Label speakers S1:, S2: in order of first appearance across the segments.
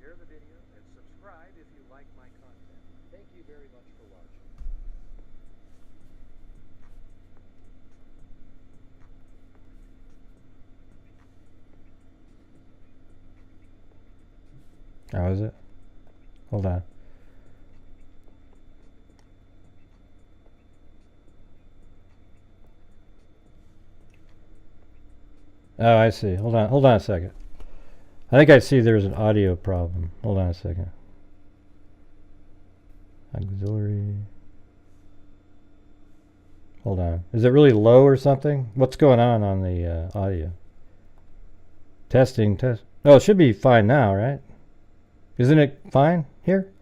S1: share the video, and subscribe if you like my content. Thank you very much for watching.
S2: How is it? Hold on. Oh, I see. Hold on a second. I think I see there's an audio problem. Hold on a second. Auxiliary. Hold on. Is it really low or something? What's going on the audio? Testing, test. Oh, it should be fine now, right? Isn't it fine here?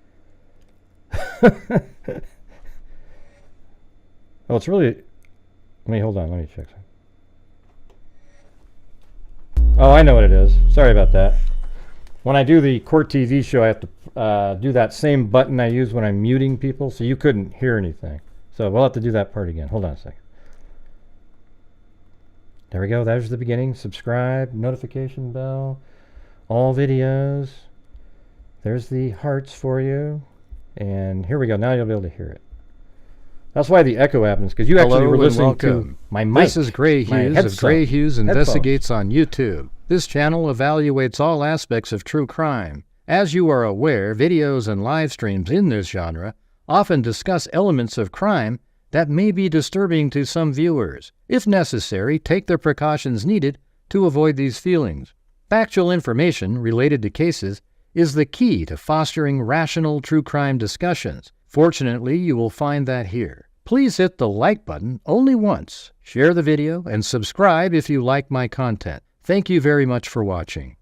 S2: Oh, it's really... hold on. Let me check something. Oh, I know what it is. Sorry about that. When I do the Court TV show, I have to do that same button I use when I'm muting people, so you couldn't hear anything. So we'll have to do that part again. Hold on a second. There we go. There's the beginning. Subscribe, notification bell, all videos. There's the hearts for you. And here we go. Now you'll be able to hear it. That's why the echo happens, because you actually were listening to my mic.
S3: This is Gray Hughes of Gray Hughes Investigates on YouTube. This channel evaluates all aspects of true crime. As you are aware, videos and live streams in this genre often discuss elements of crime that may be disturbing to some viewers. If necessary, take the precautions needed to avoid these feelings. Factual information related to cases is the key to fostering rational true crime discussions. Fortunately, you will find that here. Please hit the like button only once, share the video, and subscribe if you like my content. Thank you very much for watching.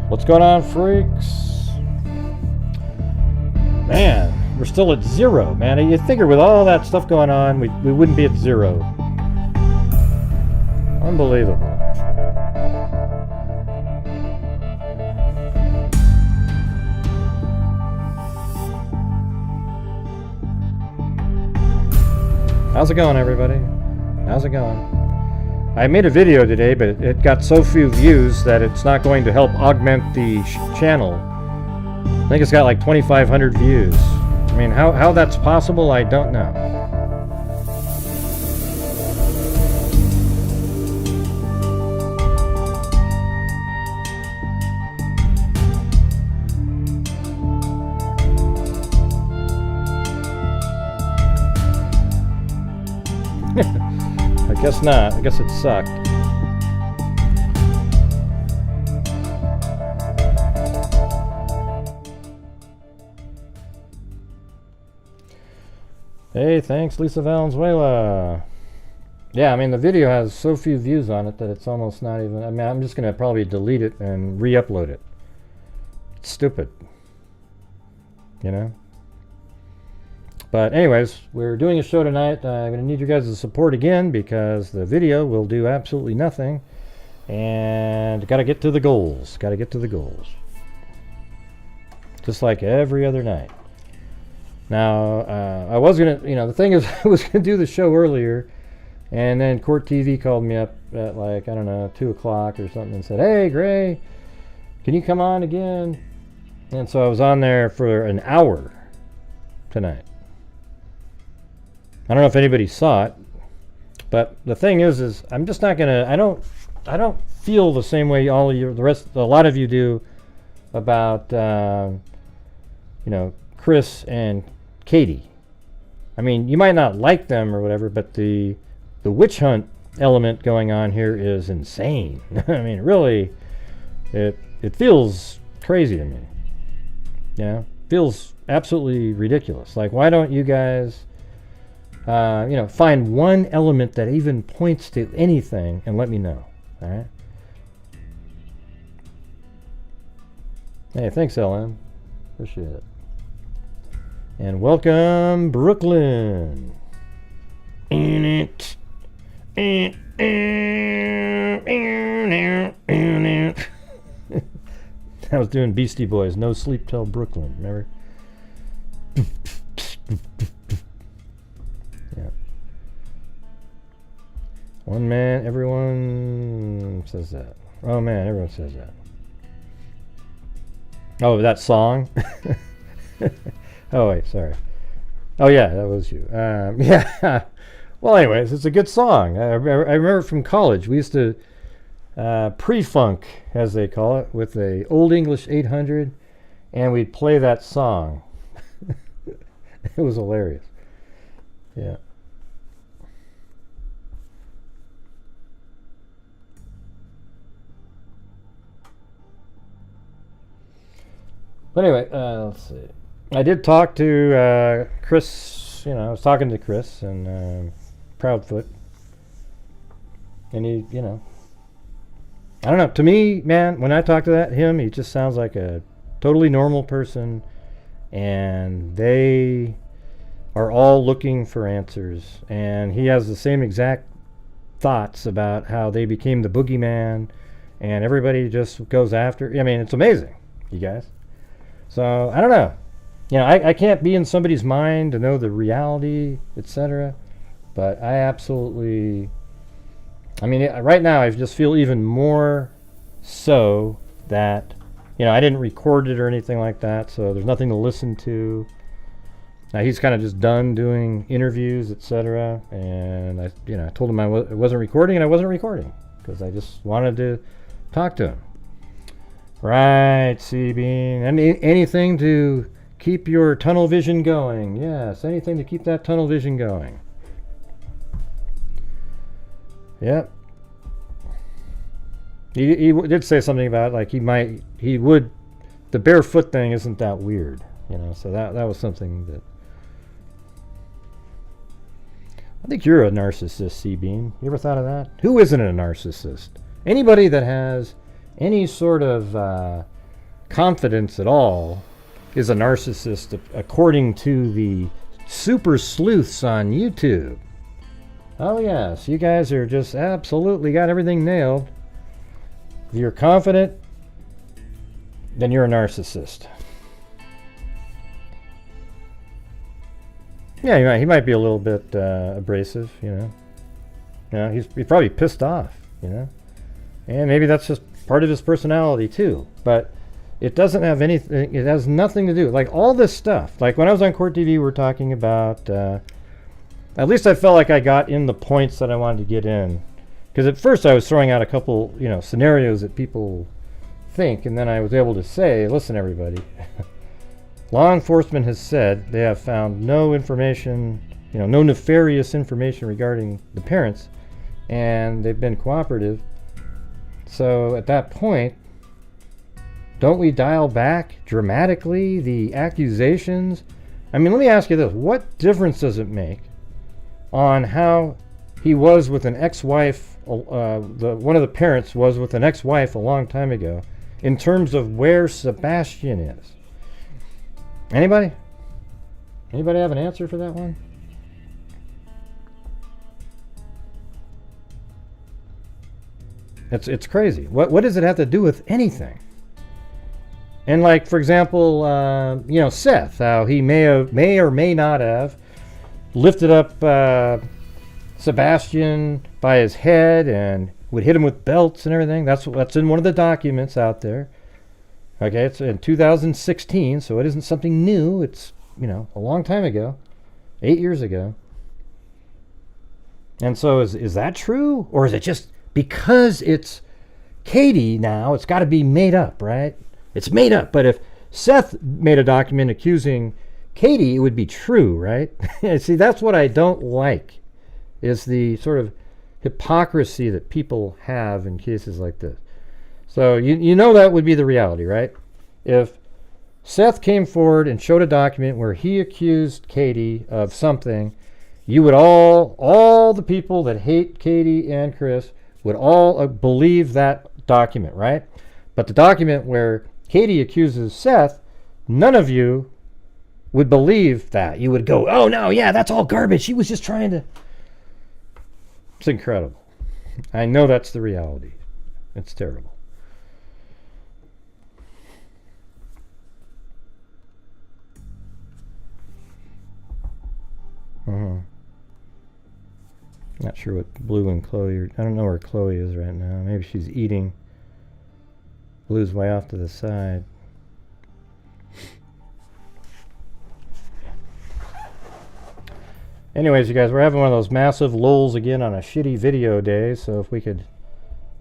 S2: What's going on, freaks? Man, we're still at 0, man. You figure with all that stuff going on, we wouldn't be at 0. Unbelievable. How's it going, everybody? How's it going? I made a video today, but it got so few views that it's not going to help augment the channel. I think it's got like 2,500 views. I mean, how that's possible, I don't know. I guess not. I guess it sucked. Hey, thanks, Lisa Valenzuela. Yeah, I mean, the video has so few views on it that it's almost not even... I mean, I'm just going to probably delete it and re-upload it. It's stupid. You know? But anyways, we're doing a show tonight. I'm going to need you guys' support again because the video will do absolutely nothing. And got to get to the goals. Got to get to the goals. Just like every other night. Now, I was going to, the thing is, I was going to do the show earlier. And then Court TV called me up at like, I don't know, 2 o'clock or something and said, hey, Gray, can you come on again? And so I was on there for an hour tonight. I don't know if anybody saw it, but the thing is I'm just not gonna. I don't feel the same way a lot of you do about Chris and Katie. I mean, you might not like them or whatever, but the witch hunt element going on here is insane. I mean, really, it feels crazy to me. Feels absolutely ridiculous. Like, why don't you guys find one element that even points to anything and let me know. All right. Hey, thanks, LM. Appreciate it. And welcome, Brooklyn. I was doing Beastie Boys, No Sleep Till Brooklyn, remember? Yeah. One man, everyone says that. Oh man, everyone says that. Oh, that song? Oh wait, sorry. Oh yeah, that was you. Yeah. Well, anyways, it's a good song. I remember from college, we used to pre-funk, as they call it, with a Old English 800, and we'd play that song. It was hilarious. Yeah. But anyway, let's see. I did talk to Chris. I was talking to Chris and Proudfoot, and he, I don't know. To me, man, when I talk to him, he just sounds like a totally normal person, and they are all looking for answers. And he has the same exact thoughts about how they became the boogeyman, and everybody just goes after. I mean, it's amazing, you guys. So I don't know. I can't be in somebody's mind to know the reality, etc. But I absolutely, right now I just feel even more so that, I didn't record it or anything like that, so there's nothing to listen to. Now he's kind of just done doing interviews, etc. And I told him I wasn't recording, and I wasn't recording because I just wanted to talk to him. Right, C-Bean. Anything to keep your tunnel vision going. Yes, anything to keep that tunnel vision going. Yep. He did say something about like he would, the barefoot thing isn't that weird, so that was something that. I think you're a narcissist, C-Bean. You ever thought of that? Who isn't a narcissist? Anybody that has any sort of confidence at all is a narcissist, according to the super sleuths on YouTube. Oh yes, you guys are just absolutely got everything nailed. If you're confident, then you're a narcissist. Yeah, he might be a little bit abrasive, he's probably pissed off, and maybe that's just part of his personality too. But it doesn't have anything. It has nothing to do. Like all this stuff. Like when I was on Court TV, we were talking about. At least I felt like I got in the points that I wanted to get in. Because at first I was throwing out a couple, scenarios that people think, and then I was able to say, listen, everybody. Law enforcement has said they have found no information, no nefarious information regarding the parents, and they've been cooperative. So at that point, don't we dial back dramatically the accusations? Let me ask you this. What difference does it make on how he was with an ex-wife, one of the parents was with an ex-wife a long time ago, in terms of where Sebastian is? Anybody? Anybody have an answer for that one? It's crazy. What does it have to do with anything? And like, for example, Seth, how he may or may not have lifted up Sebastian by his head and would hit him with belts and everything. That's in one of the documents out there. Okay, it's in 2016, so it isn't something new. It's, a long time ago, 8 years ago. And so is that true? Or is it just because it's Katie now, it's got to be made up, right? It's made up. But if Seth made a document accusing Katie, it would be true, right? See, that's what I don't like, is the sort of hypocrisy that people have in cases like this. So that would be the reality, right? If Seth came forward and showed a document where he accused Katie of something, you would all the people that hate Katie and Chris would all believe that document, right? But the document where Katie accuses Seth, none of you would believe that. You would go, oh no, yeah, that's all garbage. She was just trying to... It's incredible. I know that's the reality. It's terrible. Not sure what Blue and Chloe are. I don't know where Chloe is right now. Maybe she's eating. Blue's way off to the side. Anyways, you guys, we're having one of those massive lulls again on a shitty video day, so if we could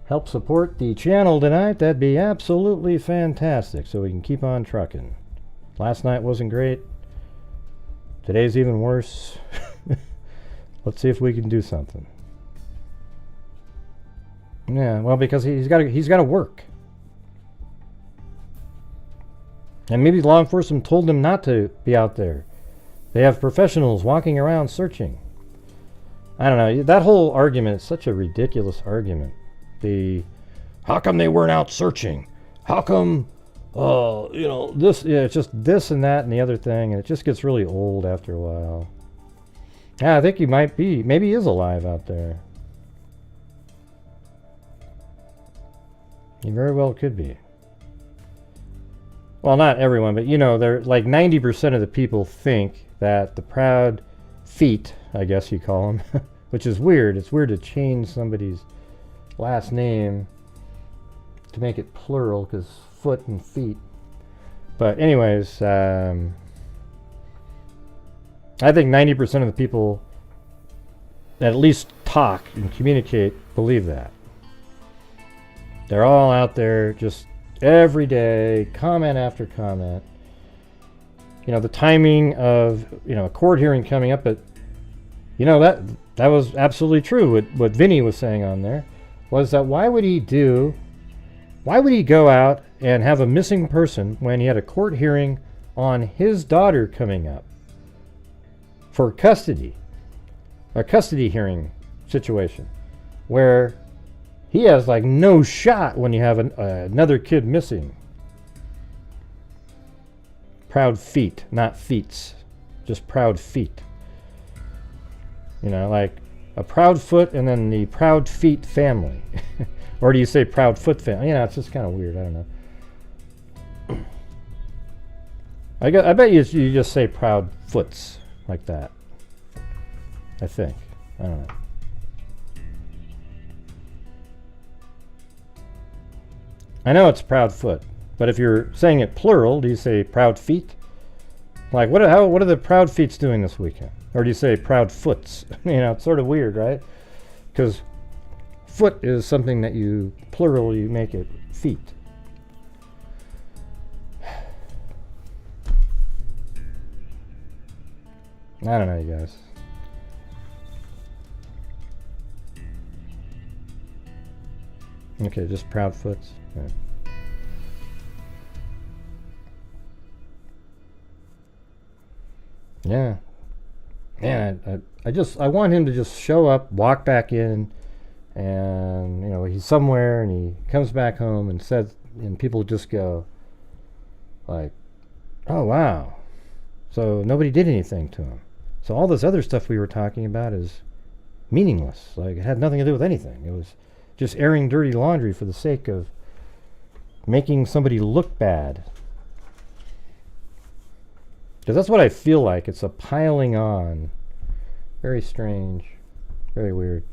S2: help support the channel tonight, that'd be absolutely fantastic, so we can keep on trucking. Last night wasn't great. Today's even worse. Let's see if we can do something. Yeah, well, because he's got to work. And maybe law enforcement told them not to be out there. They have professionals walking around searching. I don't know. That whole argument is such a ridiculous argument. How come they weren't out searching? How come, this, yeah, it's just this and that and the other thing, and it just gets really old after a while. Yeah, I think he might be. Maybe he is alive out there. He very well could be. Well, not everyone, but they're like 90% of the people think that the proud feet, I guess you call them, which is weird. It's weird to change somebody's last name to make it plural, because foot and feet. But anyways, I think 90% of the people that at least talk and communicate believe that. They're all out there just every day, comment after comment. The timing of, a court hearing coming up, but, that was absolutely true. What Vinny was saying on there was that why would he go out and have a missing person when he had a court hearing on his daughter coming up for custody, a custody hearing situation, where he has like no shot when you have another kid missing. Proud feet, not feets, just proud feet. Like a proud foot and then the proud feet family. Or do you say proud foot family? It's just kind of weird. I don't know. I bet you just say proud foots like that. I think. I don't know. I know it's proud foot, but if you're saying it plural, do you say proud feet? Like, what are the proud feets doing this weekend? Or do you say proud foots? It's sort of weird, right? Because foot is something that you make it feet. I don't know, you guys. Okay, just proud foots. Yeah. Yeah, I want him to just show up, walk back in, and he's somewhere and he comes back home and says, and people just go like, oh wow, so nobody did anything to him, so all this other stuff we were talking about is meaningless. Like, it had nothing to do with anything. It was just airing dirty laundry for the sake of making somebody look bad. Because that's what I feel like. It's a piling on. Very strange. Very weird.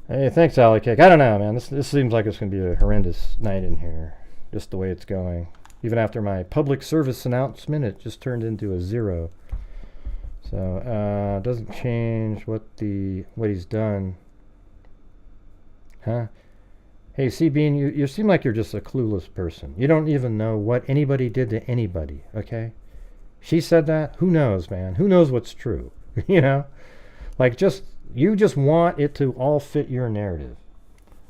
S2: Hey, thanks, Alec. I don't know, man. This seems like it's going to be a horrendous night in here. Just the way it's going. Even after my public service announcement, it just turned into a 0. So, it doesn't change what he's done. Huh? Hey, C-Bean, you seem like you're just a clueless person. You don't even know what anybody did to anybody, okay? She said that? Who knows, man? Who knows what's true? Like, you just want it to all fit your narrative.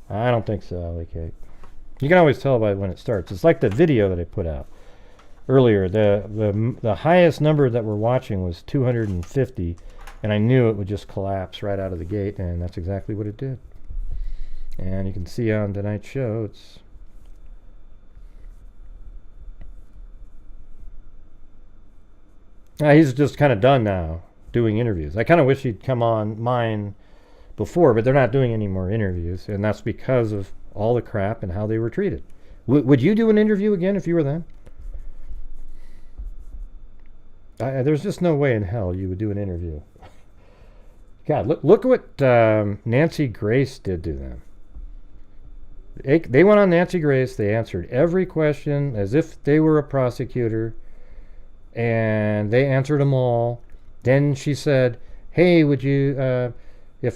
S2: I don't think so, Ali Kate. You can always tell by when it starts. It's like the video that I put out earlier. The highest number that we're watching was 250, And I knew it would just collapse right out of the gate, and that's exactly what it did. And you can see on tonight's show, it's... he's just kind of done now doing interviews. I kind of wish he'd come on mine before, but they're not doing any more interviews, and that's because of all the crap and how they were treated. Would you do an interview again if you were them? There's just no way in hell you would do an interview. God, look what Nancy Grace did to them. They went on Nancy Grace. They answered every question as if they were a prosecutor, and they answered them all. Then she said, "Hey, would you do a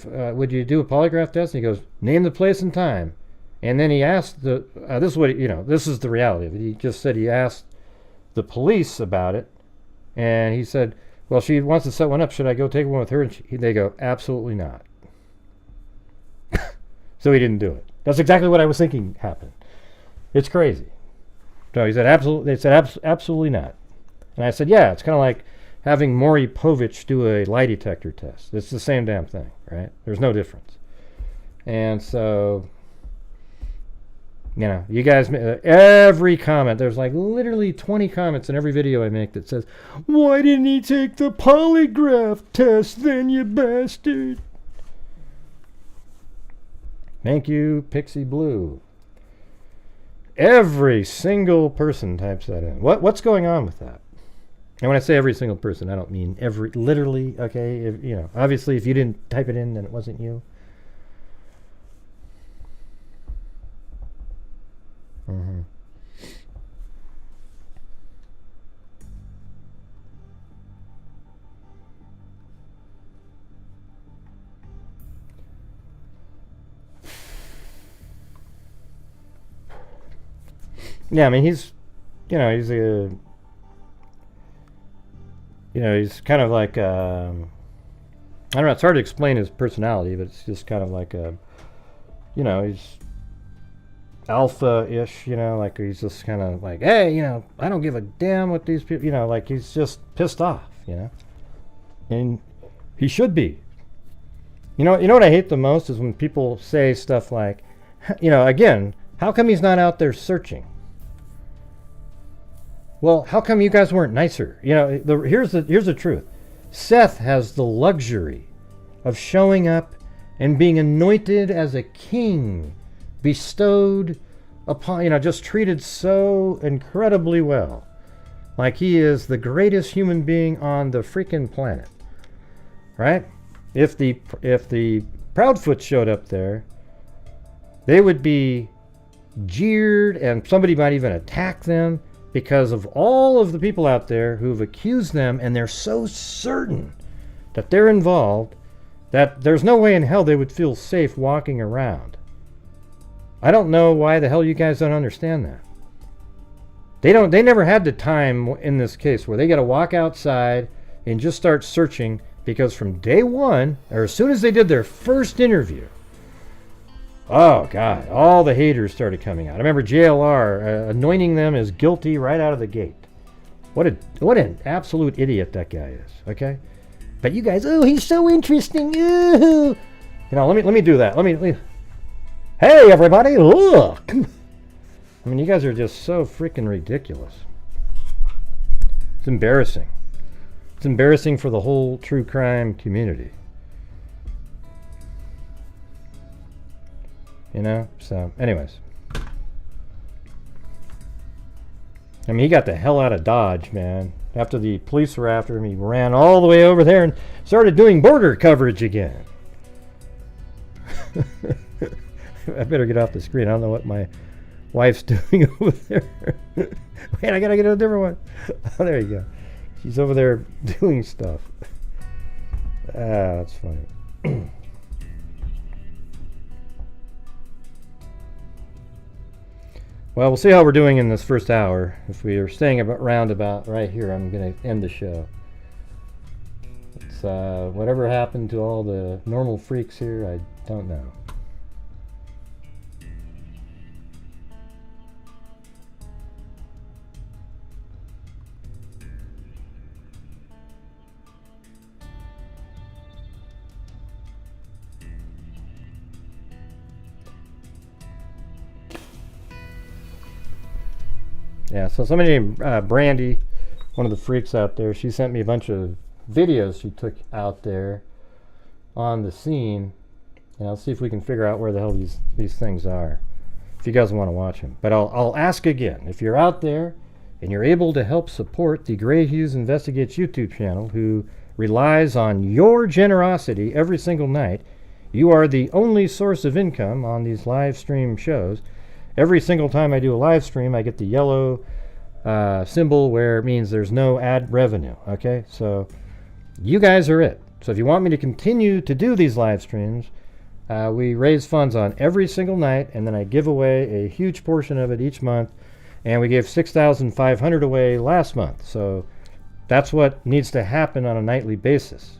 S2: polygraph test?" And he goes, "Name the place and time." And then he asked this is what this is the reality of it. He just said he asked the police about it, and he said, "Well, she wants to set one up. Should I go take one with her?" And they go, "Absolutely not." So he didn't do it. That's exactly what I was thinking happened. It's crazy. So he said, "Absolutely." They said, "Absolutely not." And I said, "Yeah, it's kind of like having Maury Povich do a lie detector test. It's the same damn thing, right? There's no difference." And so, you guys, every comment, there's like literally 20 comments in every video I make that says, "Why didn't he take the polygraph test then, you bastard?" Thank you, Pixie Blue. Every single person types that in. What's going on with that? And when I say every single person, I don't mean literally, okay? Obviously, if you didn't type it in, then it wasn't you. Mm-hmm. Yeah, I mean, he's kind of like, I don't know, it's hard to explain his personality, but it's just kind of like he's alpha-ish, like he's just kind of like, hey, I don't give a damn what these people, like he's just pissed off, and he should be. You know what I hate the most is when people say stuff like, again, how come he's not out there searching? Well, how come you guys weren't nicer? Here's the truth. Seth has the luxury of showing up and being anointed as a king, bestowed upon, just treated so incredibly well. Like he is the greatest human being on the freaking planet. Right? If the Proudfoot showed up there, they would be jeered and somebody might even attack them, because of all of the people out there who've accused them, and they're so certain that they're involved that there's no way in hell they would feel safe walking around. I don't know why the hell you guys don't understand that. They never had the time in this case where they got to walk outside and just start searching, because from day one, or as soon as they did their first interview, oh, God, all the haters started coming out. I remember JLR anointing them as guilty right out of the gate. What an absolute idiot that guy is, okay? But you guys, oh, he's so interesting. Ooh. Let me do that. Let me. Hey, everybody, look. I mean, you guys are just so freaking ridiculous. It's embarrassing. It's embarrassing for the whole true crime community. So anyways, I mean, he got the hell out of Dodge, man. After the police were after him, he ran all the way over there and started doing border coverage again. I better get off the screen. I don't know what my wife's doing over there. Wait, I gotta get a different one. Oh, there you go. She's over there doing stuff. That's funny. Well, we'll see how we're doing in this first hour. If we are staying about right here, I'm going to end the show. It's whatever happened to all the normal freaks here, I don't know. Yeah, so somebody named Brandy, one of the freaks out there, she sent me a bunch of videos she took out there on the scene. And I'll see if we can figure out where the hell these things are, if you guys want to watch them. But I'll ask again, if you're out there and you're able to help support the Grant Hughes Investigates YouTube channel, who relies on your generosity every single night, you are the only source of income on these live stream shows. Every single time I do a live stream, I get the yellow symbol where it means there's no ad revenue. Okay, so you guys are it. So if you want me to continue to do these live streams, we raise funds on every single night, and then I give away a huge portion of it each month. And we gave $6,500 away last month. So that's what needs to happen on a nightly basis.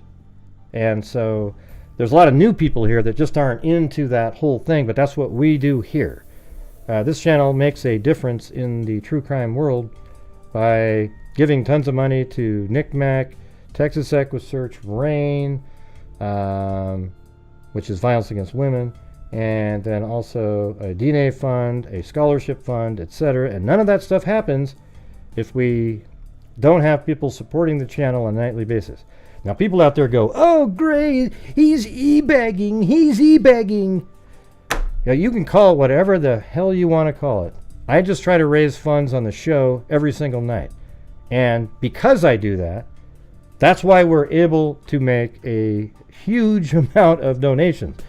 S2: And so there's a lot of new people here that just aren't into that whole thing, but that's what we do here. This channel makes a difference in the true crime world by giving tons of money to NCMEC, Texas Equisearch, RAIN, which is violence against women, and then also a DNA fund, a scholarship fund, etc. And none of that stuff happens if we don't have people supporting the channel on a nightly basis. Now, people out there go, "Oh, great, he's e-bagging, he's e-bagging." Yeah, you can call it whatever the hell you want to call it. I just try to raise funds on the show every single night. And because I do that, that's why we're able to make a huge amount of donations.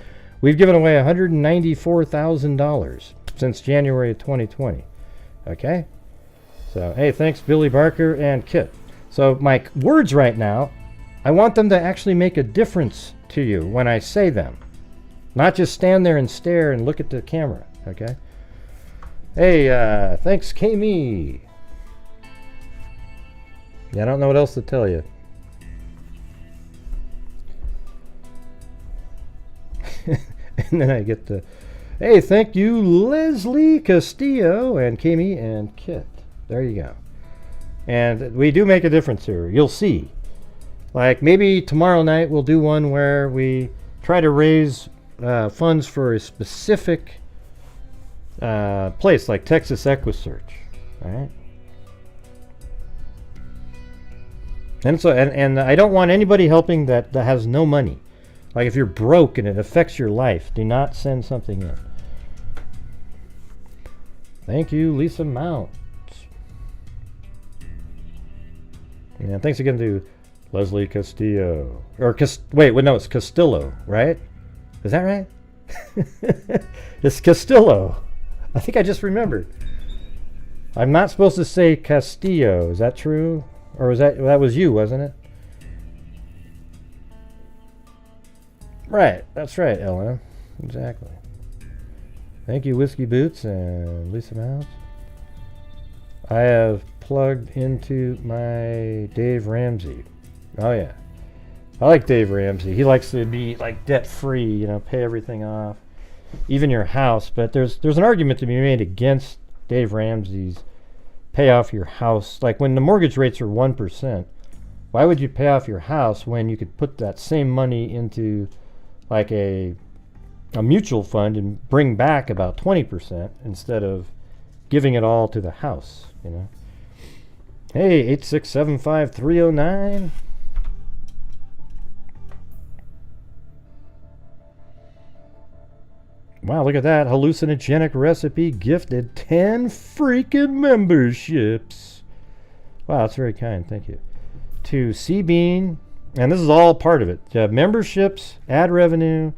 S2: We've given away $194,000 since January of 2020. Okay? So, hey, thanks Billy Barker and Kit. So my words right now, I want them to actually make a difference to you when I say them. Not just stand there and stare and look at the camera, okay? Hey, thanks, Kami. Yeah, I don't know what else to tell you. And then I get the, hey, thank you, Leslie Castillo and Kami and Kit. There you go. And we do make a difference here. You'll see. Like maybe tomorrow night we'll do one where we try to raise funds for a specific place like Texas Equisearch, all right? And so, and I don't want anybody helping that has no money. Like if you're broke and it affects your life, do not send something in. Thank you, Lisa Mount. And thanks again to Leslie Castillo. Or wait, no, it's Castillo, right? Is that right? It's Castillo. I think I just remembered. I'm not supposed to say Castillo. Is that true? Or was that was you, wasn't it? Right. That's right, Ellen. Exactly. Thank you, Whiskey Boots and Lisa Mouse. I have plugged into my Dave Ramsey. Oh yeah. I like Dave Ramsey. He likes to be like debt free, you know, pay everything off, even your house. But there's an argument to be made against Dave Ramsey's pay off your house. Like when the mortgage rates are 1%, why would you pay off your house when you could put that same money into like a mutual fund and bring back about 20% instead of giving it all to the house, you know? Hey, 8675309. Wow, look at that. Hallucinogenic Recipe gifted 10 freaking memberships. Wow, that's very kind. Thank you. To C-Bean, and this is all part of it. Memberships, ad revenue,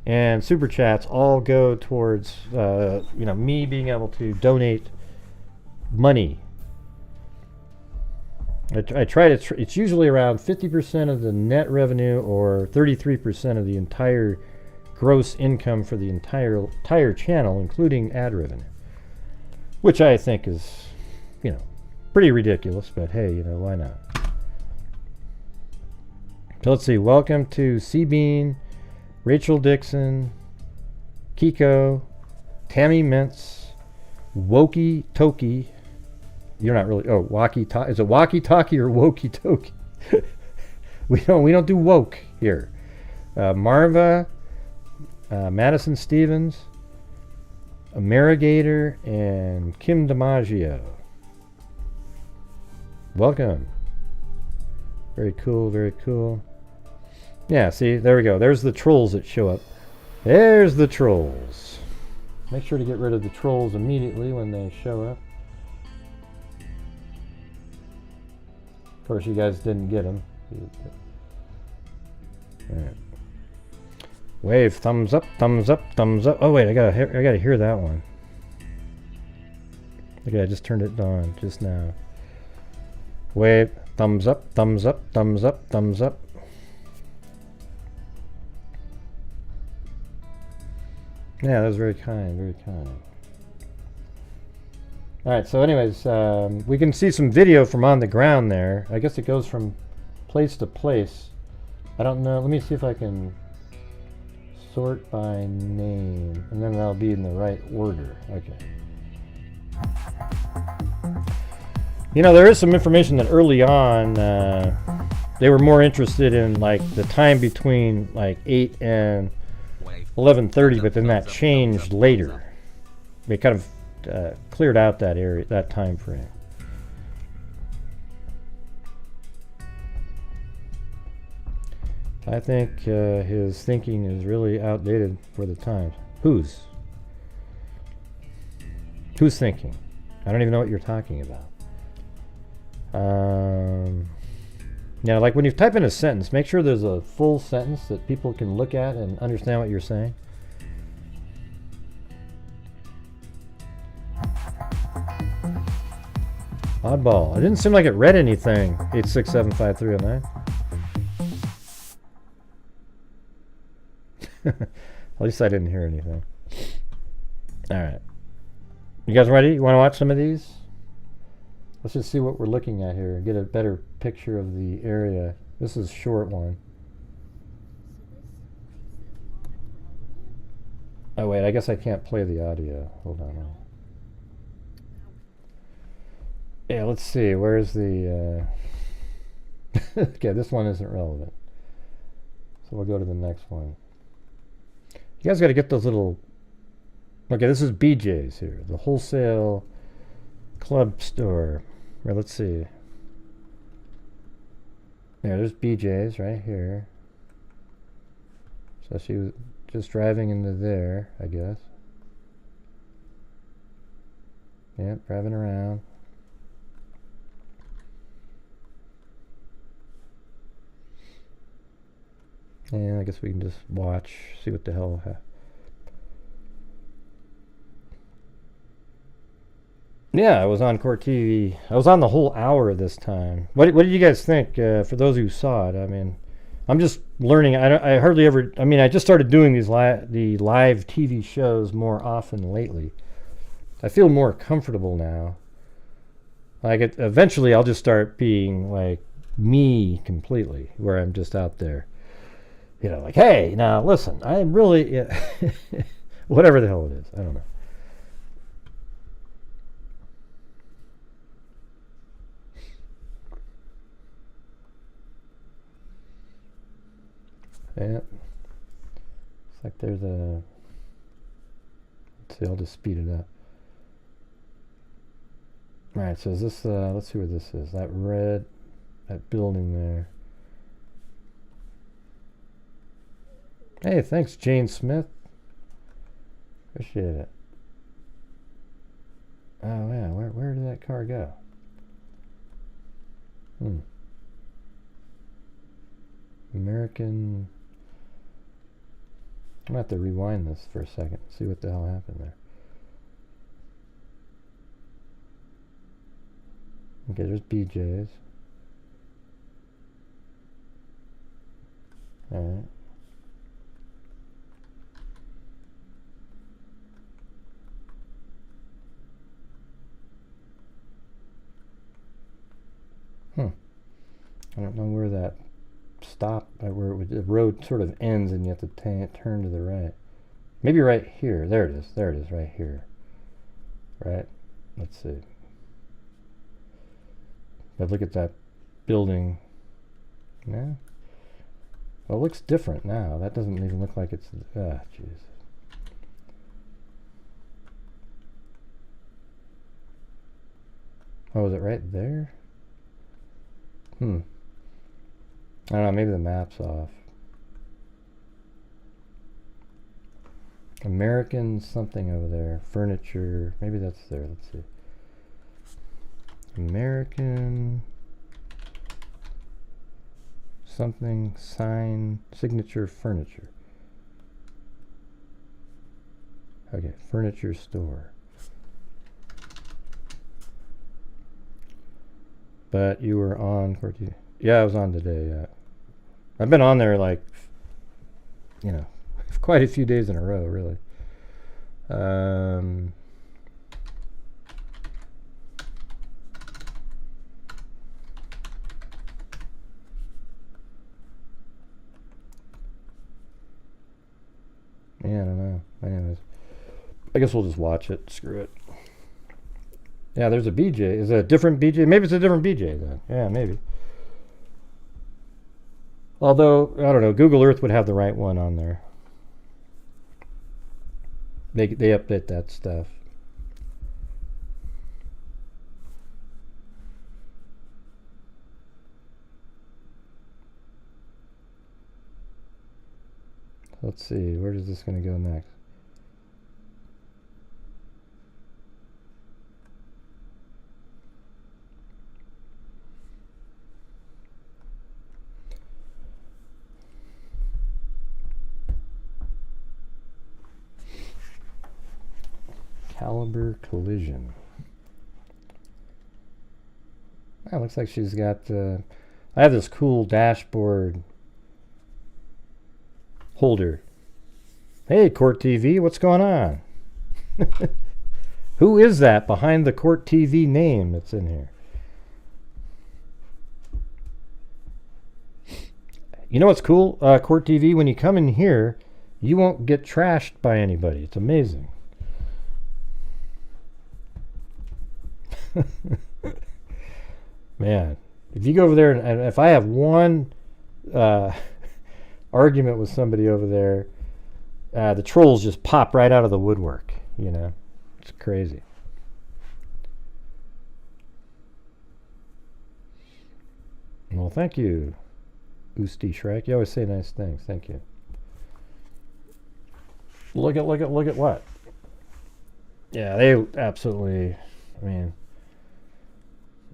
S2: and super chats all go towards me being able to donate money. I try to. It's usually around 50% of the net revenue or 33% of the entire gross income for the entire channel, including ad revenue, which I think is, pretty ridiculous. But hey, why not? So let's see. Welcome to C-Bean, Rachel Dixon, Kiko, Tammy Mintz, Wokey Toki. You're not really. Oh, walkie talkie. Is it walkie talkie or wokey toki? we don't do woke here. Marva, Madison Stevens, Amerigator, and Kim DiMaggio. Welcome. Very cool, very cool. Yeah, see, there we go. There's the trolls that show up. There's the trolls. Make sure to get rid of the trolls immediately when they show up. Of course, you guys didn't get them. Alright. Wave, thumbs up, thumbs up, thumbs up. Oh wait, I gotta hear that one. Okay, I just turned it on just now. Wave, thumbs up, thumbs up, thumbs up, thumbs up. Yeah, that was very kind, very kind. Alright, so anyways, we can see some video from on the ground there. I guess it goes from place to place. I don't know, let me see if I can sort by name, and then that'll be in the right order. Okay. You know, there is some information that early on, they were more interested in like the time between like 8 and 11:30, but then that changed later. They kind of cleared out that area, that time frame. I think his thinking is really outdated for the times. Whose thinking? I don't even know what you're talking about. Yeah, like when you type in a sentence, make sure there's a full sentence that people can look at and understand what you're saying. Oddball. It didn't seem like it read anything. 8675309. At least I didn't hear anything. Alright. You guys ready? You want to watch some of these? Let's just see what we're looking at here. Get a better picture of the area. This is a short one. Oh wait, I guess I can't play the audio. Hold on. Yeah, let's see. Where's the... okay, this one isn't relevant. So we'll go to the next one. You guys got to get those little... Okay, this is BJ's here. The wholesale club store. Well, let's see. Yeah, there's BJ's right here. So she was just driving into there, I guess. Yep, driving around. And I guess we can just watch, see what the hell happened. Yeah, I was on Court TV. I was on the whole hour this time. What did you guys think? For those who saw it, I mean, I'm just learning. I hardly ever. I mean, I just started doing these the live TV shows more often lately. I feel more comfortable now. Like eventually, I'll just start being like me completely, where I'm just out there. You know, like, hey, now listen, I'm really whatever the hell it is. I don't know. Yeah. Looks like there's a... Let's see, I'll just speed it up. Alright, so is this... let's see where this is. That red... That building there. Hey, thanks, Jane Smith. Appreciate it. Oh, yeah. Where did that car go? American... I'm going to have to rewind this for a second, see what the hell happened there. Okay, there's BJ's. Alright. I don't know where that stop, where the road sort of ends and you have to turn to the right. Maybe right here. There it is. There it is, right here. Right? Let's see. But look at that building. Yeah. Well, it looks different now. That doesn't even look like it's... Ah, jeez. Oh, is it right there? I don't know, maybe the map's off. American something over there. Furniture. Maybe that's there. Let's see. American something sign signature furniture. Okay, furniture store. But you were on yeah, I was on today. Yeah. I've been on there like, you know, quite a few days in a row, really. Yeah, I don't know. Anyways, I guess we'll just watch it. Screw it. Yeah, there's a BJ. Is it a different BJ? Maybe it's a different BJ then. Yeah, maybe. Although, I don't know, Google Earth would have the right one on there. They update that stuff. Let's see, where is this going to go next? Caliber collision. That looks like she's got. I have this cool dashboard holder. Hey, Court TV, what's going on? Who is that behind the Court TV name that's in here? You know what's cool, Court TV? When you come in here, you won't get trashed by anybody. It's amazing. Man, if you go over there and if I have one argument with somebody over there, the trolls just pop right out of the woodwork, you know. It's crazy. Well, thank you, Usti Shrek. You always say nice things. Thank you. Look at what? Yeah, they absolutely, I mean,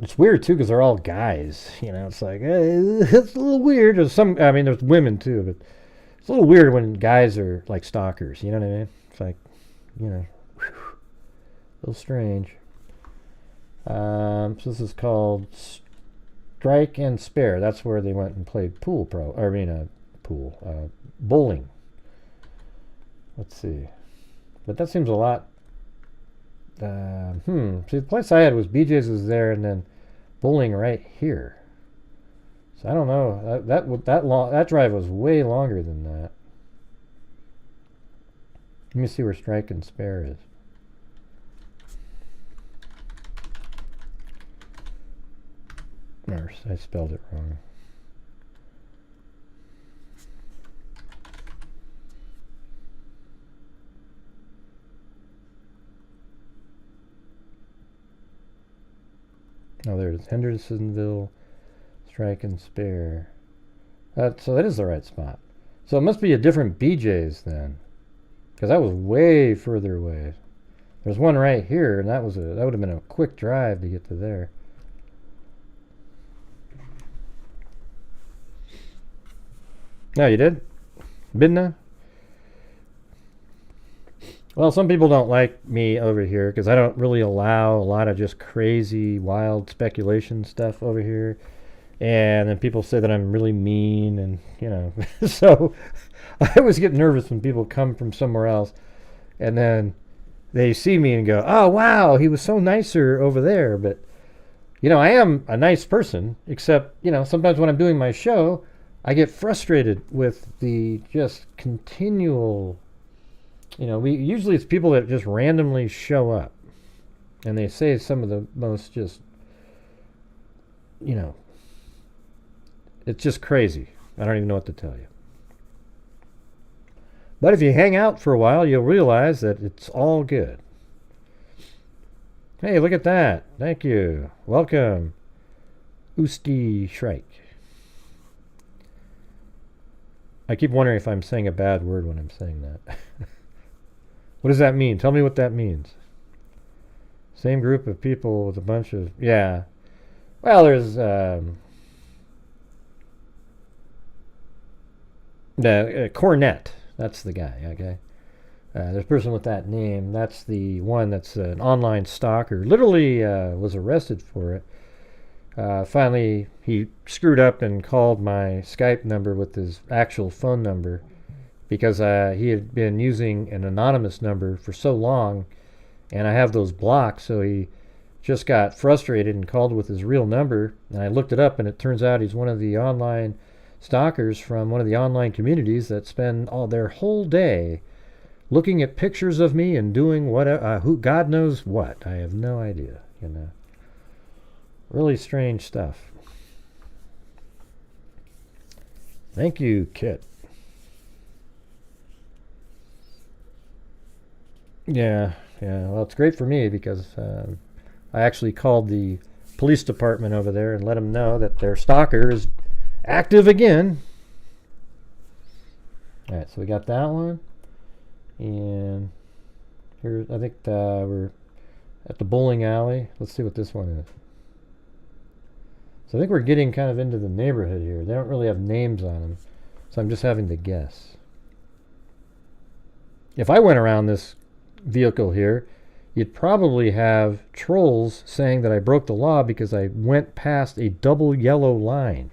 S2: it's weird too because they're all guys, you know. It's like it's a little weird. There's I mean, there's women too, but it's a little weird when guys are like stalkers. You know what I mean? It's like, you know, a little strange. So this is called Strike and Spare. That's where they went and played bowling. Let's see, but that seems a lot. See, the place I had was BJ's was there, and then bowling right here. So I don't know. That drive was way longer than that. Let me see where Strike and Spare is. Or I spelled it wrong. Oh, there it is. Hendersonville, Strike and Spare. So that is the right spot. So it must be a different BJ's then, because that was way further away. There's one right here, and that would have been a quick drive to get to there. No, you did? Bidna? Well, some people don't like me over here because I don't really allow a lot of just crazy, wild speculation stuff over here. And then people say that I'm really mean and, you know. So I always get nervous when people come from somewhere else and then they see me and go, oh, wow, he was so nicer over there. But, you know, I am a nice person, except, you know, sometimes when I'm doing my show, I get frustrated with the just continual, you know, usually it's people that just randomly show up and they say some of the most just, you know, it's just crazy. I don't even know what to tell you. But if you hang out for a while, you'll realize that it's all good. Hey, look at that. Thank you. Welcome. Usti Shrike. I keep wondering if I'm saying a bad word when I'm saying that. What does that mean? Tell me what that means. Same group of people with a bunch of... Yeah. Well, there's... Cornet. That's the guy, okay? There's a person with that name. That's the one that's an online stalker. Literally was arrested for it. Finally, he screwed up and called my Skype number with his actual phone number because he had been using an anonymous number for so long, and I have those blocked, so he just got frustrated and called with his real number, and I looked it up, and it turns out he's one of the online stalkers from one of the online communities that spend all their whole day looking at pictures of me and doing whatever, who God knows what. I have no idea, you know. Really strange stuff. Thank you, Kit. Yeah. Well, it's great for me because I actually called the police department over there and let them know that their stalker is active again. All right, so we got that one. And here, I think we're at the bowling alley. Let's see what this one is. So I think we're getting kind of into the neighborhood here. They don't really have names on them, so I'm just having to guess. If I went around this vehicle here, you'd probably have trolls saying that I broke the law because I went past a double yellow line.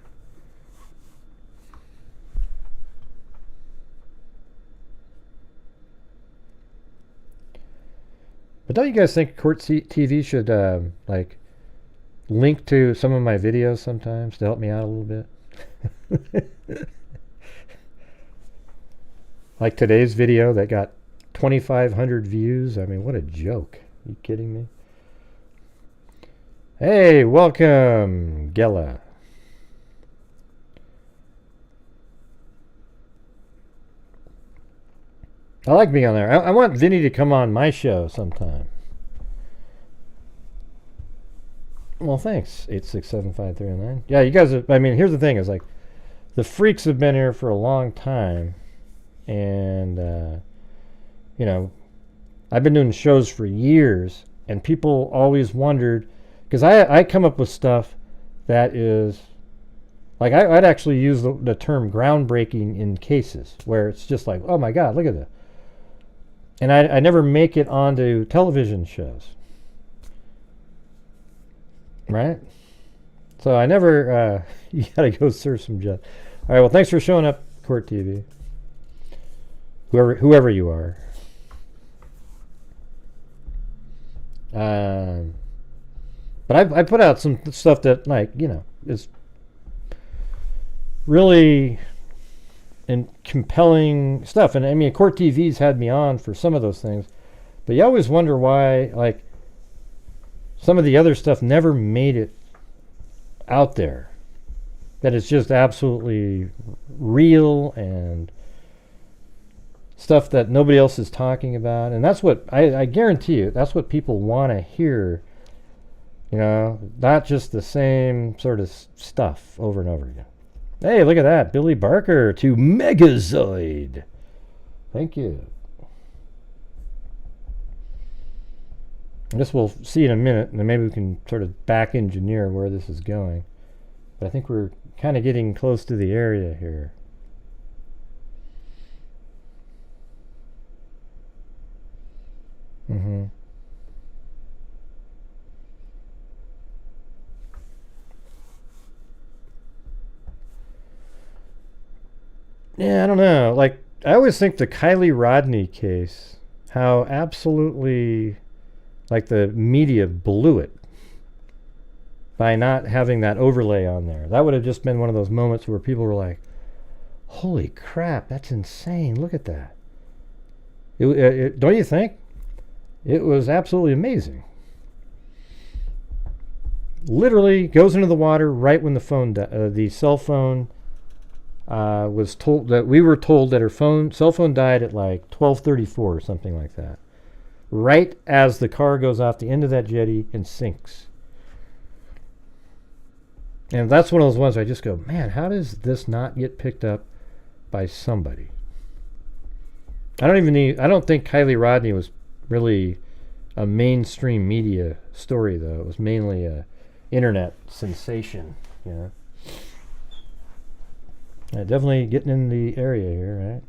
S2: But don't you guys think Court TV should like link to some of my videos sometimes to help me out a little bit? Like today's video that got 2,500 views. I mean, what a joke. Are you kidding me? Hey, welcome, Gela. I like being on there. I want Vinny to come on my show sometime. Well, thanks, 8675309. Yeah, you guys are, I mean, here's the thing, is like, the freaks have been here for a long time, and, you know, I've been doing shows for years, and people always wondered, because I come up with stuff that is, like, I'd actually use the term groundbreaking in cases, where it's just like, oh my God, look at that. And I never make it onto television shows. Right? So I never, you gotta go serve some jet. All right, well, thanks for showing up, Court TV. Whoever you are. But I put out some stuff that, like, you know, is really and compelling stuff. And I mean, Court TV's had me on for some of those things, but you always wonder why, like, some of the other stuff never made it out there. That it's just absolutely real and stuff that nobody else is talking about. And that's what, I guarantee you, that's what people want to hear. You know, not just the same sort of stuff over and over again. Hey, look at that. Billy Barker to Megazoid. Thank you. I guess we'll see in a minute, and then maybe we can sort of back engineer where this is going. But I think we're kind of getting close to the area here. Mm-hmm. Yeah, I don't know. Like, I always think the Kylie Rodney case, how absolutely, like, the media blew it by not having that overlay on there. That would have just been one of those moments where people were like, holy crap, that's insane. Look at that. Don't you think? It was absolutely amazing. Literally goes into the water right when the cell phone was told, that we were told that her cell phone died at like 12:34 or something like that. Right as the car goes off the end of that jetty and sinks. And that's one of those ones where I just go, man, how does this not get picked up by somebody? I don't think Kylie Rodney was really a mainstream media story, though. It was mainly a internet sensation, you know. Definitely getting in the area here, right?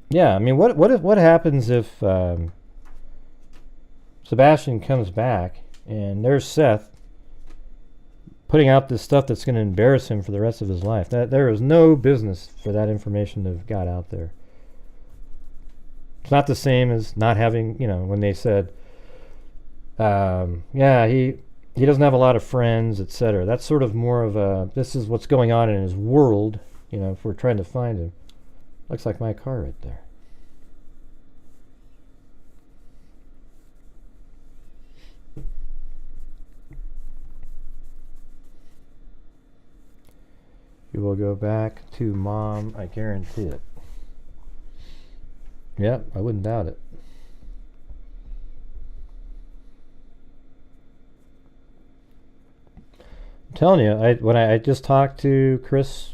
S2: Yeah, I mean, what happens if Sebastian comes back and there's Seth putting out this stuff that's going to embarrass him for the rest of his life? There is no business for that information to have got out there. It's not the same as not having, you know, when they said, yeah, he doesn't have a lot of friends, etc. That's sort of more of a, this is what's going on in his world, you know, if we're trying to find him. Looks like my car right there. You will go back to Mom, I guarantee it. Yep, I wouldn't doubt it. I'm telling you, when I just talked to Chris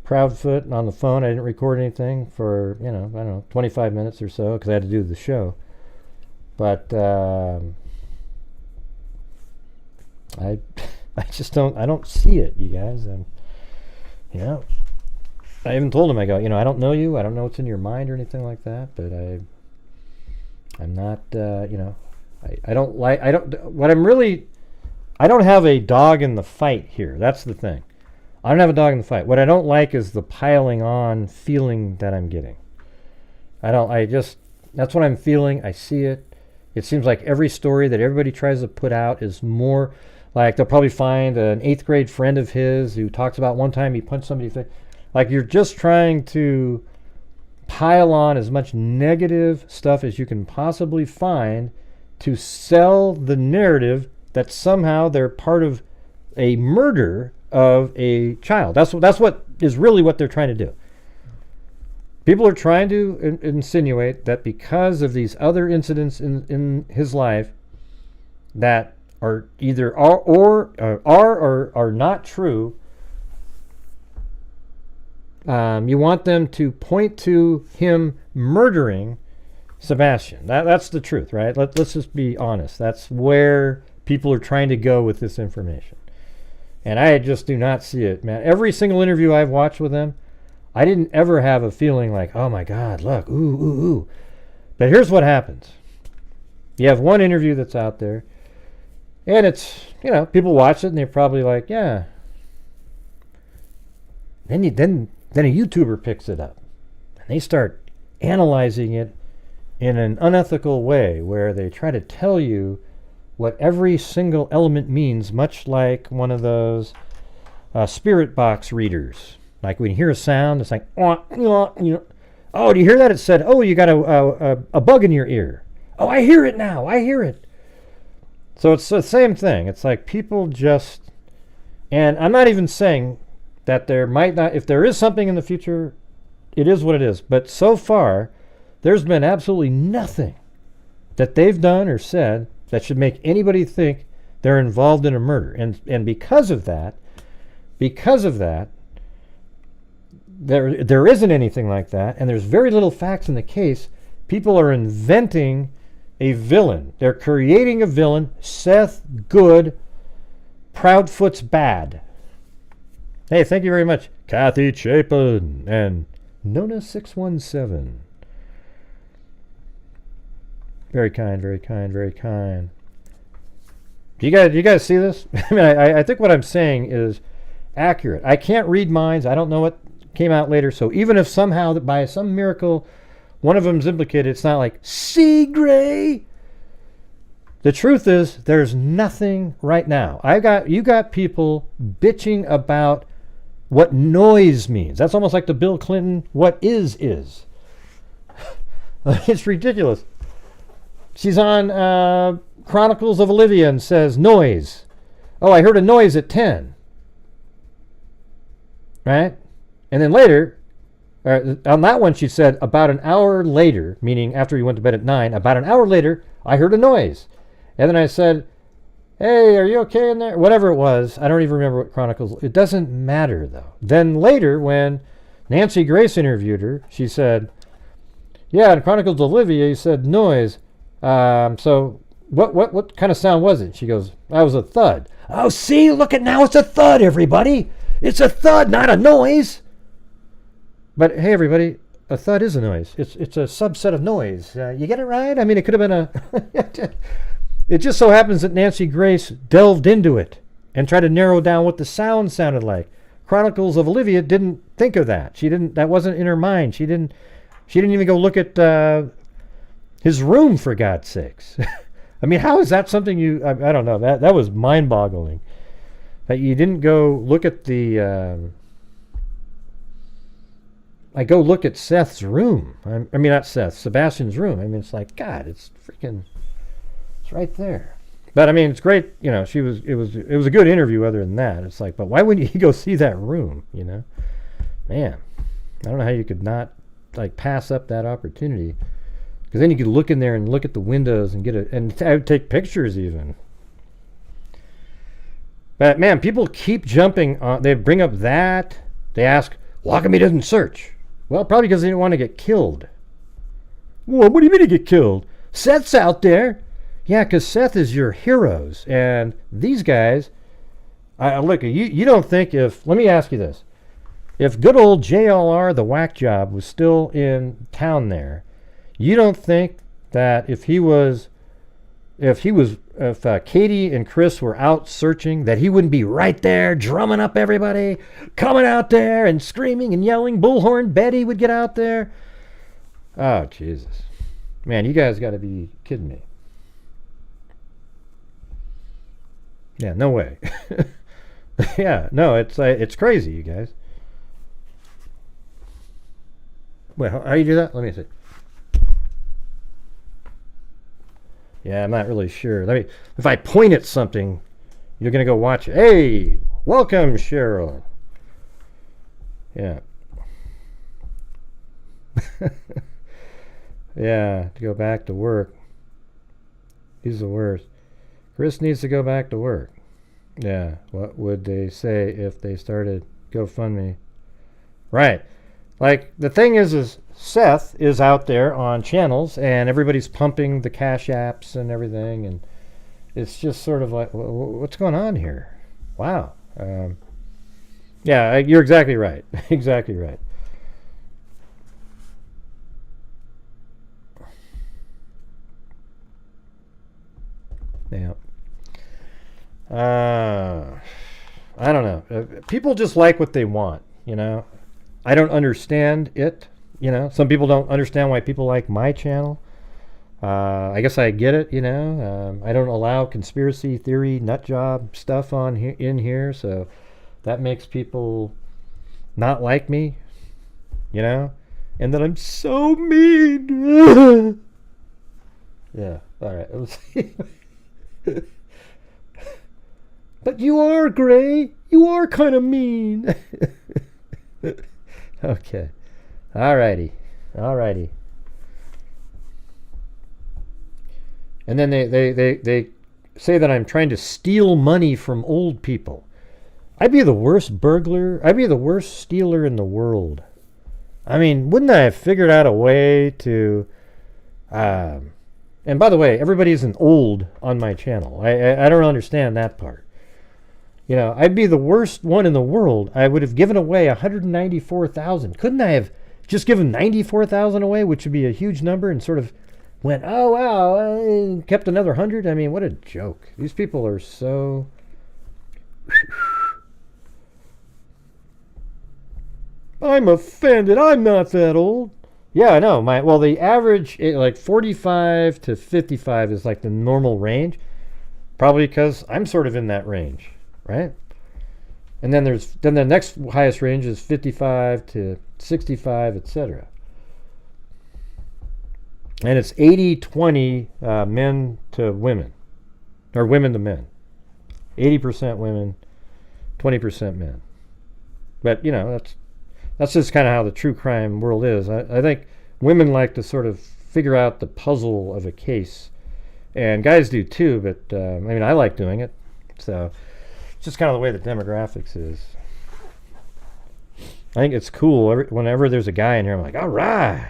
S2: Proudfoot on the phone, I didn't record anything for, you know, I don't know, 25 minutes or so, because I had to do the show. But I just don't see it, you guys. You know, I even told him, I go, you know, I don't know you, I don't know what's in your mind or anything like that, but I'm not, you know, I don't have a dog in the fight here. That's the thing. I don't have a dog in the fight. What I don't like is the piling on feeling that I'm getting. That's what I'm feeling. I see it. It seems like every story that everybody tries to put out is more like they'll probably find an 8th grade friend of his who talks about one time he punched somebody in the face. Like, you're just trying to pile on as much negative stuff as you can possibly find to sell the narrative that somehow they're part of a murder of a child. That's what is really what they're trying to do. People are trying to insinuate that because of these other incidents in his life that are either are or are not true, you want them to point to him murdering Sebastian. That's the truth, right? Let's just be honest. That's where people are trying to go with this information. And I just do not see it, man. Every single interview I've watched with them, I didn't ever have a feeling like, oh my God, look, ooh. But here's what happens. You have one interview that's out there, and it's, you know, people watch it and they're probably like, yeah. Then a YouTuber picks it up and they start analyzing it in an unethical way where they try to tell you what every single element means, much like one of those spirit box readers. Like when you hear a sound, it's like, oh, do you hear that? It said, oh, you got a bug in your ear. Oh, I hear it now. I hear it. So it's the same thing. It's like people just, and I'm not even saying that there might not, if there is something in the future, it is what it is. But so far, there's been absolutely nothing that they've done or said that should make anybody think they're involved in a murder. And because of that, there isn't anything like that, and there's very little facts in the case. People are inventing a villain. They're creating a villain. Seth good, Proudfoot's bad. Hey, thank you very much, Kathy Chapin and Nona617. Very kind, very kind, very kind. Do you guys see this? I mean, I think what I'm saying is accurate. I can't read minds. I don't know what came out later. So even if somehow, by some miracle, one of them's implicated, it's not like, see, Gray. The truth is, there's nothing right now. You got people bitching about what noise means. That's almost like the Bill Clinton, what is. It's ridiculous. She's on Chronicles of Olivia and says, noise. Oh, I heard a noise at 10. Right? And then later, On that one, she said, about an hour later, meaning after we went to bed at 9, about an hour later, I heard a noise. And then I said, hey, are you okay in there? Whatever it was. I don't even remember what Chronicles. It doesn't matter, though. Then later, when Nancy Grace interviewed her, she said, yeah, in Chronicles of Olivia, you said noise. So what kind of sound was it? She goes, that was a thud. Oh, see, look at now, it's a thud, everybody. It's a thud, not a noise. But hey, everybody, a thud is a noise. It's a subset of noise. You get it right? I mean, it could have been a... It just so happens that Nancy Grace delved into it and tried to narrow down what the sound sounded like. Chronicles of Olivia didn't think of that. That wasn't in her mind. She didn't even go look at his room, for God's sakes. I mean, how is that something you... I don't know. That was mind-boggling. That you didn't go look at the... I go look at Seth's room. I mean, not Seth, Sebastian's room. I mean, it's like, God, it's freaking... It's right there. But, I mean, it's great. You know, it was a good interview other than that. It's like, but why wouldn't you go see that room, you know? Man, I don't know how you could not, like, pass up that opportunity. Because then you could look in there and look at the windows and and I would take pictures even. But man, people keep jumping on. They bring up that. They ask, well, how come he doesn't search? Well, probably because they didn't want to get killed. Well, what do you mean to get killed? Seth's out there. Yeah, because Seth is your heroes. And these guys, look, you don't think if, let me ask you this. If good old JLR, the whack job, was still in town there, you don't think that if Katie and Chris were out searching, that he wouldn't be right there drumming up everybody, coming out there and screaming and yelling, bullhorn Betty would get out there? Oh, Jesus. Man, you guys got to be kidding me. Yeah, no way. Yeah, no, it's crazy, you guys. Wait, how you do that? Let me see. Yeah, I'm not really sure. If I point at something, you're going to go watch it. Hey, welcome, Cheryl. Yeah. Yeah, to go back to work. He's the worst. Chris needs to go back to work. Yeah, what would they say if they started GoFundMe? Right. Like, the thing is Seth is out there on channels, and everybody's pumping the cash apps and everything, and it's just sort of like, what's going on here? Wow. Yeah, you're exactly right. Exactly right. Yeah. I don't know. People just like what they want, you know. I don't understand it, you know. Some people don't understand why people like my channel. I guess I get it, you know. I don't allow conspiracy theory, nut job stuff in here, so that makes people not like me, you know. And that I'm so mean. Yeah, all right. Let's see. But you are, Gray. You are kind of mean. Okay. Alrighty. And then they say that I'm trying to steal money from old people. I'd be the worst burglar. I'd be the worst stealer in the world. I mean, wouldn't I have figured out a way to... and by the way, everybody isn't old on my channel. I don't understand that part. You know, I'd be the worst one in the world. I would have given away $194,000. Couldn't I have just given $94,000 away, which would be a huge number, and sort of went, oh, wow, kept another 100? I mean, what a joke. These people are so... I'm offended. I'm not that old. Yeah, I know. Well, the average, like 45 to 55 is like the normal range. Probably because I'm sort of in that range, right? And then the next highest range is 55 to 65, etc. And it's 80-20 men to women, or women to men. 80% women, 20% men. But, you know, that's just kind of how the true crime world is. I think women like to sort of figure out the puzzle of a case, and guys do too, but I mean, I like doing it. So it's just kind of the way the demographics is. I think it's cool. Whenever there's a guy in here, I'm like, all right.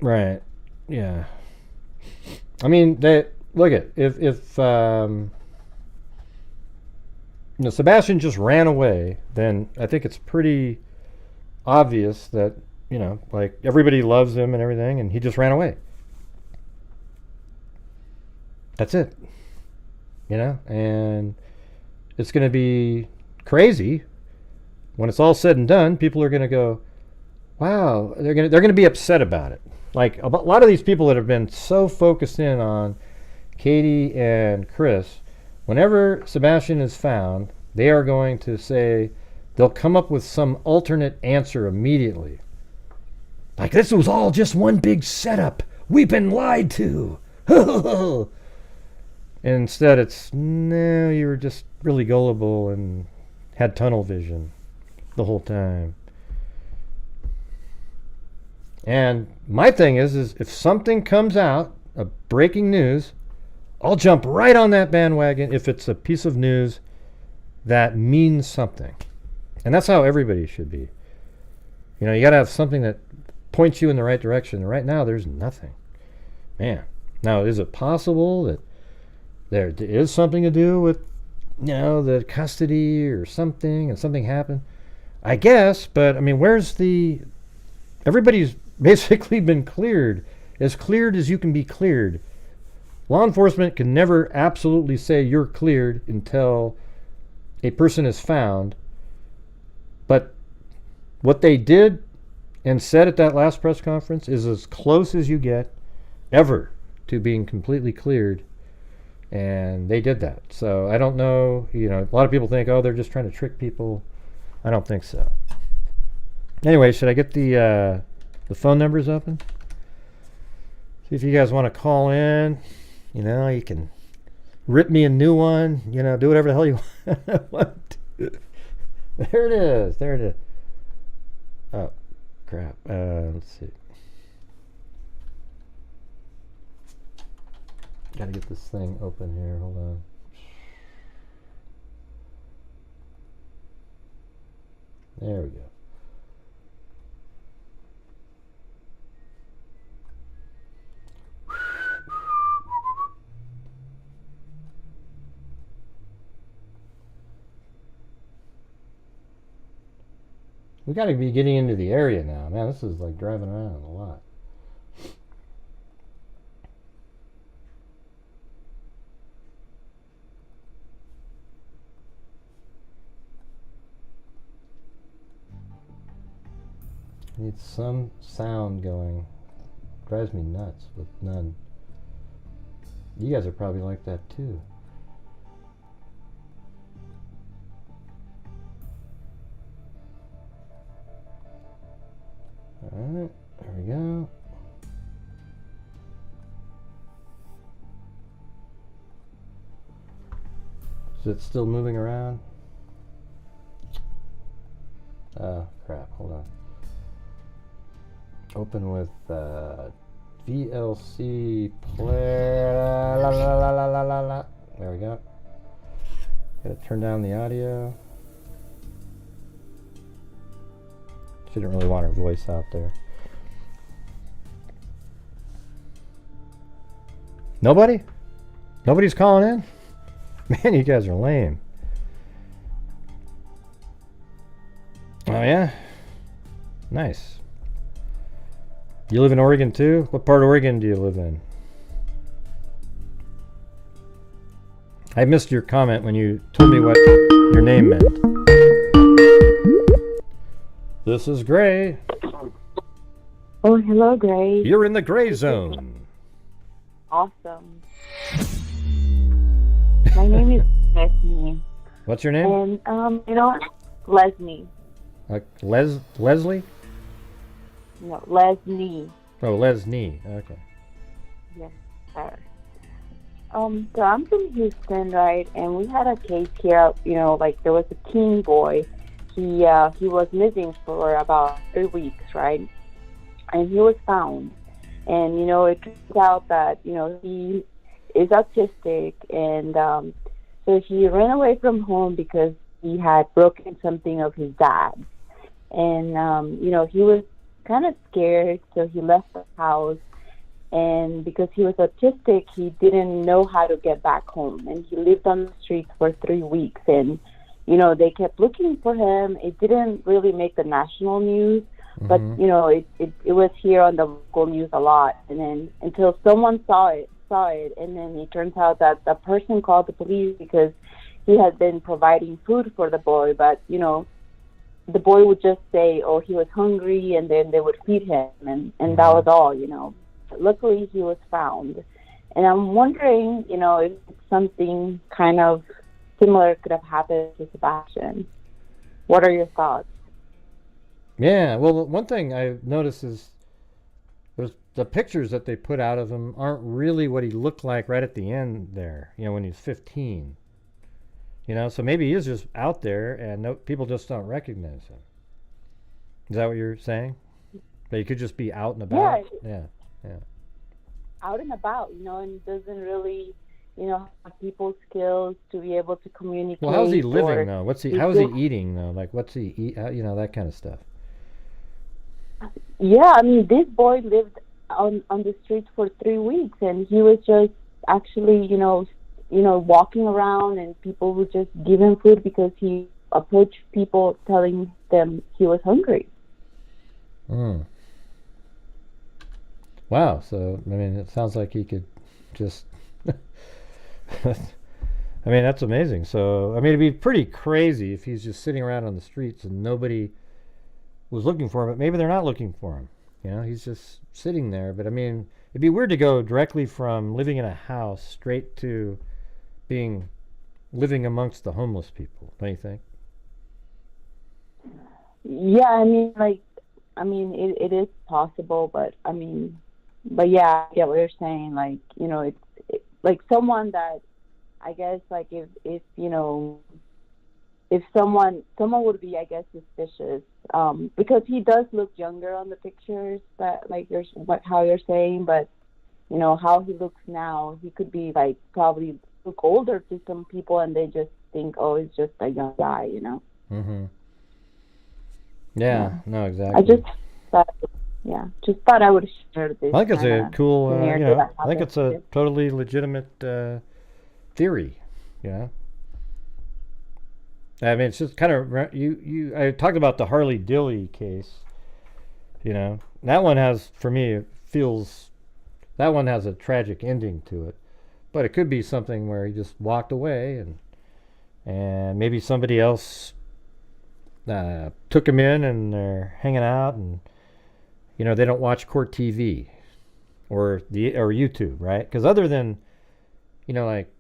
S2: Right. Yeah. I mean, look at if Sebastian just ran away, then I think it's pretty obvious that, like, everybody loves him and everything, and he just ran away. That's it. And it's going to be crazy when it's all said and done. People are going to go, wow, they're going to be upset about it. Like a lot of these people that have been so focused in on Katie and Chris, whenever Sebastian is found, they are going to say, they'll come up with some alternate answer immediately. Like, this was all just one big setup. We've been lied to. Instead, it's, no, you were just really gullible and had tunnel vision the whole time. And my thing is if something comes out, breaking news, I'll jump right on that bandwagon if it's a piece of news that means something. And that's how everybody should be. You got to have something that points you in the right direction. Right now, there's nothing. Man. Now, is it possible that there is something to do with, the custody or something, and something happened? I guess, but, I mean, everybody's basically been cleared as you can be cleared. Law enforcement can never absolutely say you're cleared until a person is found. But what they did and said at that last press conference is as close as you get ever to being completely cleared. And they did that. So I don't know, a lot of people think, oh, they're just trying to trick people. I don't think so. Anyway, should I get the phone numbers open? See if you guys want to call in. You can rip me a new one. Do whatever the hell you want. There it is. Oh, crap. Let's see. Gotta get this thing open here. Hold on. There we go. We got to be getting into the area now. Man, this is like driving around a lot. I need some sound going. Drives me nuts with none. You guys are probably like that too. Alright, there we go. Is it still moving around? Oh, crap, hold on. Open with VLC play. La, la, la, la, la, la, la. There we go. Gotta turn down the audio. She didn't really want her voice out there. Nobody? Nobody's calling in? Man, you guys are lame. Oh yeah? Nice. You live in Oregon too? What part of Oregon do you live in? I missed your comment when you told me what your name meant. This is Gray.
S4: Oh, hello, Gray.
S2: You're in the gray zone.
S4: Awesome. My name is Leslie.
S2: What's your name?
S4: And, Leslie.
S2: Leslie?
S4: No, Leslie.
S2: Oh, Leslie. Okay.
S4: Yes, sir. So I'm from Houston, right? And we had a case here, like there was a teen boy. He was missing for about 3 weeks, right? And he was found. And, it turns out that, he is autistic. And so he ran away from home because he had broken something of his dad. And, he was kind of scared, so he left the house. And because he was autistic, he didn't know how to get back home. And he lived on the streets for 3 weeks. And, they kept looking for him. It didn't really make the national news, but, it was here on the local news a lot. And then until someone saw it, and then it turns out that the person called the police because he had been providing food for the boy. But, the boy would just say, oh, he was hungry, and then they would feed him, and that was all, Luckily, he was found. And I'm wondering, if something kind of similar could have happened to Sebastian. What are your thoughts?
S2: Yeah, well, one thing I've noticed is the pictures that they put out of him aren't really what he looked like right at the end there, when he was 15. So maybe he is just out there and people just don't recognize him. Is that what you're saying? That he could just be out and about? Yeah.
S4: Out and about, and doesn't really, have people's skills to be able to communicate.
S2: Well, how's he living though? How's he eating though? Like, what's he eat? That kind of stuff.
S4: Yeah, I mean, this boy lived on the streets for 3 weeks, and he was just actually, walking around, and people would just give him food because he approached people telling them he was hungry.
S2: Wow, so, I mean, it sounds like he could just... I mean, that's amazing. So, I mean, it'd be pretty crazy if he's just sitting around on the streets and nobody was looking for him, but maybe they're not looking for him. He's just sitting there. But, I mean, it'd be weird to go directly from living in a house straight to living amongst the homeless people, don't you think?
S4: Yeah, I mean, it is possible, but yeah, I get what you're saying. Like, it's like someone that, I guess, like if someone would be, I guess, suspicious, because he does look younger on the pictures, that like how you're saying, but how he looks now, he could be like probably look older to some people, and they just think, oh, it's just a young guy,
S2: Mm-hmm. Yeah, no, exactly.
S4: I just thought I would share this.
S2: I think it's a cool, I think it's a totally legitimate theory, I mean, it's just kind of, I talked about the Harley Dilly case, that one has, for me, that one has a tragic ending to it, but it could be something where he just walked away and maybe somebody else took him in and they're hanging out, and they don't watch court TV or YouTube, right? Because other than like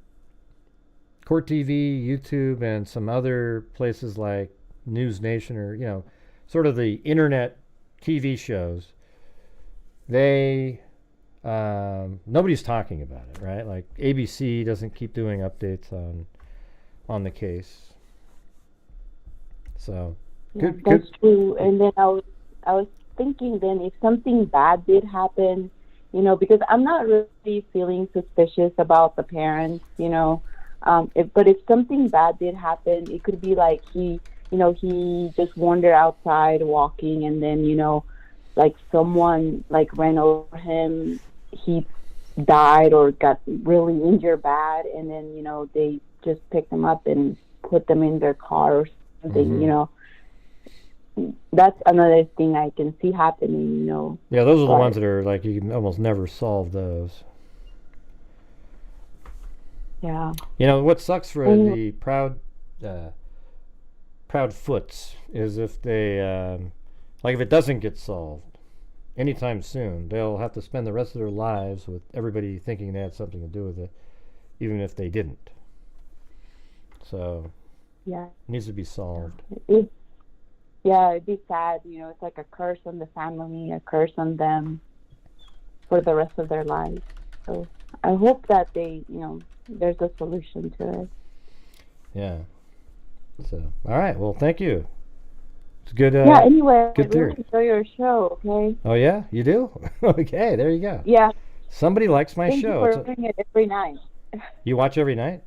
S2: court TV, YouTube, and some other places like News Nation, or sort of the internet TV shows, they nobody's talking about it, right? Like ABC doesn't keep doing updates on the case. So
S4: that's true. And then I was thinking, then if something bad did happen, because I'm not really feeling suspicious about the parents, but if something bad did happen, it could be like he just wandered outside walking, and then like someone like ran over him, he died or got really injured bad, and then they just picked him up and put them in their car or something. That's another thing I can see happening.
S2: Yeah, those are the ones that are like you can almost never solve those.
S4: Yeah.
S2: What sucks for the proud foots is if they like if it doesn't get solved anytime soon, they'll have to spend the rest of their lives with everybody thinking they had something to do with it, even if they didn't. So
S4: yeah,
S2: it needs to be solved.
S4: It'd be sad. It's like a curse on the family, a curse on them for the rest of their lives. So I hope that there's a solution to it.
S2: Yeah. So, all right. Well, thank you. It's good.
S4: Yeah. Anyway,
S2: good
S4: I
S2: theory.
S4: really enjoy your show. Okay.
S2: Oh yeah, you do? Okay, there you go.
S4: Yeah.
S2: Somebody likes my
S4: Thank
S2: show.
S4: you for doing it every night.
S2: You watch every night?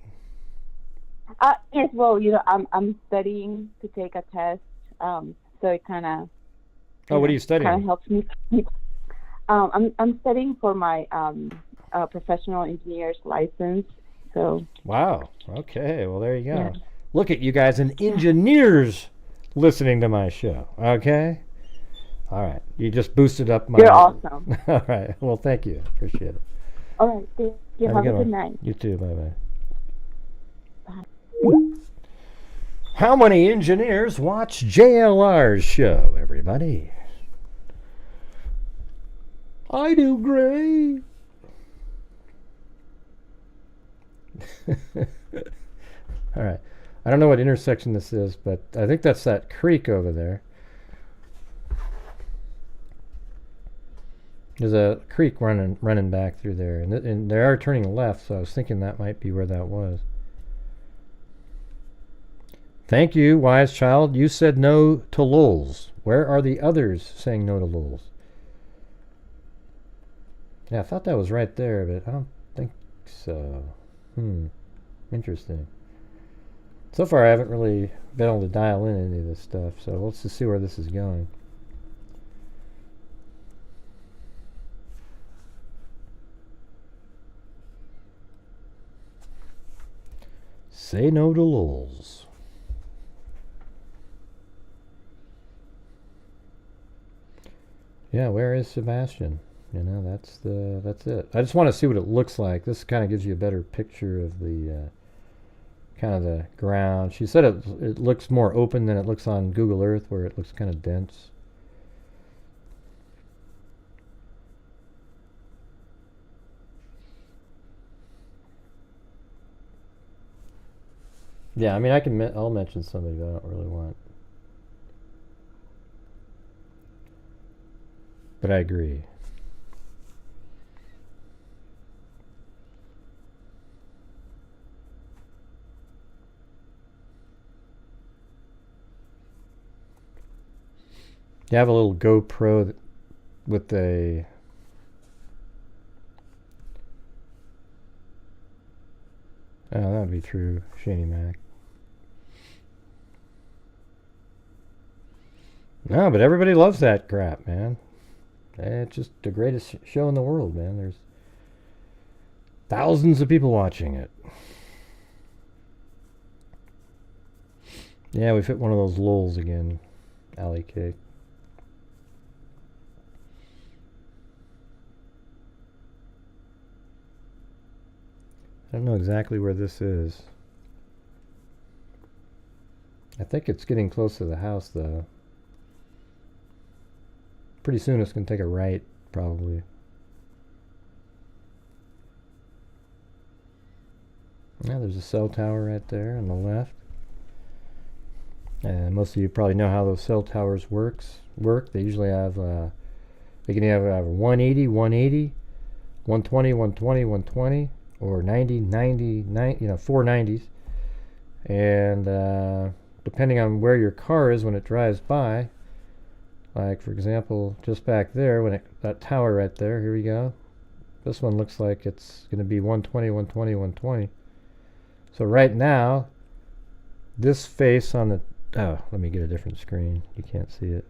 S4: Yes. Well, I'm studying to take a test. So it kind of.
S2: Oh, what are you studying?
S4: Kind of helps me. I'm studying for my professional engineer's license. So.
S2: Wow. Okay. Well, there you go.
S4: Yeah.
S2: Look at you guys, and engineers listening to my show. Okay. All right. You just boosted up my.
S4: You're awesome.
S2: All right. Well, thank you. Appreciate it.
S4: All right. Thank you. Have a good night.
S2: You too. Bye-bye.
S4: Bye.
S2: How many engineers watch JLR's show, everybody? I do, Gray. All right. I don't know what intersection this is, but I think that's that creek over there. There's a creek running back through there, and they are turning left, so I was thinking that might be where that was. Thank you, wise child. You said no to lols. Where are the others saying no to lols? Yeah, I thought that was right there, but I don't think so. Interesting. So far, I haven't really been able to dial in any of this stuff, so let's just see where this is going. Say no to lols. Yeah, where is Sebastian? That's it. I just want to see what it looks like. This kind of gives you a better picture of the kind of the ground. She said it looks more open than it looks on Google Earth, where it looks kind of dense. Yeah, I mean, I'll mention somebody, but I don't really want. But I agree. You have a little GoPro with a oh, that would be true, Shady Mac. No, but everybody loves that crap, man. It's just the greatest show in the world, man. There's thousands of people watching it. Yeah, we've hit one of those lulls again, Alley Cake. I don't know exactly where this is. I think it's getting close to the house, though. Pretty soon it's going to take a right, probably. Yeah, there's a cell tower right there on the left. And most of you probably know how those cell towers work. They usually have, they can have 180, 180, 120, 120, 120, or 90, 90, 4 90s. And depending on where your car is when it drives by, like for example, just back there, that tower right there, here we go. This one looks like it's going to be 120, 120, 120. So right now, this face on the, oh, let me get a different screen. You can't see it.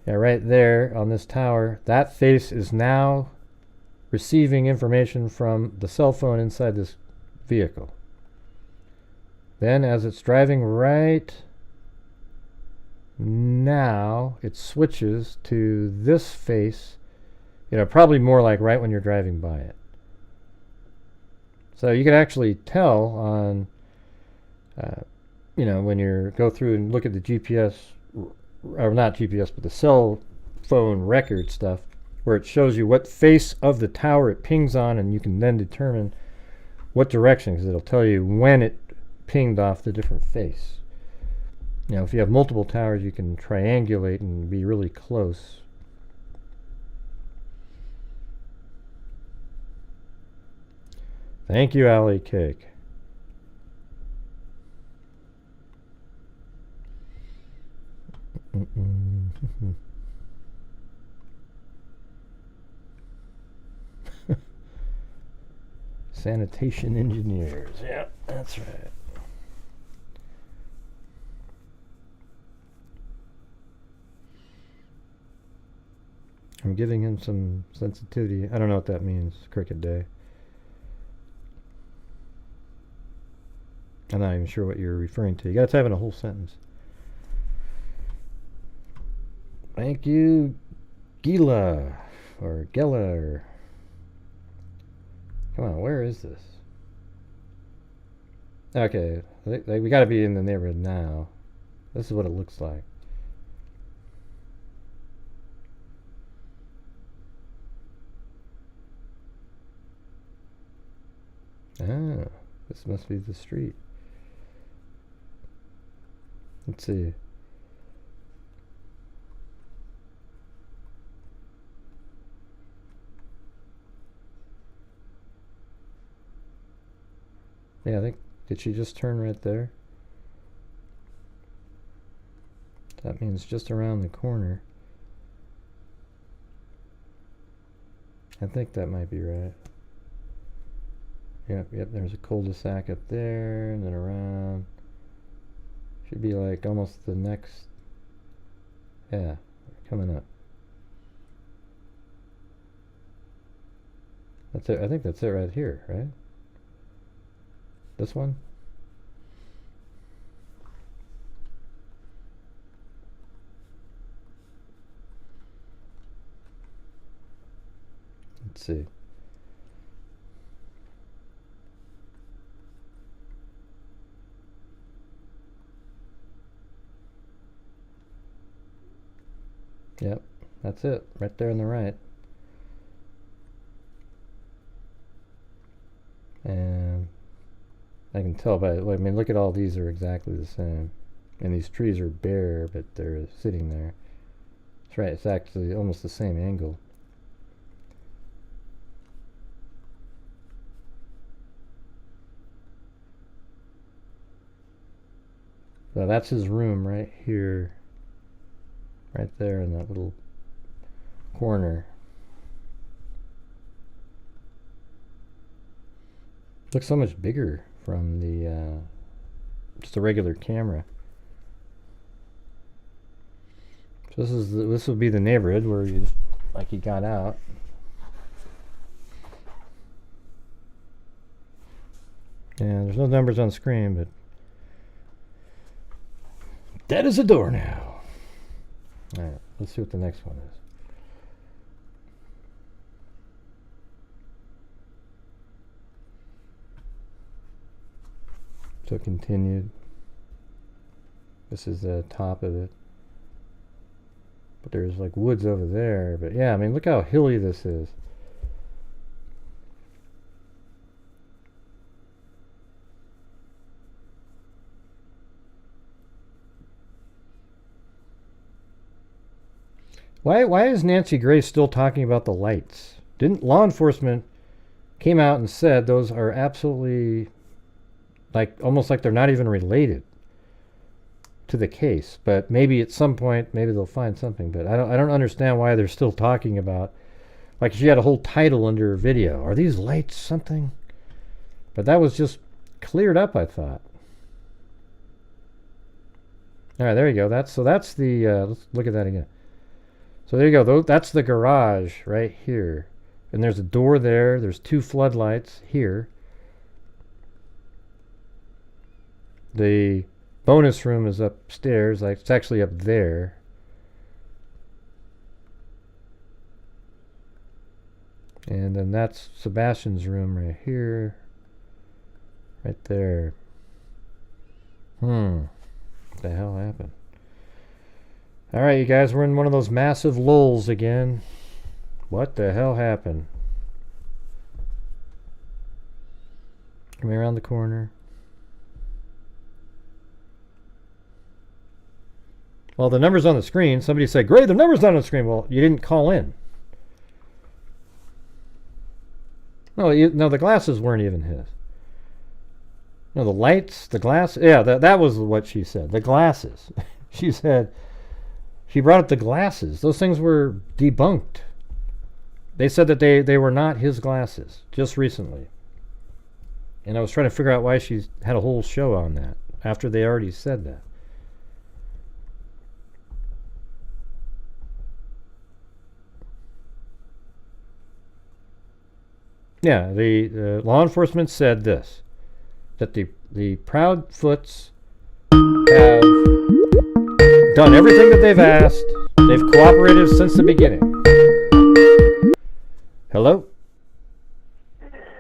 S2: Yeah, right there on this tower, that face is now receiving information from the cell phone inside this vehicle. Then as it's driving right now, it switches to this face, probably more like right when you're driving by it. So you can actually tell on, when you go through and look at the GPS, or not GPS, but the cell phone record stuff, where it shows you what face of the tower it pings on, and you can then determine what direction, because it'll tell you when it pinged off the different face. If you have multiple towers, you can triangulate and be really close. Thank you, Alley Cake. Sanitation engineers. Yeah, that's right. I'm giving him some sensitivity. I don't know what that means. Cricket Day. I'm not even sure what you're referring to. You gotta type in a whole sentence. Thank you, Gila. Or Gela. Or come on, where is this? Okay, we gotta be in the neighborhood now. This is what it looks like. Ah, this must be the street. Let's see. Yeah, I think, did she just turn right there? That means just around the corner. I think that might be right. Yep, there's a cul-de-sac up there, and then around. Should be like almost the next. Yeah, coming up. That's it. I think that's it right here, right? This one? Let's see. Yep, that's it, right there on the right. And I can tell by, I mean, look at all these are exactly the same. And these trees are bare, but they're sitting there. That's right, it's actually almost the same angle. So that's his room right here. Right there in that little corner. Looks so much bigger from the just a regular camera. So this would be the neighborhood where you like he got out. Yeah, there's no numbers on screen, but that is a door now. Alright, let's see what the next one is. So continued. This is the top of it. But there's like woods over there. But yeah, I mean, look how hilly this is. Why is Nancy Grace still talking about the lights? Didn't law enforcement came out and said those are absolutely like almost like they're not even related to the case, but maybe at some point maybe they'll find something, but I don't understand why they're still talking about, like she had a whole title under her video, are these lights something? But that was just cleared up, I thought. All right, there you go. That's the let's look at that again. So there you go. That's the garage right here. And there's a door there. There's two floodlights here. The bonus room is upstairs. Like it's actually up there. And then that's Sebastian's room right here. Right there. What the hell happened? Alright, you guys, we're in one of those massive lulls again. What the hell happened? Coming around the corner. Well, the number's on the screen. Somebody said, great, the number's not on the screen. Well, you didn't call in. No, the glasses weren't even his. No, the lights, the glass. Yeah, that was what she said. The glasses. She said, she brought up the glasses. Those things were debunked. They said that they were not his glasses just recently. And I was trying to figure out why she had a whole show on that after they already said that. Yeah, the law enforcement said this, that the Proudfoots have done everything that they've asked. They've cooperated since the beginning. Hello?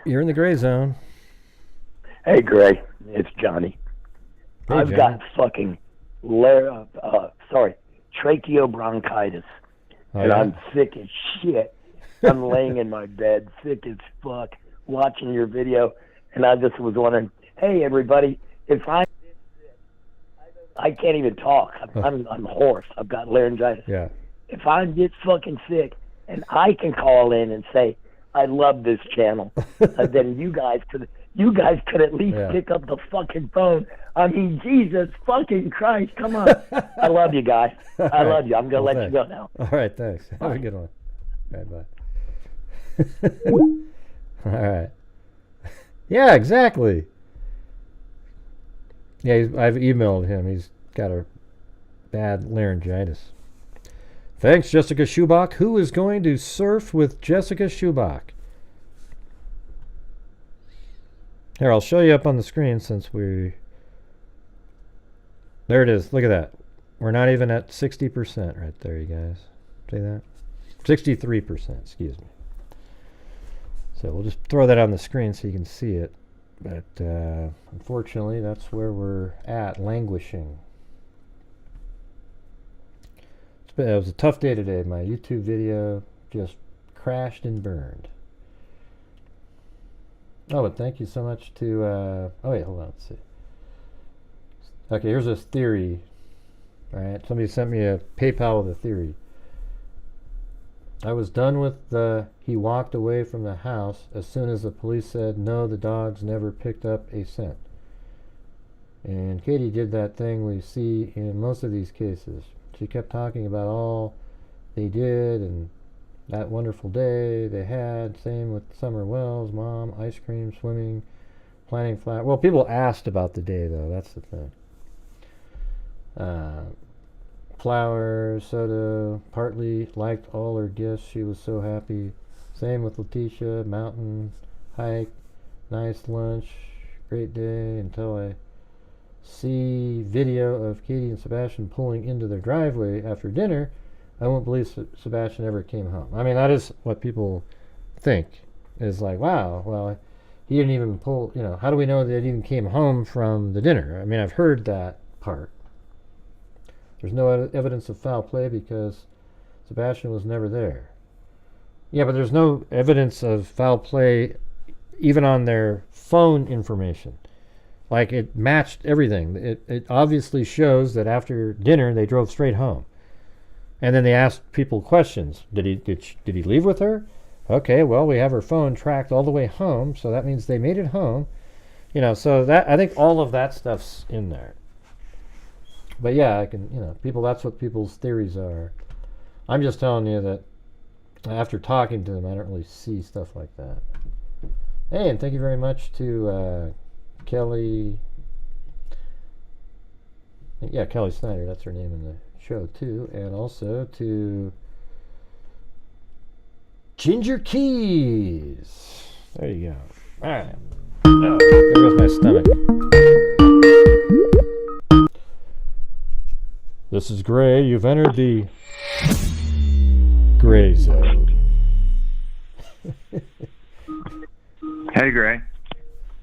S2: You're in the gray zone.
S5: Hey, Gray. It's Johnny.
S2: Hey,
S5: I've
S2: Johnny.
S5: got fucking tracheobronchitis,
S2: Oh,
S5: and
S2: yeah?
S5: I'm sick as shit. I'm laying in my bed, sick as fuck, watching your video, and I just was wondering, hey, everybody, if I can't even talk. I'm hoarse. I've got laryngitis.
S2: Yeah.
S5: If I get fucking sick and I can call in and say, I love this channel, then you guys could at least pick up the fucking phone. I mean, Jesus fucking Christ, come on. I love you guys. I love you. I'm going to let you go now.
S2: All right, thanks. Have a good one. Bye. All right. Yeah, exactly. Yeah, I've emailed him. He's got a bad laryngitis. Thanks, Jessica Schubach. Who is going to surf with Jessica Schubach? Here, I'll show you up on the screen since we... There it is. Look at that. We're not even at 60% right there, you guys. See that? 63%, excuse me. So we'll just throw that on the screen so you can see it. But unfortunately, that's where we're at, languishing. It was a tough day today. My YouTube video just crashed and burned. Oh, but thank you so much to... oh, wait, hold on. Let's see. Okay, here's a theory. All right, somebody sent me a PayPal with a theory. I was done with he walked away from the house as soon as the police said, no, the dogs never picked up a scent. And Katie did that thing we see in most of these cases. She kept talking about all they did and that wonderful day they had. Same with Summer Wells, Mom, ice cream, swimming, planting flat. Well, people asked about the day, though. That's the thing. Flowers, soda, partly liked all her gifts. She was so happy. Same with Letitia, mountain, hike, nice lunch, great day until I see video of Katie and Sebastian pulling into their driveway after dinner. I won't believe Sebastian ever came home. I mean, that is what people think. Is like, wow, well, he didn't even pull, how do we know that he even came home from the dinner? I mean, I've heard that part. There's no evidence of foul play because Sebastian was never there. Yeah, but there's no evidence of foul play even on their phone information. Like, it matched everything. It obviously shows that after dinner they drove straight home. And then they asked people questions. Did he leave with her? Okay, well, we have her phone tracked all the way home, so that means they made it home. So that I think all of that stuff's in there. But yeah, I can, people, that's what people's theories are. I'm just telling you that after talking to them, I don't really see stuff like that. Hey, and thank you very much to Kelly. Yeah, Kelly Snyder, that's her name in the show too. And also to Ginger Keys. There you go. All right. Oh, there goes my stomach. This is Gray. You've entered the gray zone.
S6: Hey, Gray.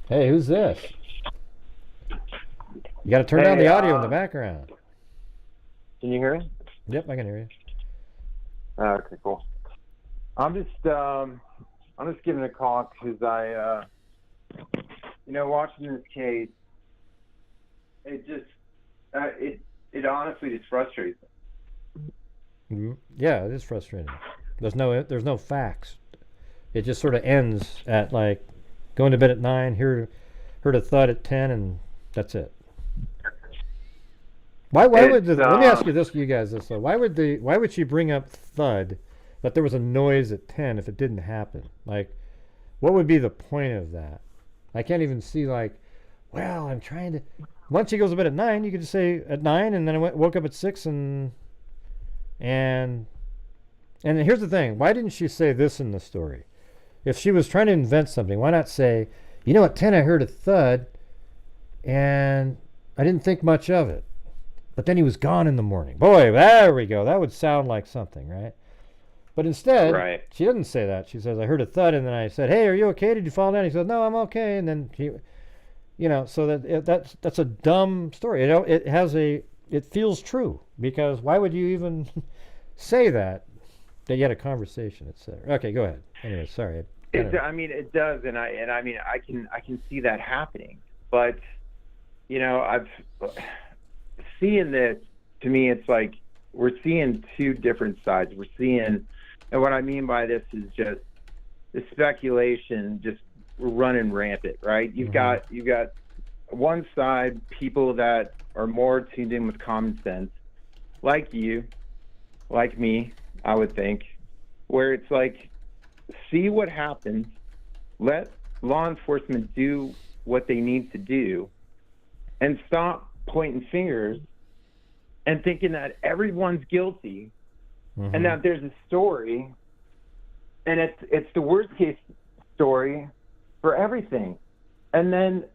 S2: Hey, who's this? You got to turn down the audio in the background.
S6: Can you hear me?
S2: Yep, I can hear you.
S6: Okay, cool. I'm just giving a call because I, watching this case, it just, it honestly just frustrates me.
S2: Yeah, it is frustrating. There's no facts. It just sort of ends at like going to bed at 9, heard a thud at 10, and that's it. Why would let me ask you this, you guys, this though. Why would she bring up thud, that there was a noise at 10 if it didn't happen? Like, what would be the point of that? I can't even see, like, well, I'm trying to. Once she goes to bed at 9, you could just say at 9, and then I woke up at 6, and here's the thing. Why didn't she say this in the story? If she was trying to invent something, why not say, you know, at 10 I heard a thud, and I didn't think much of it. But then he was gone in the morning. Boy, there we go. That would sound like something, right? But instead, she doesn't say that. She says, I heard a thud, and then I said, hey, are you okay? Did you fall down? He said, no, I'm okay. And then he, you know, so that's a dumb story. You know, it feels true, because why would you even say that you had a conversation, etc. Okay, go ahead. Anyway, sorry.
S6: I mean, it does, and I mean, I can see that happening. But you know, I've seeing this, to me, it's like we're seeing two different sides. We're seeing, and what I mean by this is just the speculation just running rampant, right? You've got one side, people that are more tuned in with common sense, like you, like me, I would think, where it's like, see what happens, let law enforcement do what they need to do, and stop pointing fingers and thinking that everyone's guilty, and that there's a story, and it's the worst case story for everything. And then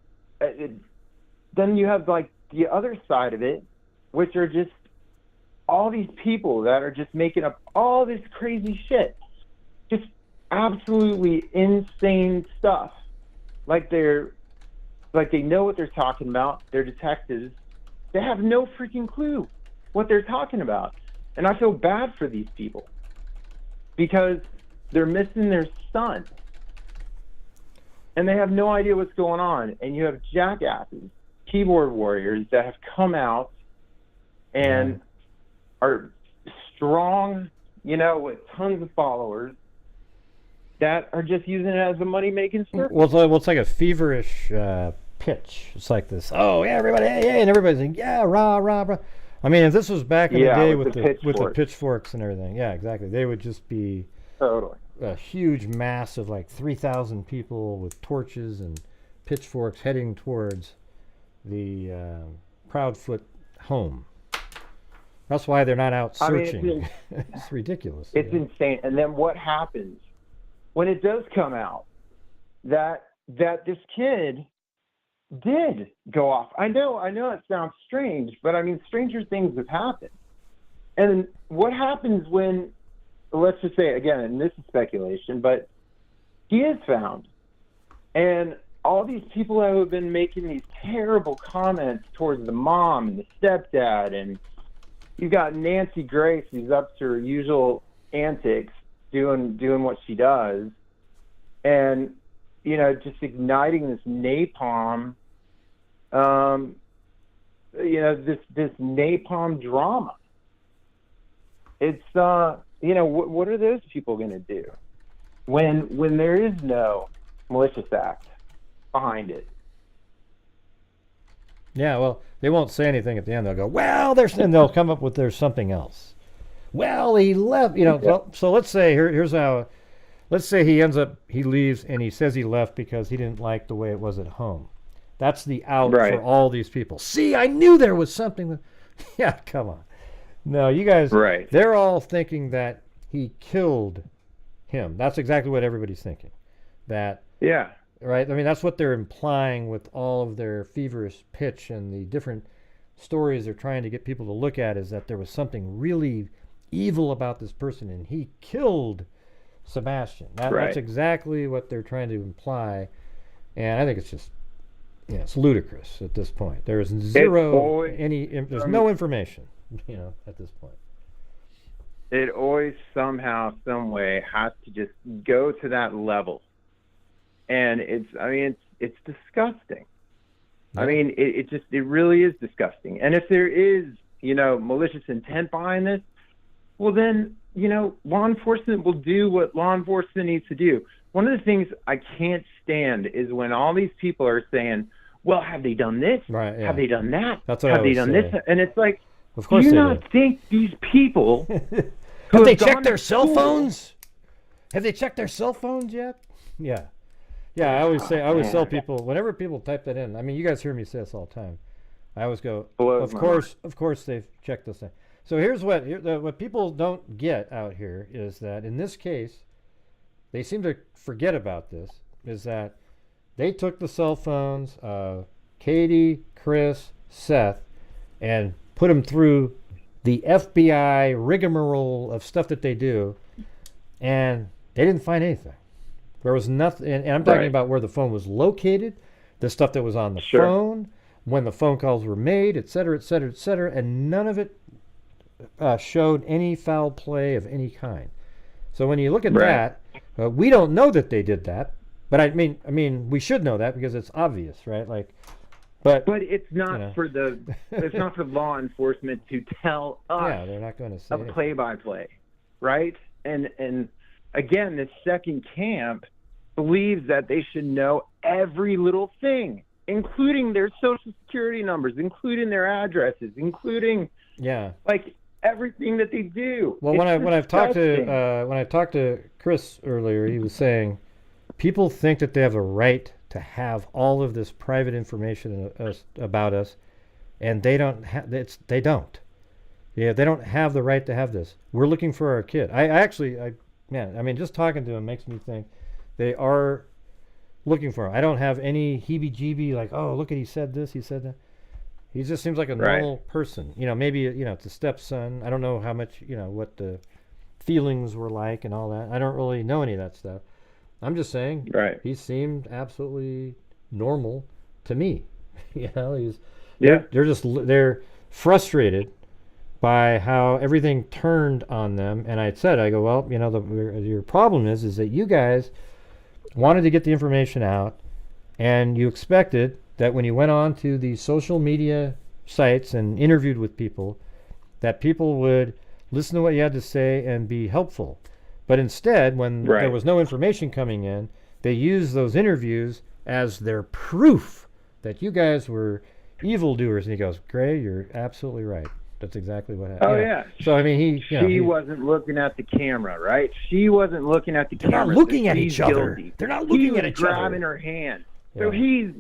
S6: you have like the other side of it, which are just all these people that are just making up all this crazy shit, just absolutely insane stuff. Like they know what they're talking about. They're detectives. They have no freaking clue what they're talking about. And I feel bad for these people because they're missing their son. And they have no idea what's going on. And you have jackasses, keyboard warriors that have come out and are strong, you know, with tons of followers that are just using it as a money-making circle.
S2: Well, it's like a feverish pitch. It's like this, oh, yeah, everybody, hey, and everybody's like, yeah, rah, rah, rah. I mean, if this was back in the day with the pitchforks and everything, yeah, exactly. They would just be a huge mass of like 3,000 people with torches and pitchforks heading towards the Proudfoot home. That's why they're not out searching. It's ridiculous.
S6: It's insane. And then what happens when it does come out that this kid did go off? I know it sounds strange, but I mean, stranger things have happened. And what happens when, let's just say, again, and this is speculation, but he is found, and all these people who have been making these terrible comments towards the mom and the stepdad, and you've got Nancy Grace, who's up to her usual antics, doing what she does, and you know, just igniting this napalm, you know, this napalm drama. It's you know, what are those people going to do when there is no malicious act behind it?
S2: Yeah, well, they won't say anything at the end. They'll go, well, and they'll come up with there's something else. Well, he left, you know. So let's say here's how. Let's say he leaves and he says he left because he didn't like the way it was at home. That's the out for all these people. See, I knew there was something. Yeah, come on. No, you guys.
S6: Right.
S2: They're all thinking that he killed him. That's exactly what everybody's thinking. That.
S6: Yeah.
S2: Right. I mean, that's what they're implying with all of their feverish pitch and the different stories they're trying to get people to look at, is that there was something really evil about this person and he killed Sebastian. That's exactly what they're trying to imply, and I think it's just, you know, it's ludicrous at this point. There's there's no information, you know, at this point.
S6: It always somehow, some way has to just go to that level, and it's disgusting. Yeah. I mean, it really is disgusting. And if there is, you know, malicious intent behind this, well then, you know, law enforcement will do what law enforcement needs to do. one of the things I can't stand is when all these people are saying, well, have they done this?
S2: Right, yeah.
S6: Have they done that?
S2: That's what
S6: have
S2: I
S6: they
S2: would
S6: done
S2: say.
S6: this? And it's like,
S2: Of course
S6: do you
S2: they
S6: not
S2: did.
S6: think these people
S2: Have they checked their cell phones? Have they checked their cell phones yet? Yeah. Yeah, I always tell people, whenever people type that in, I mean, you guys hear me say this all the time. I always go, of course they've checked this thing. So here's what people don't get out here is that in this case, they seem to forget about this, is that they took the cell phones of Katie, Chris, Seth, and put them through the FBI rigmarole of stuff that they do, and they didn't find anything. There was nothing, and I'm talking about where the phone was located, the stuff that was on the phone, when the phone calls were made, et cetera, et cetera, et cetera, and none of it showed any foul play of any kind. So when you look at that, we don't know that they did that, but I mean, we should know that because it's obvious, right? Like, but
S6: it's not for it's not for law enforcement to tell us.
S2: Yeah, they're not going to say
S6: a play-by-play, right? And again, the second camp believes that they should know every little thing, including their social security numbers, including their addresses, including like everything that they do.
S2: Well, when I talked to Chris earlier, he was saying people think that they have a right to have all of this private information about us, and they don't. They don't. Yeah, they don't have the right to have this. We're looking for our kid. I mean, just talking to him makes me think they are looking for him. I don't have any heebie-jeebie like, oh, look at he said this, he said that. He just seems like a normal person. You know, maybe it's a stepson. I don't know how much what the feelings were like and all that. I don't really know any of that stuff. I'm just saying, he seemed absolutely normal to me. They're frustrated by how everything turned on them. And I go, well, your problem is that you guys wanted to get the information out, and you expected that when you went on to the social media sites and interviewed with people, that people would listen to what you had to say and be helpful. But instead, when there was no information coming in, they used those interviews as their proof that you guys were evildoers. And he goes, Gray, you're absolutely right. That's exactly what happened.
S6: Oh, yeah.
S2: So, I mean,
S6: she wasn't looking at the camera, right? She wasn't looking at the camera.
S2: They're not looking at each other.
S6: Guilty.
S2: They're not looking at each other.
S6: Grabbing her hand. So he's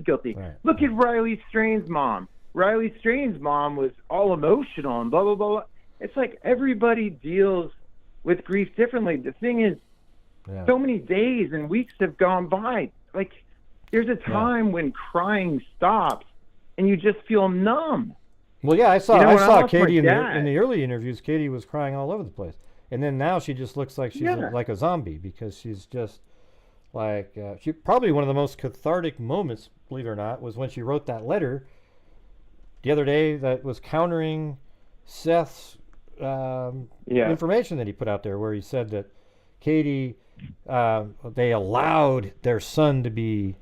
S6: guilty. Look at Riley Strain's mom. Riley Strain's mom was all emotional and blah, blah, blah. It's like everybody deals with grief differently. The thing is, so many days and weeks have gone by. Like, there's a time when crying stops and you just feel numb.
S2: Well, yeah, I saw Katie in the early interviews. Katie was crying all over the place. And then now she just looks like she's like a zombie because she's just like, she probably one of the most cathartic moments, believe it or not, was when she wrote that letter the other day that was countering Seth's information that he put out there, where he said that Katie, they allowed their son to be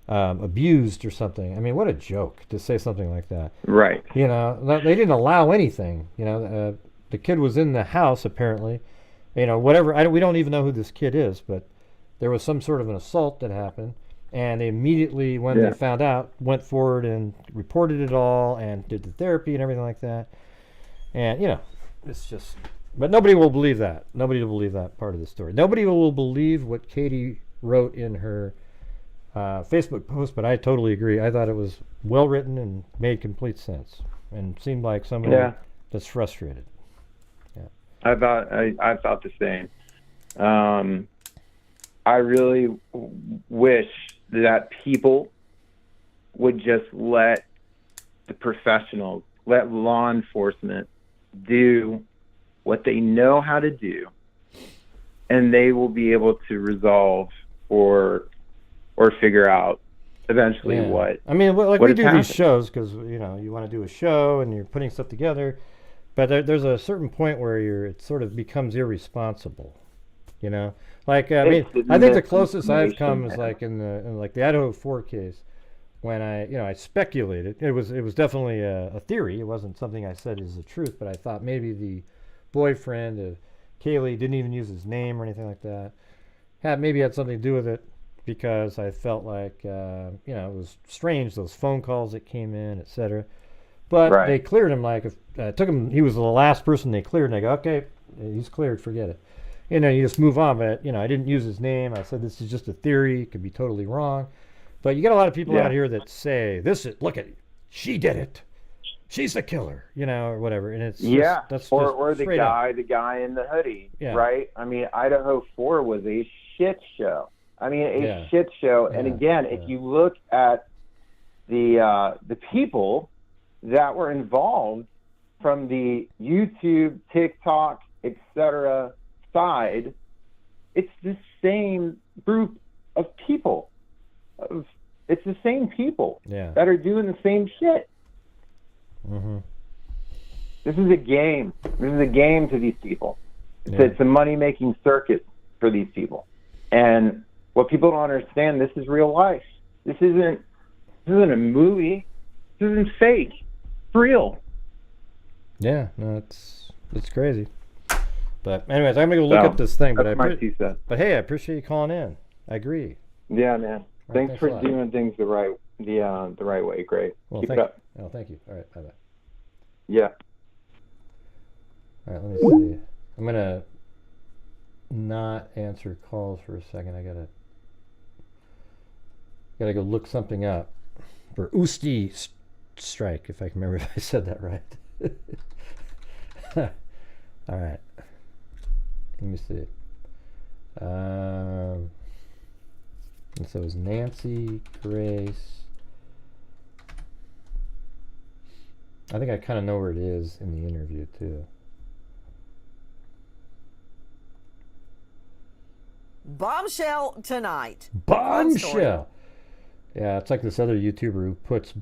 S2: abused or something. I mean, what a joke to say something like that.
S6: Right.
S2: They didn't allow anything. The kid was in the house apparently. Whatever. We don't even know who this kid is, but there was some sort of an assault that happened, and they immediately, when they found out, went forward and reported it all and did the therapy and everything like that. And it's just. But nobody will believe that. Nobody will believe that part of the story. Nobody will believe what Katie wrote in her Facebook post, but I totally agree. I thought it was well written and made complete sense, and seemed like somebody that's frustrated. Yeah,
S6: I thought the same. I really wish that people would just let the professionals, let law enforcement do what they know how to do, and they will be able to resolve or figure out eventually what.
S2: I mean, like we do these shows because you want to do a show and you're putting stuff together, but there's a certain point where it sort of becomes irresponsible. Like I think the closest I've come is like in the Idaho 4 case, when I speculated. It was definitely a theory. It wasn't something I said is the truth, but I thought maybe the boyfriend of Kaylee didn't even use his name or anything like that. maybe had something to do with it, because I felt like it was strange, those phone calls that came in, etc. But they cleared him. Like, if took him, he was the last person they cleared, and they go, okay, he's cleared, forget it. You just move on. But I didn't use his name. I said this is just a theory, it could be totally wrong. But you got a lot of people out here that say look at it, she did it, she's the killer, or whatever. And it's that's
S6: or the guy
S2: up.
S6: The guy in the hoodie, right? I mean, Idaho 4 was a shit show. I mean, a shit show. And again, if you look at the people that were involved from the YouTube, TikTok, etc. side, it's the same group of people. It's the same people that are doing the same shit.
S2: Mm-hmm.
S6: This is a game. This is a game to these people. It's a money-making circuit for these people. And what people don't understand, this is real life. This isn't a movie. This isn't fake. It's real.
S2: Yeah, no, it's crazy. But anyways, I'm gonna go look up this thing. But but hey, I appreciate you calling in. I agree.
S6: Yeah, man. Thanks for doing things the right way. Great.
S2: Well,
S6: Keep it up.
S2: Oh, thank you. All right, bye.
S6: Yeah.
S2: All right, let me see. I'm gonna not answer calls for a second. I gotta go look something up for Usti strike, if I can remember if I said that right. All right. Let me see. And so it was Nancy Grace. I think I kind of know where it is in the interview too.
S7: Bombshell tonight.
S2: Bombshell. Yeah, it's like this other YouTuber who puts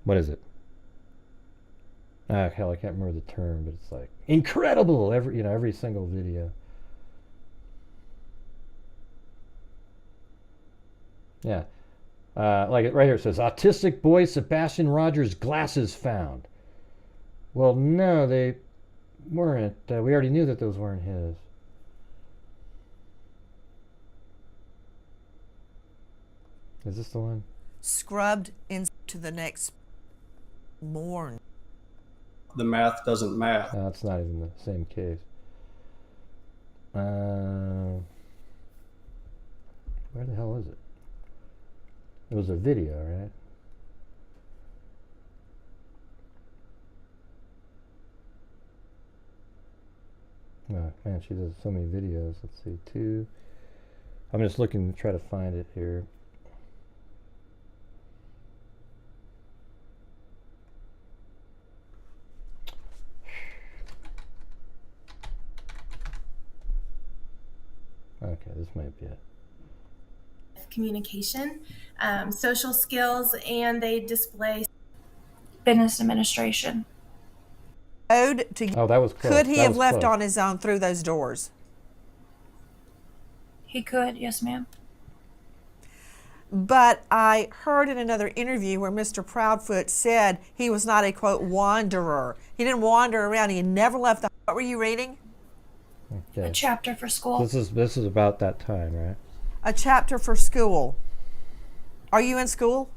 S2: what is it? Hell, I can't remember the term, but it's like incredible every single video. Yeah. Like it right here, it says autistic boy Sebastian Rogers glasses found. Well, no, they weren't. We already knew that those weren't his. Is this the one?
S7: Scrubbed into the next morn.
S8: The math doesn't math.
S2: No, it's not even the same case. Where the hell is it? It was a video, right? Oh, man, she does so many videos. Let's see, 2. I'm just looking to try to find it here. Okay, this might be it.
S9: Communication, social skills, and they display business administration.
S2: Oh, that was close.
S7: Could he have left on his own through those doors?
S9: He could, yes, ma'am.
S7: But I heard in another interview where Mr. Proudfoot said he was not a, quote, wanderer. He didn't wander around. He never left the... What were you reading?
S9: Okay. A chapter for school.
S2: This is about that time, right?
S7: A chapter for school. Are you in school?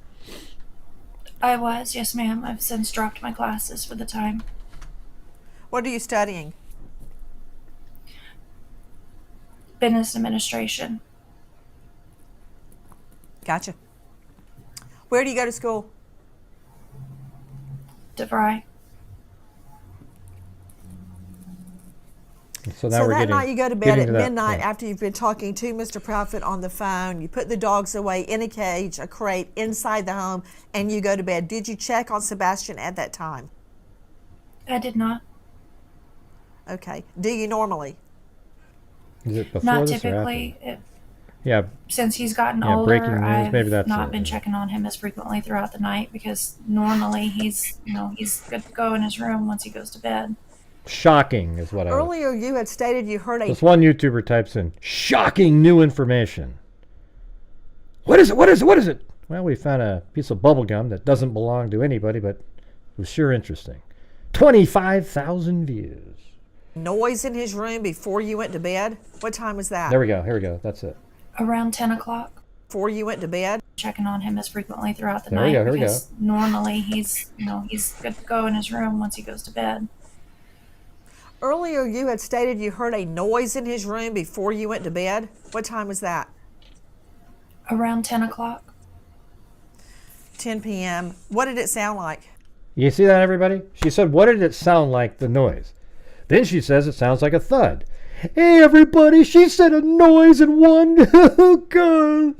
S9: I was, yes, ma'am. I've since dropped my classes for the time.
S7: What are you studying?
S9: Business administration.
S7: Gotcha. Where do you go to school?
S9: DeVry.
S2: So
S7: that night you go to bed at midnight after you've been talking to Mr. Proudfoot on the phone. You put the dogs away in a cage, a crate, inside the home, and you go to bed. Did you check on Sebastian at that time?
S9: I did not.
S7: Okay. Do you normally?
S2: Is it before
S9: not
S2: this
S9: typically.
S2: Or after?
S9: Since he's gotten
S2: older,
S9: breaking news,
S2: I've
S9: maybe that's not been checking on him as frequently throughout the night because normally he's good to go in his room once he goes to bed.
S2: Shocking is what
S7: Earlier you had stated you heard
S2: This one YouTuber types in, shocking new information. What is it? What is it? What is it? Well, we found a piece of bubble gum that doesn't belong to anybody, but it was sure interesting. 25,000 views.
S7: Noise in his room before you went to bed? What time was that?
S2: There we go. Here we go. That's it.
S9: Around 10 o'clock.
S7: Before you went to bed?
S9: Checking on him as frequently throughout the
S2: There
S9: night.
S2: we go. Here we
S9: because normally he's good to go in his room once he goes to bed.
S7: Earlier you had stated you heard a noise in his room before you went to bed. What time was that?
S9: Around 10 o'clock.
S7: 10 p.m. What did it sound like?
S2: You see that, everybody? She said, what did it sound like, the noise? Then she says it sounds like a thud. Hey, everybody, she said a noise in one. Oh, God.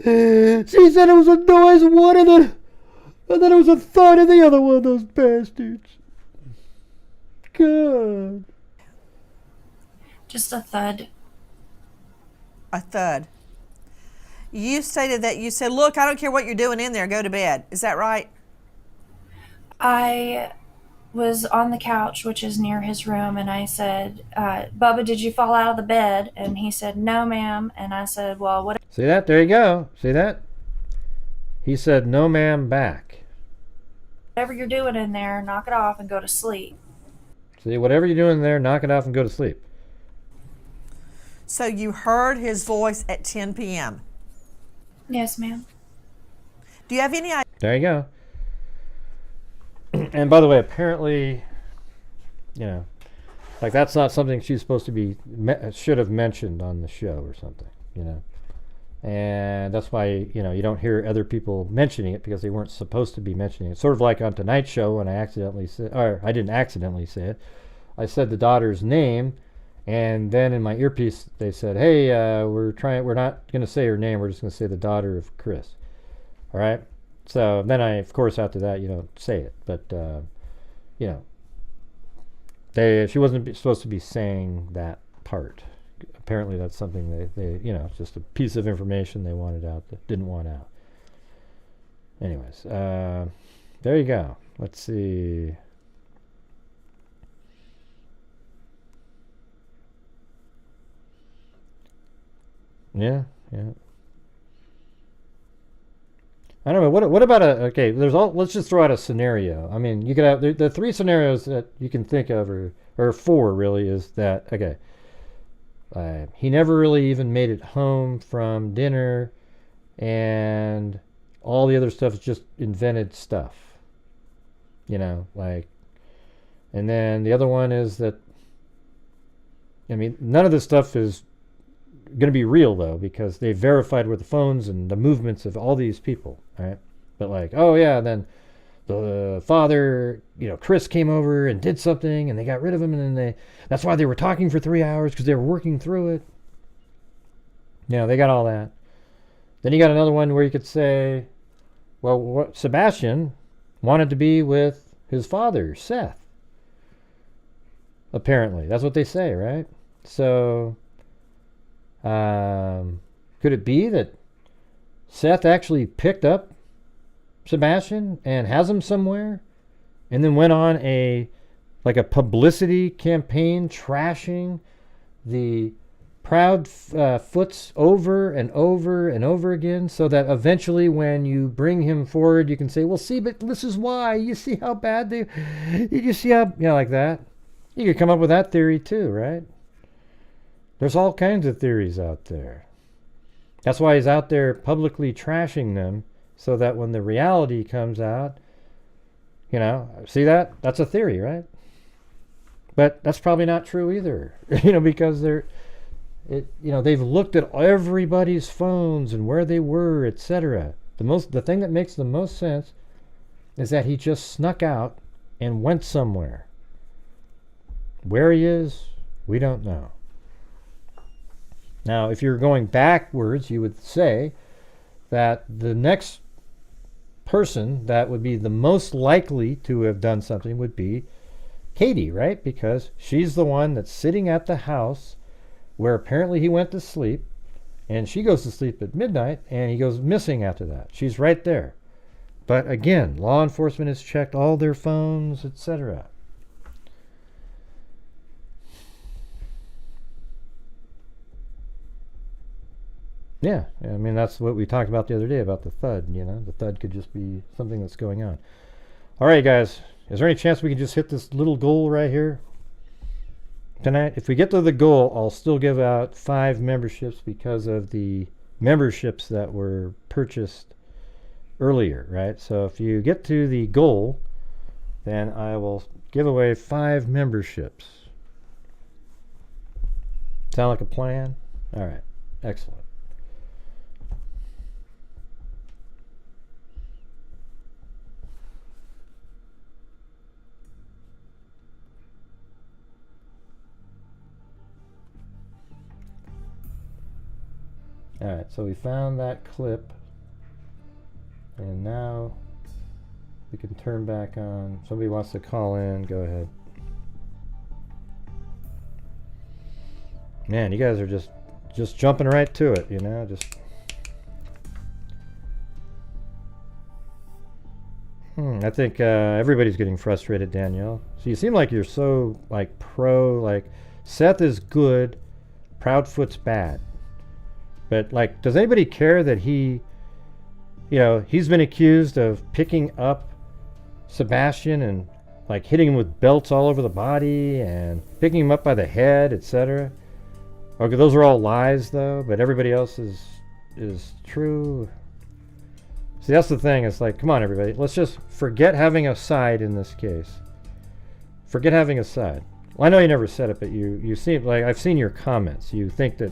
S2: She said it was a noise in one, and then it was a thud in the other one, those bastards. God.
S9: Just a thud.
S7: A thud. You stated that you said, look, I don't care what you're doing in there, go to bed. Is that right?
S9: I was on the couch, which is near his room, and I said, Bubba, did you fall out of the bed? And he said, no, ma'am. And I said, well, what?
S2: See that? There you go. See that? He said, no, ma'am, back.
S9: Whatever you're doing in there, knock it off and go to sleep.
S2: See, whatever you're doing there, knock it off and go to sleep.
S7: So you heard his voice at 10 p.m.?
S9: Yes, ma'am.
S7: Do you have any idea?
S2: There you go. And by the way, apparently, like that's not something she's supposed to be, should have mentioned on the show or something, And that's why, you don't hear other people mentioning it because they weren't supposed to be mentioning it. Sort of like on Tonight's Show when I accidentally said, or I didn't accidentally say it. I said the daughter's name, and then in my earpiece they said, hey, we're not going to say her name, we're just going to say the daughter of Chris. All right? So then I, of course, after that, you don't say it. But, she wasn't supposed to be saying that part. Apparently that's something they it's just a piece of information they wanted out that didn't want out. Anyways, there you go. Let's see. Yeah. I don't know. What about okay? Let's just throw out a scenario. I mean, you could have the three scenarios that you can think of, or four really, is that okay? He never really even made it home from dinner, and all the other stuff is just invented stuff. And then the other one is that, none of this stuff is going to be real though, because they verified with the phones and the movements of all these people, right? But then the father, Chris came over and did something and they got rid of him, and then that's why they were talking for 3 hours, because they were working through it. They got all that. Then you got another one where you could say, well, Sebastian wanted to be with his father, Seth. Apparently, that's what they say, right? So could it be that Seth actually picked up Sebastian and has him somewhere, and then went on a publicity campaign trashing the Proudfoots over and over and over again, so that eventually when you bring him forward, you can say, well, see, but this is why. You see how bad you see how, like that. You could come up with that theory too, right? There's all kinds of theories out there. That's why he's out there publicly trashing them, so that when the reality comes out, see that? That's a theory, right? But that's probably not true either, because they've looked at everybody's phones and where they were, etc. The thing that makes the most sense is that he just snuck out and went somewhere. Where he is, we don't know. Now, if you're going backwards, you would say that the next person that would be the most likely to have done something would be Katie, right? Because she's the one that's sitting at the house where apparently he went to sleep, and she goes to sleep at midnight, and he goes missing after that. She's right there. But again, law enforcement has checked all their phones, etc. Yeah, that's what we talked about the other day about the thud, The thud could just be something that's going on. All right, guys. Is there any chance we can just hit this little goal right here? tonight, if we get to the goal, I'll still give out 5 memberships because of the memberships that were purchased earlier, right? So if you get to the goal, then I will give away 5 memberships. Sound like a plan? All right, excellent. All right, so we found that clip, and now we can turn back on. Somebody wants to call in, go ahead. Man, you guys are just jumping right to it, you know, just. I think everybody's getting frustrated, Danielle. So you seem like you're so like pro, like Seth is good, Proudfoot's bad. But like, does anybody care that he, you know, he's been accused of picking up Sebastian and like hitting him with belts all over the body and picking him up by the head, etc. Okay, those are all lies though, but everybody else is true. See, that's the thing. It's like, come on, everybody, let's just forget having a side in this case. Forget having a side. Well, I know you never said it, but you seem like I've seen your comments. You think that,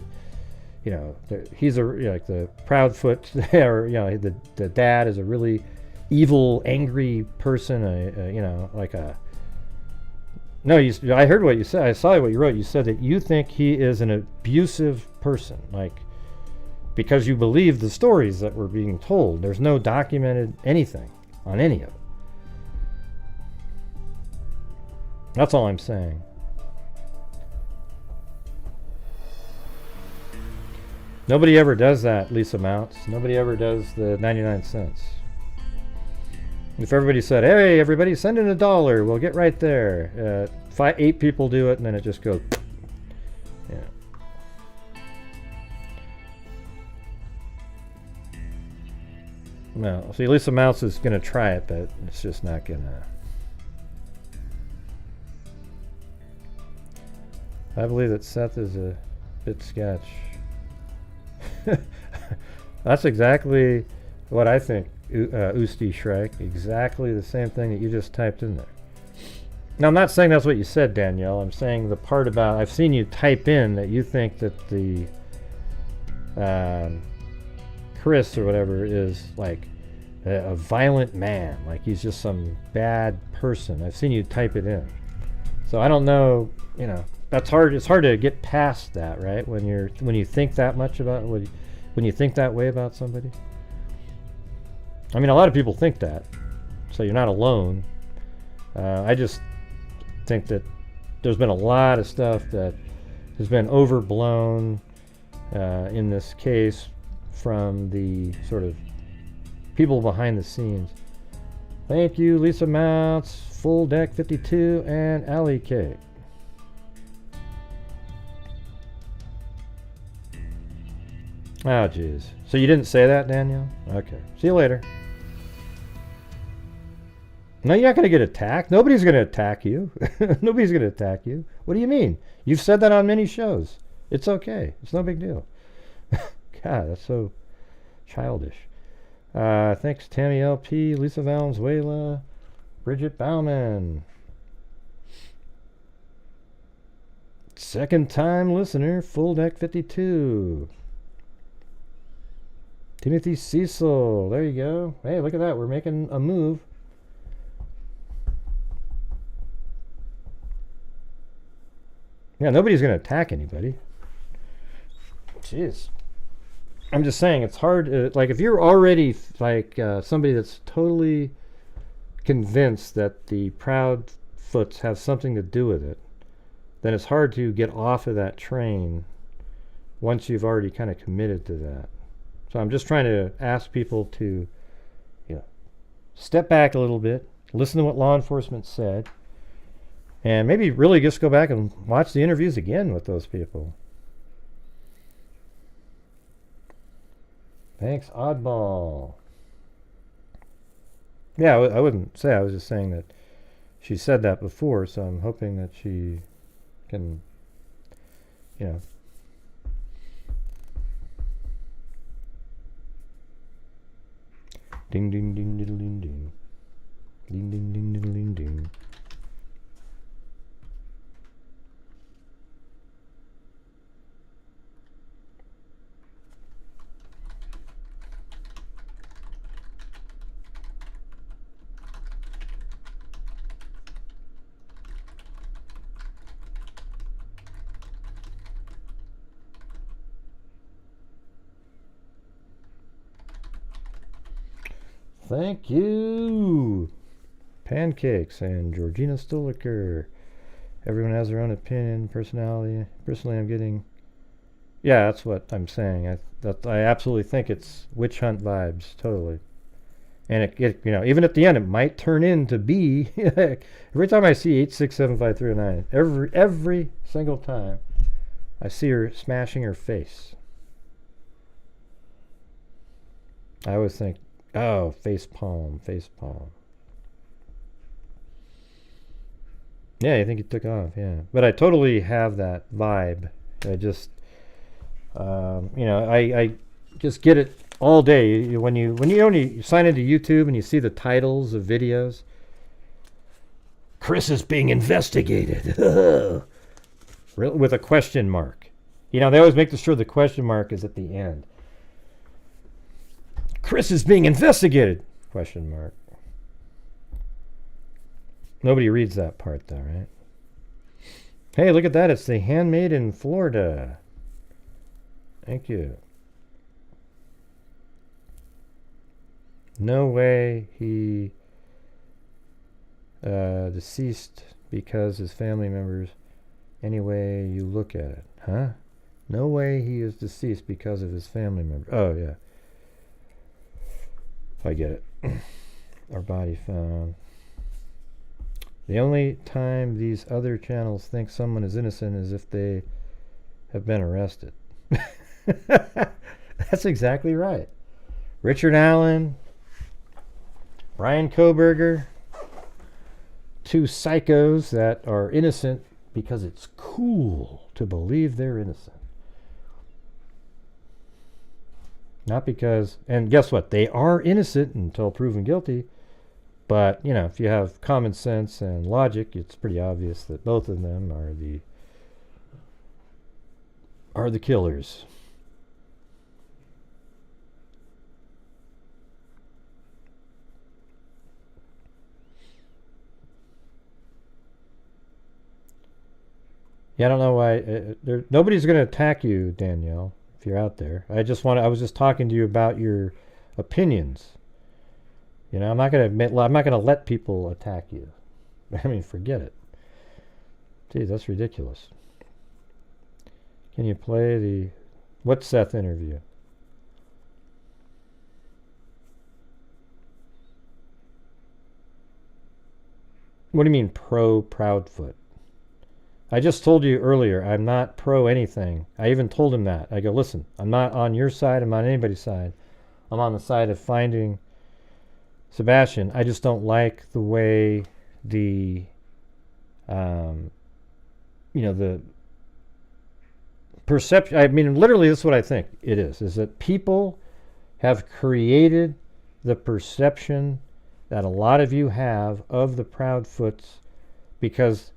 S2: you know, he's a, you know, like the Proudfoot, or you know, the dad is a really evil, angry person. You know, like a. No, I heard what you said. I saw what you wrote. You said that you think he is an abusive person, like because you believe the stories that were being told. There's no documented anything on any of it. That's all I'm saying. Nobody ever does that, Lisa Mounts. Nobody ever does the 99 cents. If everybody said, hey, everybody, send in $1, we'll get right there. 8 people do it, and then it just goes. Yeah. No, see, Lisa Mounts is going to try it, but it's just not going to. I believe that Seth is a bit sketch. That's exactly what I think, Usti Shrike. Exactly the same thing that you just typed in there. Now, I'm not saying that's what you said, Danielle. I'm saying the part about, I've seen you type in that you think that the Chris or whatever is like a violent man, like he's just some bad person. I've seen you type it in. So I don't know, you know, that's hard. It's hard to get past that, right? When you think that much about when you think that way about somebody. I mean, a lot of people think that, so you're not alone. I just think that there's been a lot of stuff that has been overblown in this case from the sort of people behind the scenes. Thank you, Lisa Mounts, Full Deck 52, and Allie K. Oh, jeez. So you didn't say that, Danielle? Okay. See you later. No, you're not going to get attacked. Nobody's going to attack you. Nobody's going to attack you. What do you mean? You've said that on many shows. It's okay. It's no big deal. God, that's so childish. Thanks, Tammy LP, Lisa Valenzuela, Bridget Bauman. Second time listener, Full Deck 52. Timothy Cecil, there you go. Hey, look at that. We're making a move. Yeah, nobody's going to attack anybody. Jeez. I'm just saying, it's hard. Like, if you're already, like, somebody that's totally convinced that the Proudfoots have something to do with it, then it's hard to get off of that train once you've already kind of committed to that. So I'm just trying to ask people to, you know, step back a little bit, listen to what law enforcement said, and maybe really just go back and watch the interviews again with those people. Thanks, Oddball. Yeah, I wouldn't say. I was just saying that she said that before, so I'm hoping that she can you know. Ding ding ding diddle ding ding. Ding ding ding diddle ding ding. Thank you, Pancakes and Georgina Stoliker. Everyone has their own opinion, personality. Personally, I'm getting, yeah, that's what I'm saying. I absolutely think it's witch hunt vibes, totally. And it you know, even at the end, it might turn into be. Every time I see 8675309, every single time, I see her smashing her face. I always think, oh, face palm. Yeah, I think it took off, yeah. But I totally have that vibe. I just, you know, I just get it all day. When you only sign into YouTube and you see the titles of videos, Chris is being investigated, with a question mark. You know, they always make sure the question mark is at the end. Chris is being investigated, question mark. Nobody reads that part though, right? Hey, look at that. It's the Handmade in Florida. Thank you. No way he deceased because his family members, any way you look at it. Huh? No way he is deceased because of his family members. Oh, yeah. I get it. Our body found. The only time these other channels think someone is innocent is if they have been arrested. That's exactly right. Richard Allen, Brian Koberger, two psychos that are innocent because it's cool to believe they're innocent. Not because, and guess what? They are innocent until proven guilty. But, you know, if you have common sense and logic, it's pretty obvious that both of them are the killers. Yeah, I don't know why. Nobody's going to attack you, Danielle, if you're out there. I was just talking to you about your opinions. You know, I'm not going to let people attack you. I mean, forget it. Geez, that's ridiculous. Can you play the what Seth interview? What do you mean pro Proudfoot? I just told you earlier, I'm not pro anything. I even told him that. I go, listen, I'm not on your side, I'm not on anybody's side. I'm on the side of finding Sebastian. I just don't like the way the, the perception, I mean, literally this is what I think it is that people have created the perception that a lot of you have of the Proudfoots because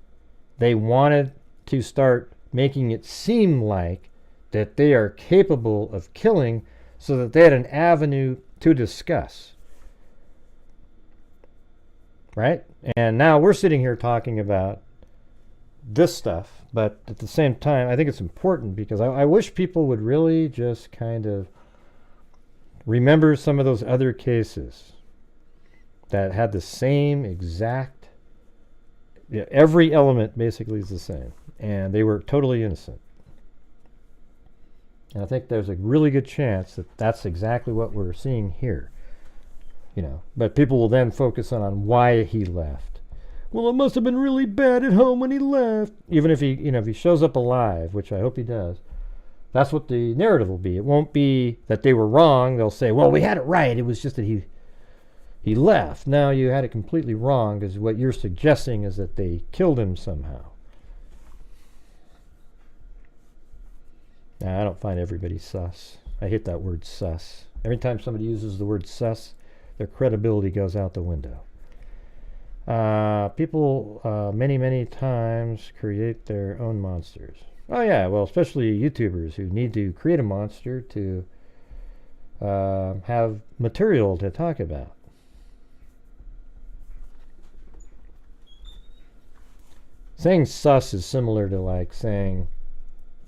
S2: they wanted to start making it seem like that they are capable of killing so that they had an avenue to discuss. Right? And now we're sitting here talking about this stuff, but at the same time, I think it's important because I wish people would really just kind of remember some of those other cases that had the same exact, every element basically is the same, and they were totally innocent. And I think there's a really good chance that that's exactly what we're seeing here. You know, but people will then focus on why he left. Well, it must have been really bad at home when he left. Even if he shows up alive, which I hope he does, that's what the narrative will be. It won't be that they were wrong. They'll say, well, we had it right. It was just that he left. Now you had it completely wrong because what you're suggesting is that they killed him somehow. Nah, I don't find everybody sus. I hate that word sus. Every time somebody uses the word sus, their credibility goes out the window. People many times create their own monsters. Oh yeah, well, especially YouTubers who need to create a monster to have material to talk about. Saying sus is similar to like saying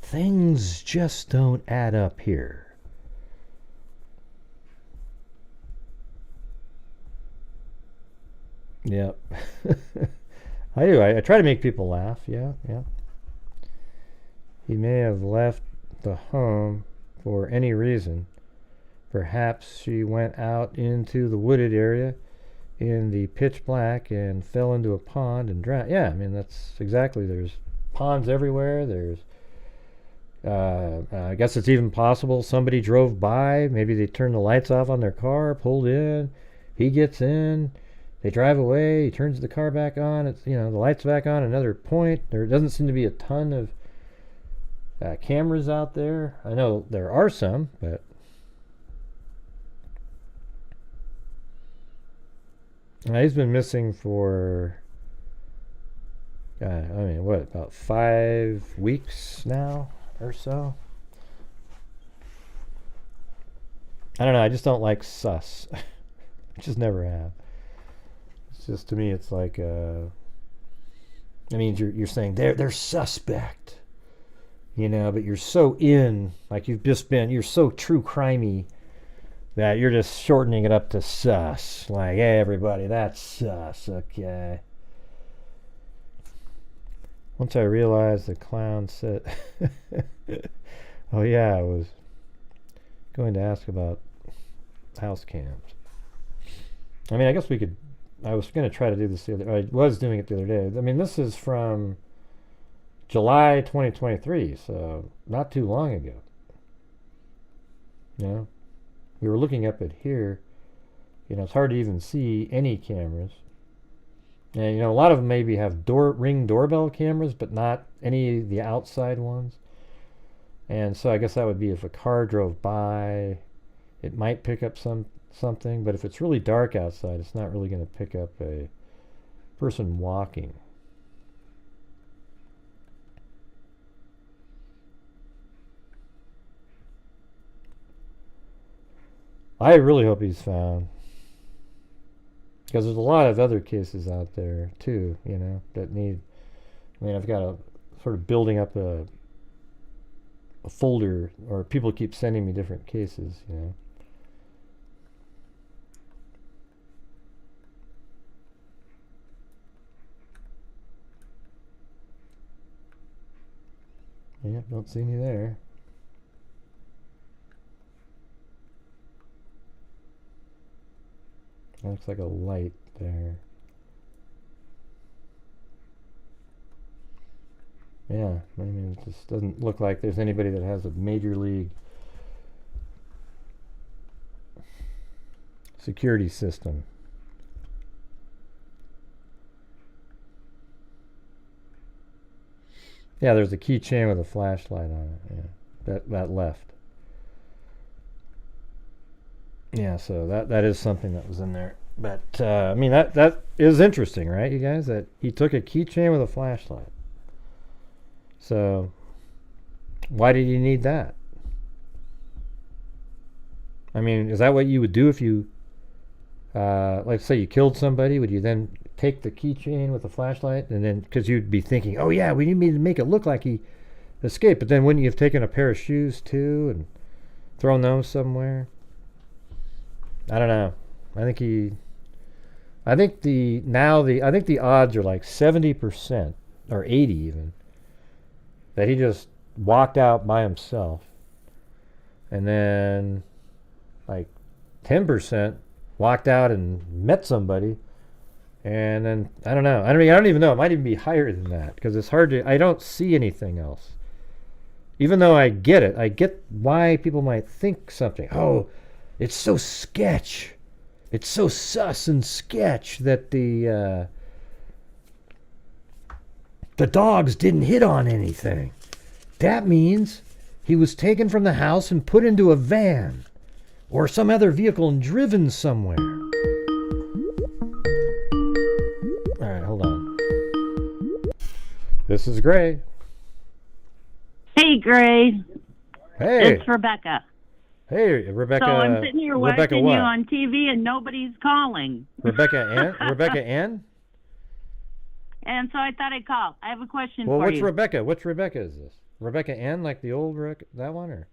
S2: things just don't add up here. Yep. I do. I try to make people laugh. Yeah. He may have left the home for any reason. Perhaps she went out into the wooded area in the pitch black and fell into a pond and drowned. Yeah, I mean, that's exactly. There's ponds everywhere. There's, I guess it's even possible somebody drove by. Maybe they turned the lights off on their car, pulled in. He gets in. They drive away. He turns the car back on. It's, the lights back on. Another point. There doesn't seem to be a ton of cameras out there. I know there are some, but he's been missing for about 5 weeks now or so. I don't know. I just don't like sus. I just never have. It's just, to me, it's like I mean, you're saying they're suspect, but you're so like you're so true crimey that you're just shortening it up to sus. Like, hey, everybody, that's sus, okay. Once I realized the clown said, oh yeah, I was going to ask about house cams. I mean, I guess I was going to try to do this I was doing it the other day. I mean, this is from July 2023, so not too long ago. We were looking up at here. It's hard to even see any cameras. And, a lot of them maybe have ring doorbell cameras, but not any of the outside ones. And so I guess that would be if a car drove by, it might pick up something. But if it's really dark outside, it's not really going to pick up a person walking. I really hope he's found, because there's a lot of other cases out there too, that need. I mean, I've got a sort of building up a folder, or people keep sending me different cases, Yeah, don't see any there. Looks like a light there. Yeah, I mean, it just doesn't look like there's anybody that has a major league security system. Yeah, there's a keychain with a flashlight on it. Yeah, that left. Yeah, so that is something that was in there. But I mean, that is interesting, right, you guys? That he took a keychain with a flashlight. So why did you need that? I mean, is that what you would do if you, like, say you killed somebody? Would you then take the keychain with a flashlight, and then, because you'd be thinking, oh yeah, we need to make it look like he escaped, but then wouldn't you have taken a pair of shoes too and thrown those somewhere? I don't know. I think the odds are like 70% or 80 even that he just walked out by himself, and then like 10% walked out and met somebody, and then I don't know. I don't even know. It might even be higher than that, because it's hard to. I don't see anything else. Even though I get it, I get why people might think something. Oh, it's so sketch. It's so sus and sketch that the dogs didn't hit on anything. That means he was taken from the house and put into a van or some other vehicle and driven somewhere. All right, hold on. This is Gray.
S10: Hey, Gray.
S2: Hey.
S10: It's Rebecca.
S2: Hey, Rebecca.
S10: So I'm sitting here
S2: Rebecca
S10: watching
S2: what?
S10: you on TV and nobody's calling.
S2: Rebecca N? Rebecca N?
S10: And so I thought I'd call. I have a question
S2: Well,
S10: for
S2: which
S10: you.
S2: Rebecca? Which Rebecca is this? Rebecca N, like the old that one, or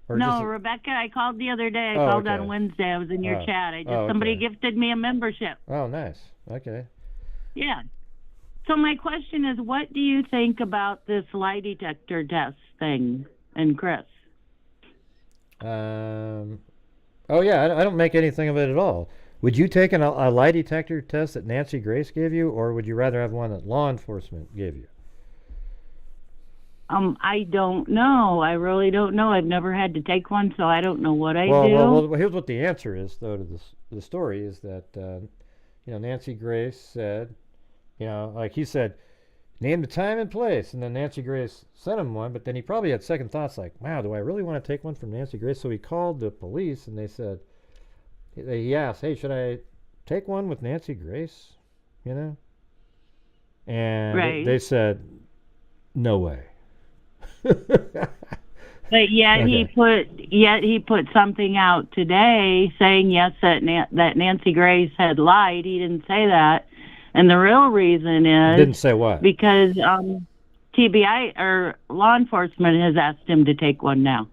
S10: No,
S2: just
S10: Rebecca, I called the other day. I
S2: Oh,
S10: called
S2: okay.
S10: on Wednesday. I was in your
S2: Oh.
S10: chat.
S2: Oh,
S10: Somebody
S2: okay.
S10: gifted me a membership.
S2: Oh, nice. Okay.
S10: Yeah. So my question is, what do you think about this lie detector test thing and Chris?
S2: Oh yeah, I don't make anything of it at all. Would you take a lie detector test that Nancy Grace gave you, or would you rather have one that law enforcement gave you?
S10: I don't know. I really don't know. I've never had to take one, so I don't know what I do.
S2: Well, here's what the answer is, though, to the story is that, Nancy Grace said, like he said, name the time and place, and then Nancy Grace sent him one, but then he probably had second thoughts like, wow, do I really want to take one from Nancy Grace? So he called the police, and they said, he asked, hey, should I take one with Nancy Grace? And
S10: Right.
S2: they said, no way.
S10: But yet
S2: Okay.
S10: he put something out today saying yes that Nancy Grace had lied. He didn't say that, and the real reason is
S2: Didn't say what?
S10: Because TBI or law enforcement has asked him to take one now.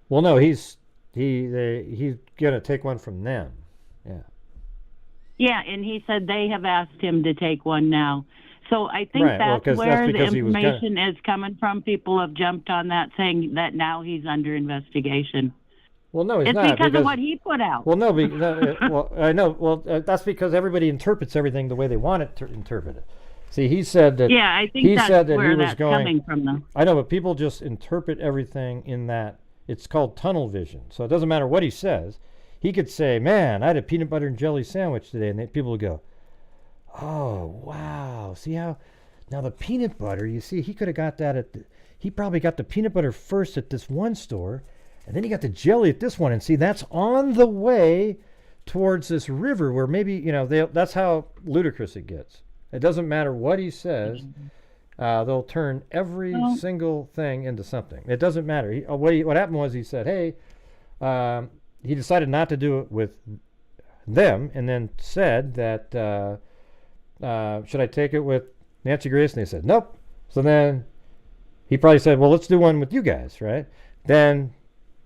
S2: Well, no, he's gonna take one from them. Yeah.
S10: Yeah, and he said they have asked him to take one now. So I think
S2: Right, well,
S10: that's
S2: 'cause
S10: where the
S2: because he was
S10: information is coming from. People have jumped on that, saying that now he's under investigation.
S2: Well, no, he's
S10: It's
S2: not
S10: because of what he put out.
S2: Well, no, well, I know. Well, that's because everybody interprets everything the way they want it to interpret it. See, he said that.
S10: Yeah, I think
S2: he
S10: that's
S2: said that
S10: where
S2: he was
S10: that's
S2: going.
S10: coming from, though.
S2: I know, but people just interpret everything in that. It's called tunnel vision. So it doesn't matter what he says. He could say, "Man, I had a peanut butter and jelly sandwich today," and people would go, "Oh, wow! See how now the peanut butter? You see, he could have got that he probably got the peanut butter first at this one store." And then he got the jelly at this one, and see, that's on the way towards this river where maybe, that's how ludicrous it gets. It doesn't matter what he says. They'll turn every single thing into something. It doesn't matter. What happened was he said, hey, he decided not to do it with them, and then said that, should I take it with Nancy Grace? And they said, nope. So then he probably said, well, let's do one with you guys, right? Then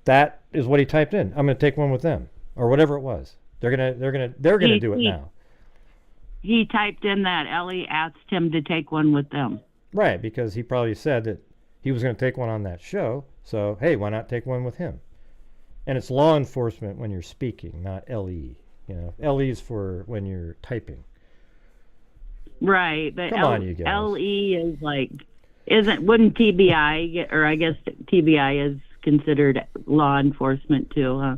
S2: that is what he typed in. I'm going to take one with them, or whatever it was. They're gonna do it now.
S10: He typed in that Ellie asked him to take one with them.
S2: Right, because he probably said that he was going to take one on that show. So hey, why not take one with him? And it's law enforcement when you're speaking, not LE. LE's for when you're typing.
S10: Right, but
S2: Come on, you guys.
S10: LE is like wouldn't TBI, or I guess TBI is considered law enforcement too, huh?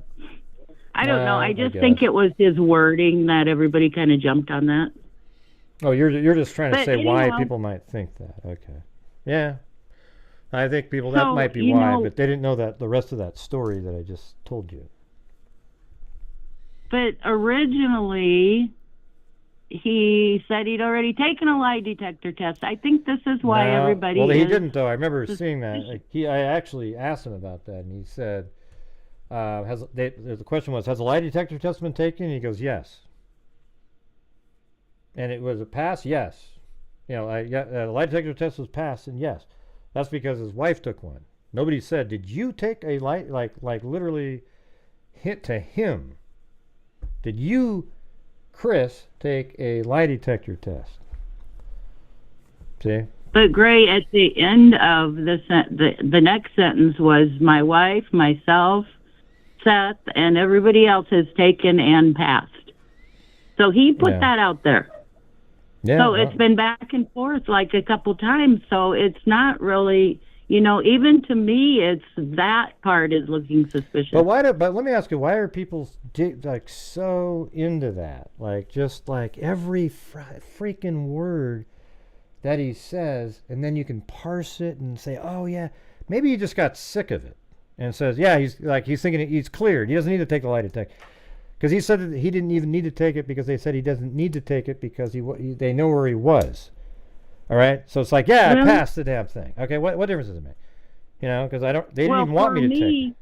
S10: I don't know. I just think it was his wording that everybody kind of jumped on that.
S2: Oh, you're just trying to say
S10: anyhow,
S2: why people might think that. Okay. Yeah. I think people, that might be why, but they didn't know that the rest of that story that I just told you.
S10: But originally, he said he'd already taken a lie detector test. I think this is why everybody.
S2: Well, he didn't, though. I remember seeing that. I actually asked him about that, and he said, the question was, has a lie detector test been taken? And he goes, yes. And it was a pass, yes. The lie detector test was passed, and yes. That's because his wife took one. Nobody said, did you take a like literally hit to him? Did you, Chris, take a lie detector test? See?
S10: But Gray, at the end of the next sentence was, my wife, myself, Seth, and everybody else has taken and passed. So he put that out there.
S2: Yeah,
S10: so it's been back and forth like a couple times. So it's not really, even to me, it's that part is looking suspicious.
S2: But but let me ask you, why are people so into that? Like, just like every freaking word that he says, and then you can parse it and say, oh yeah, maybe he just got sick of it and says, yeah, he's thinking he's cleared. He doesn't need to take the lie detector. Because he said that he didn't even need to take it because they said he doesn't need to take it because they know where he was. All right? So it's like, yeah, I passed the damn thing. Okay, what difference does it make? Because they didn't even want me to take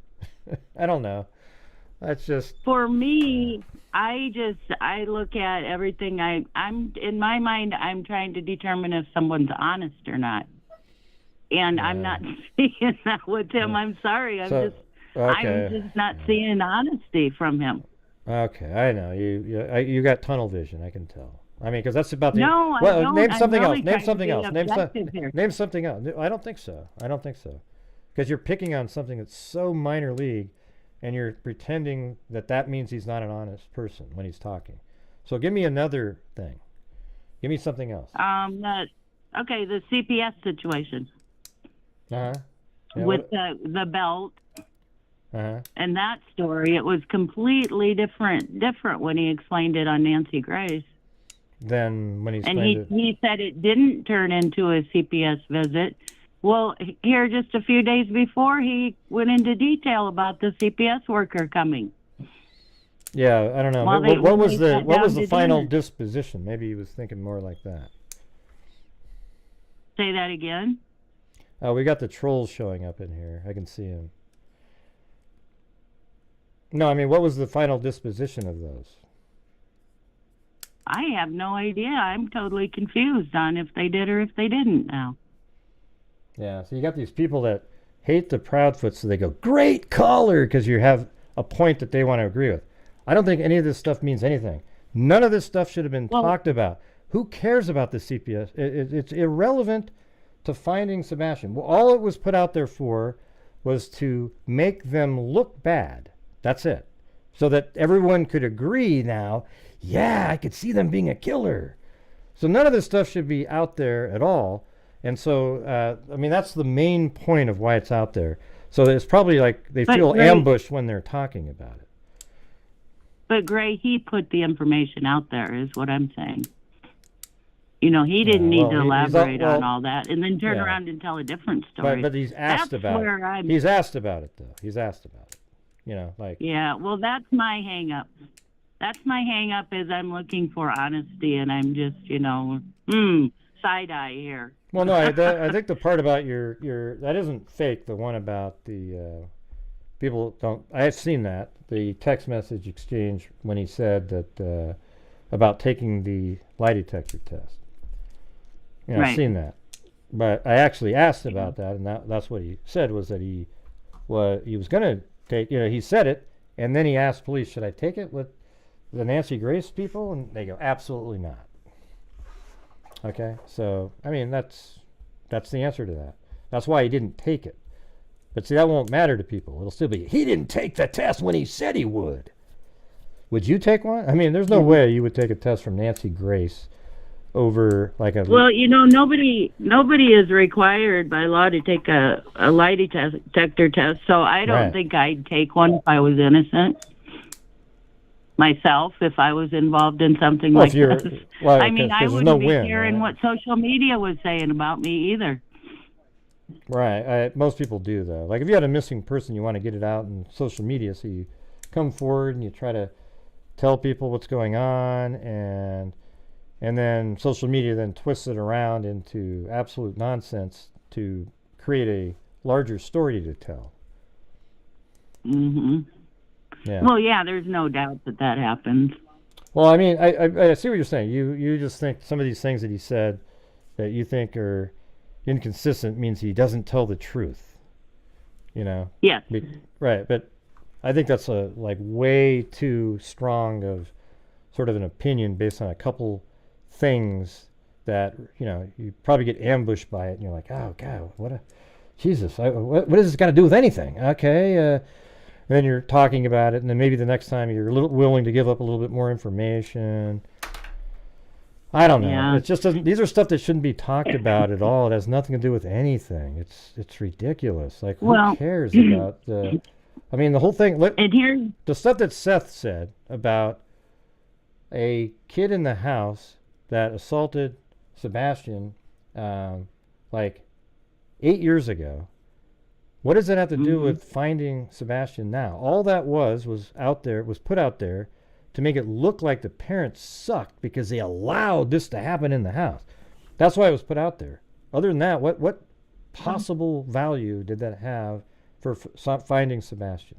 S2: it. I don't know. That's just...
S10: For me, I look at everything. I'm in my mind, I'm trying to determine if someone's honest or not. And I'm not seeing that with him. I'm sorry. I'm just not seeing honesty from him.
S2: Okay, I know you got tunnel vision. I can tell. I mean, because that's about the.
S10: No, I don't.
S2: Name something
S10: really
S2: else. Name something else.
S10: Here.
S2: Name something else. I don't think so. Because you're picking on something that's so minor league, and you're pretending that means he's not an honest person when he's talking. So give me another thing. Give me something else.
S10: The CPS situation.
S2: Yeah,
S10: with the belt.
S2: And
S10: that story, it was completely different when he explained it on Nancy Grace.
S2: Then when he explained
S10: it. And he said it didn't turn into a CPS visit. Well, here just a few days before, he went into detail about the CPS worker coming.
S2: Yeah, I don't know. What was the final disposition? Maybe he was thinking more like that.
S10: Say that again?
S2: Oh, we got the trolls showing up in here. I can see him. No, I mean, what was the final disposition of those?
S10: I have no idea. I'm totally confused on if they did or if they didn't now.
S2: Yeah, so you got these people that hate the Proudfoot, so they go, great caller, because you have a point that they want to agree with. I don't think any of this stuff means anything. None of this stuff should have been talked about. Who cares about the CPS? It's irrelevant to finding Sebastian. Well, all it was put out there for was to make them look bad. That's it. So that everyone could agree now, yeah, I could see them being a killer. So none of this stuff should be out there at all. And so, I mean, that's the main point of why it's out there. So it's probably like they feel ambushed when they're talking about it.
S10: But Gray, he put the information out there is what I'm saying. He didn't need to elaborate on all that and then turn around and tell a different story.
S2: But he's asked about it. He's asked about it, though. He's asked about it.
S10: Yeah, well, that's my hang-up. That's my hang-up is I'm looking for honesty, and I'm just, side-eye here.
S2: Well, no, I think the part about your that isn't fake, the one about the people don't... I've seen that, the text message exchange when he said that about taking the lie detector test. I've seen that. But I actually asked about that, and that's what he said was that he was going to take, he said it, and then he asked police, should I take it with the Nancy Grace people? And they go, absolutely not. Okay, so, I mean, that's the answer to that. That's why he didn't take it. But see, that won't matter to people. It'll still be, he didn't take the test when he said he would. Would you take one? I mean, there's no way you would take a test from Nancy Grace over like a...
S10: Well, nobody is required by law to take a lie detector test, so I don't think I'd take one if I was innocent myself, if I was involved in something like this.
S2: Well,
S10: I mean, I wouldn't be caring what social media was saying about me either.
S2: Right. Most people do, though. Like, if you had a missing person, you want to get it out in social media, so you come forward and you try to tell people what's going on, and then social media then twists it around into absolute nonsense to create a larger story to tell.
S10: Mm-hmm.
S2: Yeah.
S10: Well, yeah, there's no doubt that happens.
S2: Well, I mean, I see what you're saying. You just think some of these things that he said that you think are inconsistent means he doesn't tell the truth.
S10: Yes.
S2: Right, but I think that's way too strong of sort of an opinion based on a couple things that you probably get ambushed by it, and you're like, oh God, Jesus, what does this got to do with anything? Okay, and then you're talking about it, and then maybe the next time you're a little willing to give up a little bit more information. I don't know.
S10: Yeah.
S2: It just doesn't. These are stuff that shouldn't be talked about at all. It has nothing to do with anything. It's ridiculous. Like, who cares about the? I mean, the whole thing. The stuff that Seth said about a kid in the house that assaulted Sebastian like 8 years ago, What does that have to do with finding Sebastian now? All that was put out there to make it look like the parents sucked because they allowed this to happen in the house. That's why it was put out there. Other than that, what possible value did that have for finding Sebastian?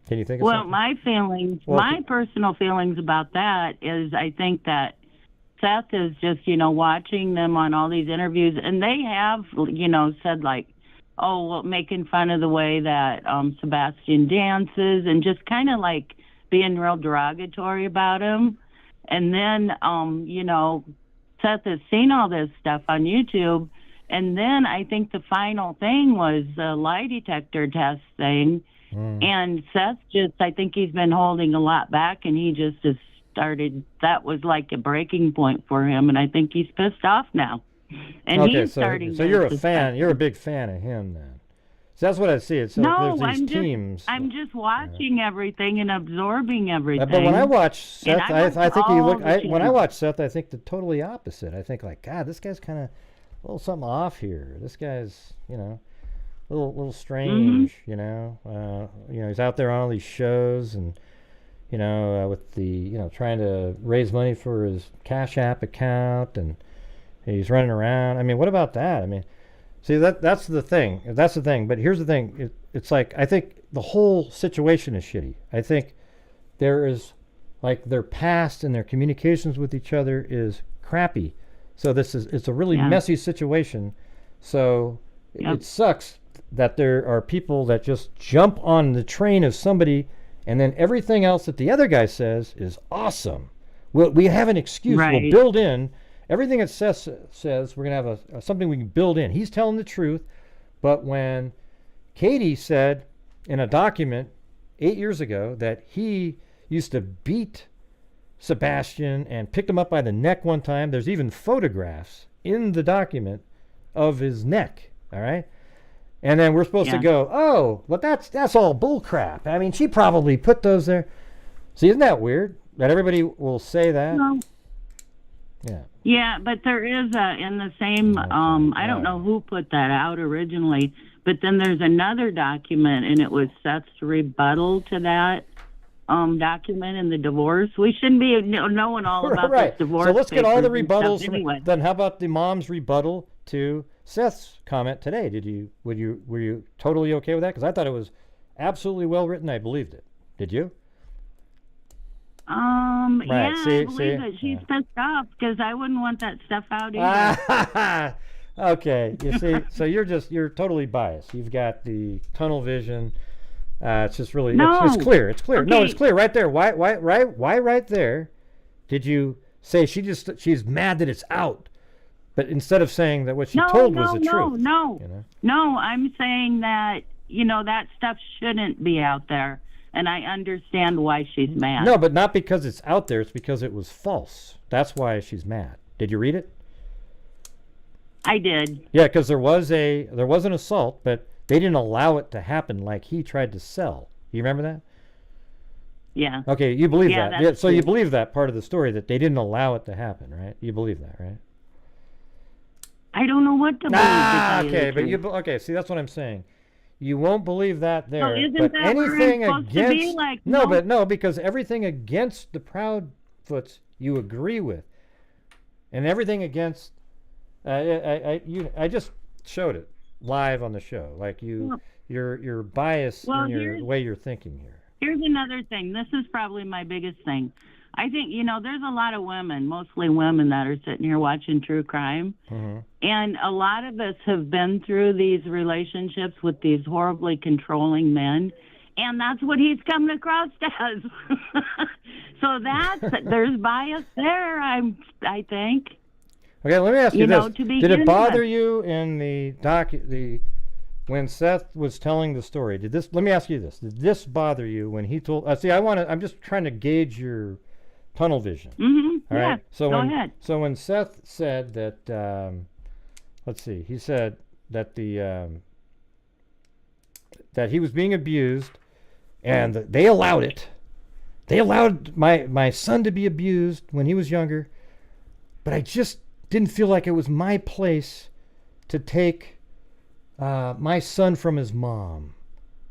S2: Can you think of something?
S10: My personal feelings about that is I think that Seth is just, watching them on all these interviews, and they have, said like, making fun of the way that Sebastian dances and just kind of like being real derogatory about him. And then, Seth has seen all this stuff on YouTube. And then I think the final thing was the lie detector test thing. And Seth I think he's been holding a lot back, and he just has started, that was like a breaking point for him. And I think he's pissed off now. And he's starting.
S2: So you're a fan. You're a big fan of him then. So that's what I see. It's
S10: no,
S2: there's these teams.
S10: I'm just watching everything and absorbing everything.
S2: But when I watch Seth, I think he look. When I watch Seth, I think the totally opposite. I think like, God, this guy's kind of a little something off here. This guy's, a little strange. He's out there on all these shows and, with the, trying to raise money for his Cash App account, and he's running around. I mean, what about that? I mean, see, that's the thing. That's the thing. But here's the thing. It's like, I think the whole situation is shitty. I think there is, like, their past and their communications with each other is crappy. So it's a really messy situation. So it sucks that there are people that just jump on the train of somebody, and then everything else that the other guy says is awesome. We have an excuse.
S10: Right.
S2: We'll build in everything that Seth says. We're going to have something we can build in. He's telling the truth. But when Katie said in a document 8 years ago that he used to beat Sebastian and picked him up by the neck one time, there's even photographs in the document of his neck, all right? And then we're supposed to go, oh, but that's all bull crap. I mean, she probably put those there. See, isn't that weird that everybody will say that?
S10: No.
S2: Yeah.
S10: Yeah, but there is in the same, I don't know who put that out originally, but then there's another document, and it was Seth's rebuttal to that document in the divorce. We shouldn't be knowing all about this divorce.
S2: So let's get all the rebuttals.
S10: Anyway.
S2: Then how about the mom's rebuttal to Seth's comment today? Were you totally okay with that? Because I thought it was absolutely well written. I believed it. Did you?
S10: Right. Yeah, I believe it. She's pissed off because I wouldn't want that stuff out either.
S2: Okay, you see, so you're totally biased. You've got the tunnel vision. It's just really it's clear. It's clear. Okay. No, it's clear right there. Why right there did you say she's mad that it's out? But instead of saying that what she told was the truth.
S10: No, I'm saying that that stuff shouldn't be out there. And I understand why she's mad.
S2: No, but not because it's out there. It's because it was false. That's why she's mad. Did you read it?
S10: I did.
S2: Yeah, because there was an assault, but they didn't allow it to happen like he tried to sell. You remember that?
S10: Yeah.
S2: Okay, you believe that. Yeah, so you believe that part of the story, that they didn't allow it to happen, right? You believe that, right?
S10: I don't know what to believe.
S2: Okay, but see, that's what I'm saying. You won't believe that there.
S10: Well, isn't
S2: but
S10: that
S2: anything
S10: where it's supposed to be? Like,
S2: no, because everything against the Proudfoots you agree with, and everything against I just showed it live on the show. Like you're biased in the way you're thinking here.
S10: Here's another thing. This is probably my biggest thing. I think, there's a lot of women, mostly women, that are sitting here watching true crime. Mm-hmm. And a lot of us have been through these relationships with these horribly controlling men. And that's what he's coming across as. So there's bias there, I think.
S2: Okay, let me ask you this. Did it bother you in the when Seth was telling the story? Let me ask you this. Did this bother you when he told, I'm just trying to gauge your tunnel vision.
S10: Mm-hmm.
S2: All right. So
S10: go ahead.
S2: So when Seth said that, he said that that he was being abused, and they allowed it. They allowed my son to be abused when he was younger, but I just didn't feel like it was my place to take my son from his mom.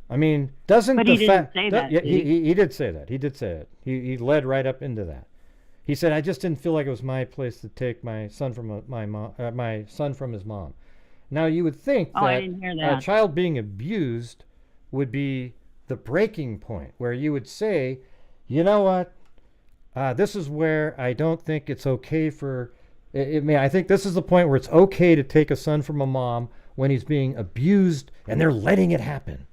S2: I mean, doesn't
S10: but
S2: the
S10: he didn't say that.
S2: Yeah, he did say that. He did say it. He led right up into that. He said, "I just didn't feel like it was my place to take my son from my son from his mom." Now you would think
S10: I
S2: that,
S10: didn't hear that
S2: a child being abused would be the breaking point, where you would say, "You know what? This is where I don't think it's okay for." I think this is the point where it's okay to take a son from a mom when he's being abused and they're letting it happen.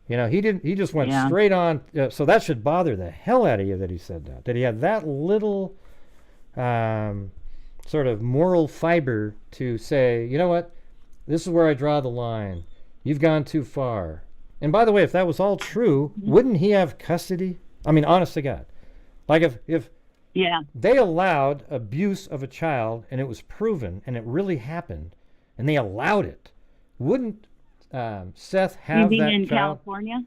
S2: You know, he didn't. He just went straight on. So that should bother the hell out of you that he said that. That he had that little sort of moral fiber to say, you know what, this is where I draw the line. You've gone too far. And by the way, if that was all true, wouldn't he have custody? I mean, honest to God, like if they allowed abuse of a child and it was proven and it really happened, and they allowed it, wouldn't Seth have
S10: you mean
S2: that
S10: in
S2: child?
S10: California?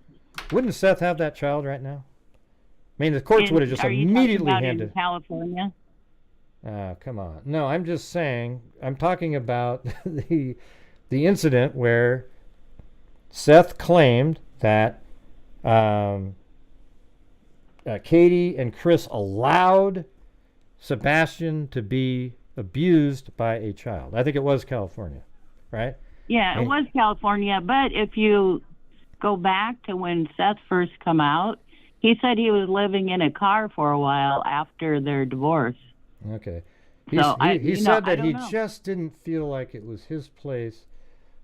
S2: Wouldn't Seth have that child right now? I mean, the courts would have just
S10: are you
S2: immediately
S10: talking about
S2: handed.
S10: in California?
S2: Come on. No, I'm just saying. I'm talking about the incident where Seth claimed that Katie and Chris allowed Sebastian to be abused by a child. I think it was California, right?
S10: Yeah, it was California, but if you go back to when Seth first come out, he said he was living in a car for a while after their divorce.
S2: Okay. He said that he just didn't feel like it was his place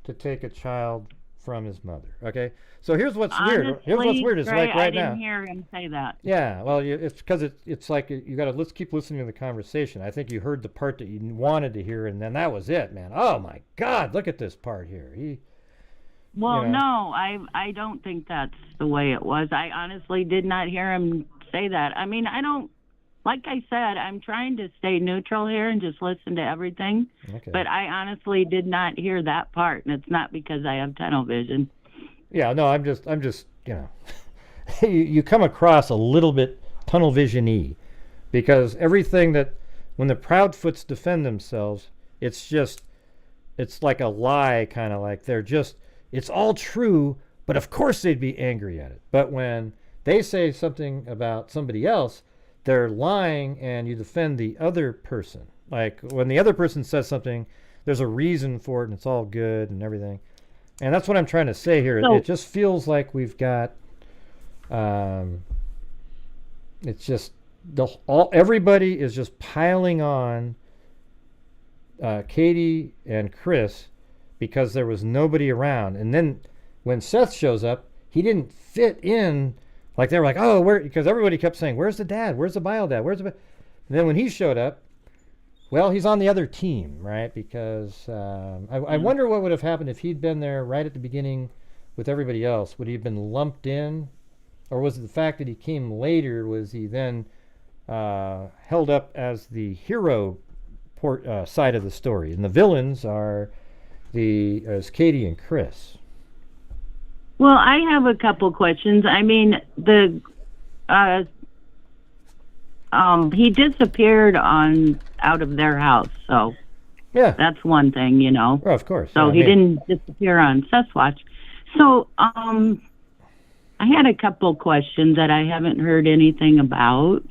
S2: to take a child from his mother. Okay? So here's what's weird. Here's what's weird is like right now.
S10: I didn't hear him say that.
S2: Yeah, well, it's because it's like you got to let's keep listening to the conversation. I think you heard the part that you wanted to hear, and then that was it, man. Oh my God, look at this part here.
S10: Well, no, I don't think that's the way it was. I honestly did not hear him say that. I mean, I don't. Like I said, I'm trying to stay neutral here and just listen to everything. Okay. But I honestly did not hear that part, and it's not because I have tunnel vision.
S2: Yeah, no, I'm just, you know, you come across a little bit tunnel vision-y, because everything that, when the Proudfoots defend themselves, it's like a lie, kind of like it's all true, but of course they'd be angry at it. But when they say something about somebody else, they're lying, and you defend the other person. Like when the other person says something, there's a reason for it, and it's all good and everything. And that's what I'm trying to say here. It just feels like we've got, it's just everybody is just piling on Katie and Chris because there was nobody around. And then when Seth shows up, he didn't fit in. Like they were like, oh, where? Because everybody kept saying, "Where's the dad? Where's the bio dad? Where's the?" And then when he showed up, well, he's on the other team, right? Because I wonder what would have happened if he'd been there right at the beginning with everybody else. Would he have been lumped in, or was it the fact that he came later? Was he then held up as the hero side of the story, and the villains are as Katie and Chris?
S10: Well, I have a couple questions. I mean, he disappeared out of their house, so
S2: yeah,
S10: that's one thing, you know.
S2: Well, of course.
S10: So he didn't disappear on Seth's watch. So I had a couple questions that I haven't heard anything about.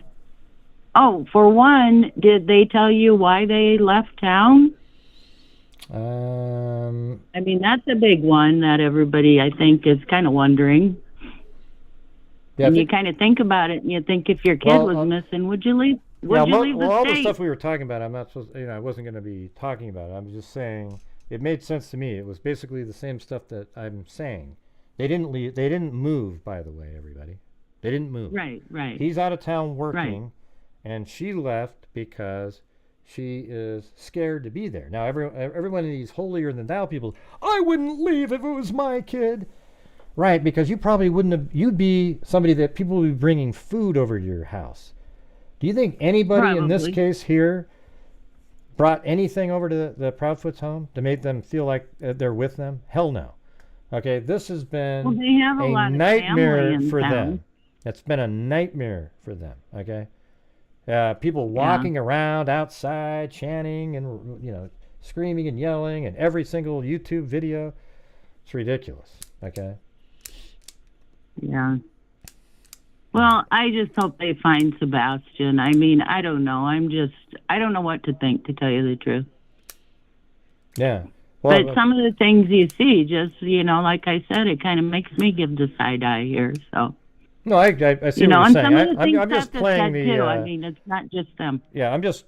S10: Oh, for one, did they tell you why they left town? I mean, that's a big one that everybody, I think, is kind of wondering. Yeah, and you kind of think about it, and you think if your kid was missing, would you leave? Would you leave the
S2: all
S10: state?
S2: the stuff we were talking about, I'm not supposed. I wasn't going to be talking about it. I'm just saying it made sense to me. It was basically the same stuff that I'm saying. They didn't leave. They didn't move. By the way, everybody, they didn't move.
S10: Right.
S2: He's out of town working, and she left because she is scared to be there. Now, every one of these holier-than-thou people, I wouldn't leave if it was my kid. Right, because you probably wouldn't have, you'd be somebody that people would be bringing food over to your house. Do you think anybody in this case here brought anything over to the Proudfoots home to make them feel like they're with them? Hell no. Okay, this has been a nightmare for them. It's been a nightmare for them, okay? People walking around outside, chanting and screaming and yelling, and every single YouTube video. It's ridiculous. Okay.
S10: Yeah. Well, I just hope they find Sebastian. I mean, I don't know. I don't know what to think, to tell you the truth.
S2: Yeah. Well,
S10: but some of the things you see, just, like I said, it kind of makes me give the side eye here, so.
S2: No, I see what you're
S10: and
S2: saying.
S10: some of the things
S2: I'm just playing the.
S10: Too. I mean, it's not just them.
S2: Yeah, I'm just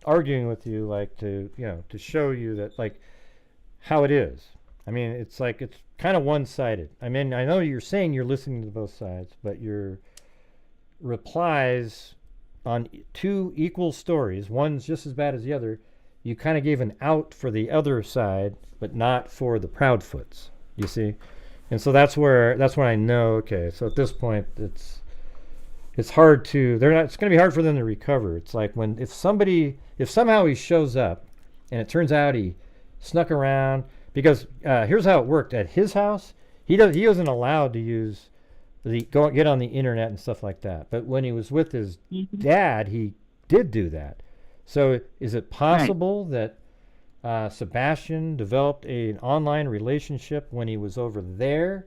S2: arguing with you, to show you that, how it is. I mean, it's kind of one-sided. I mean, I know you're saying you're listening to both sides, but your replies on two equal stories, one's just as bad as the other, you kind of gave an out for the other side, but not for the Proudfoots, you see? And so that's when I know, okay, so at this point, it's hard to, it's going to be hard for them to recover. It's like if somehow he shows up, and it turns out he snuck around, because here's how it worked at his house. He wasn't allowed to use get on the internet and stuff like that. But when he was with his dad, he did do that. So is it possible that Sebastian developed an online relationship when he was over there,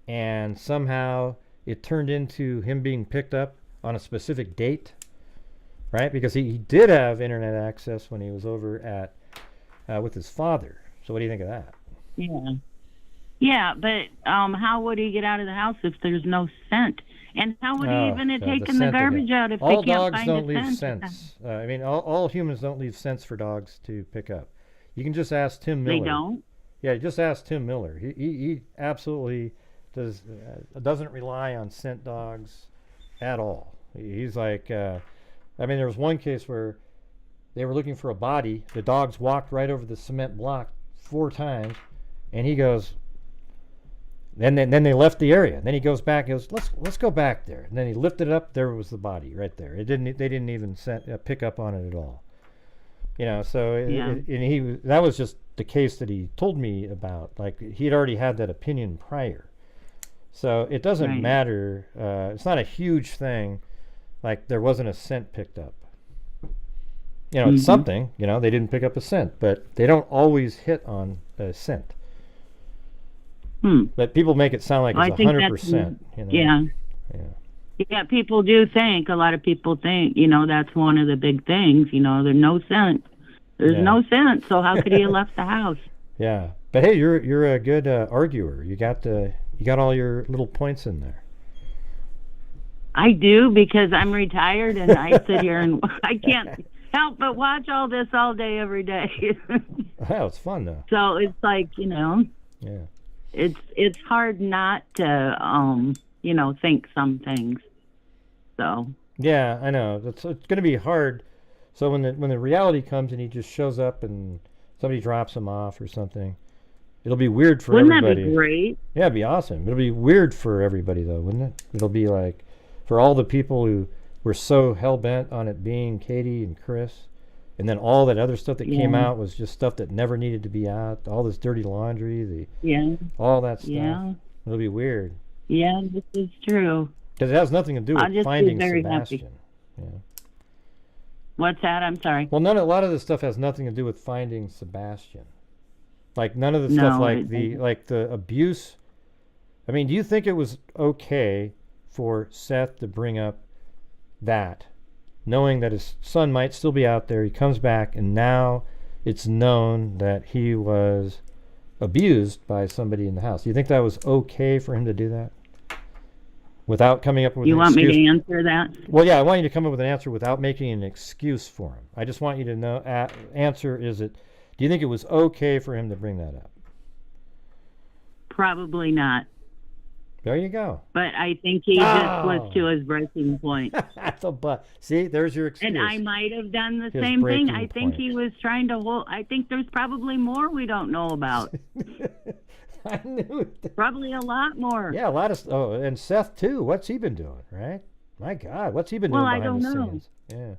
S2: and somehow it turned into him being picked up on a specific date, right? Because he did have internet access when he was over at with his father. So what do you think of that?
S10: Yeah. Yeah, but how would he get out of the house if there's no scent? And how would he even have taken the garbage out if
S2: all
S10: they can't
S2: dogs
S10: find
S2: don't
S10: a
S2: leave
S10: scent?
S2: scents. I mean, all humans don't leave scents for dogs to pick up. You can just ask Tim Miller.
S10: They don't?
S2: Yeah, just ask Tim Miller. He absolutely doesn't rely on scent dogs at all. He's like, I mean, there was one case where they were looking for a body. The dogs walked right over the cement block 4 times, and he goes. Then they left the area. Then he goes back. He goes, let's go back there. And then he lifted it up. There was the body right there. They didn't even pick up on it at all. So that was just the case that he told me about. Like, he'd already had that opinion prior. So it doesn't matter. It's not a huge thing. Like, there wasn't a scent picked up. It's something. They didn't pick up a scent, but they don't always hit on a scent. But people make it sound like it's 100%.
S10: Yeah, people do think. A lot of people think. That's one of the big things. There's no scent. There's no scent. So how could he have left the house?
S2: Yeah, but hey, you're a good arguer. You got all your little points in there.
S10: I do, because I'm retired and I sit here and I can't help but watch all this all day, every day.
S2: Wow, it's fun though.
S10: So it's like,
S2: Yeah.
S10: It's hard not to think some things. So. Yeah,
S2: I know. It's going to be hard. So when the reality comes and he just shows up and somebody drops him off or something, it'll be weird for everybody.
S10: Wouldn't that be great?
S2: Yeah, it'd be awesome. It'll be weird for everybody though, wouldn't it? It'll be like for all the people who were so hell bent on it being Katie and Chris. And then all that other stuff that came out was just stuff that never needed to be out. All this dirty laundry, all that stuff. Yeah. It'll be weird.
S10: Yeah, this is true.
S2: Because it has nothing to do with finding Sebastian. Yeah.
S10: What's that? I'm sorry.
S2: Well, a lot of this stuff has nothing to do with finding Sebastian. Like none of the stuff like the abuse. I mean, do you think it was okay for Seth to bring up that? Knowing that his son might still be out there, he comes back, and now it's known that he was abused by somebody in the house. Do you think that was okay for him to do that? Without coming up with an excuse?
S10: You want me to answer that?
S2: Well, yeah, I want you to come up with an answer without making an excuse for him. I just want you to know, answer, do you think it was okay for him to bring that up?
S10: Probably not.
S2: There you go.
S10: But I think he just was to his breaking point.
S2: See, there's your excuse.
S10: And I might have done the same thing. I think he was trying to hold. I think there's probably more we don't know about.
S2: I knew it.
S10: Probably a lot more.
S2: Yeah, a lot of. Oh, and Seth too. What's he been doing? Right? My God, what's he been doing behind the scenes? Yeah,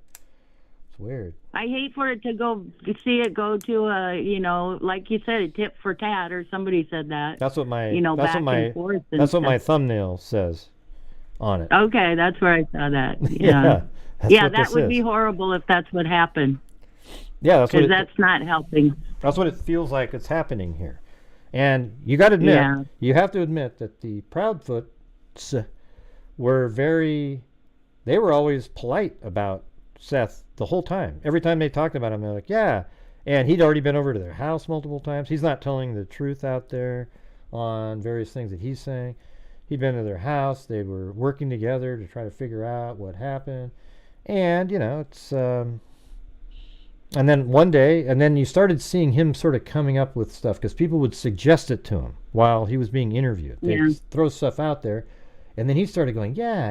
S2: it's weird.
S10: I hate for it to see it go to a, like you said, a tit for tat, or somebody said that.
S2: That's what my,
S10: that's
S2: what my thumbnail says on it.
S10: Okay, that's where I saw that. Yeah, that would be horrible if that's what happened.
S2: Yeah,
S10: because that's not helping.
S2: That's what it feels like it's happening here. And you got to admit, you have to admit that the Proudfoots were they were always polite about Seth the whole time. Every time they talked about him, they're like, yeah. And he'd already been over to their house multiple times. He's not telling the truth out there on various things that he's saying. He'd been to their house. They were working together to try to figure out what happened. And, you know, it's... and then one day, and then you started seeing him sort of coming up with stuff because people would suggest it to him while he was being interviewed. They'd throw stuff out there. And then he started going, yeah.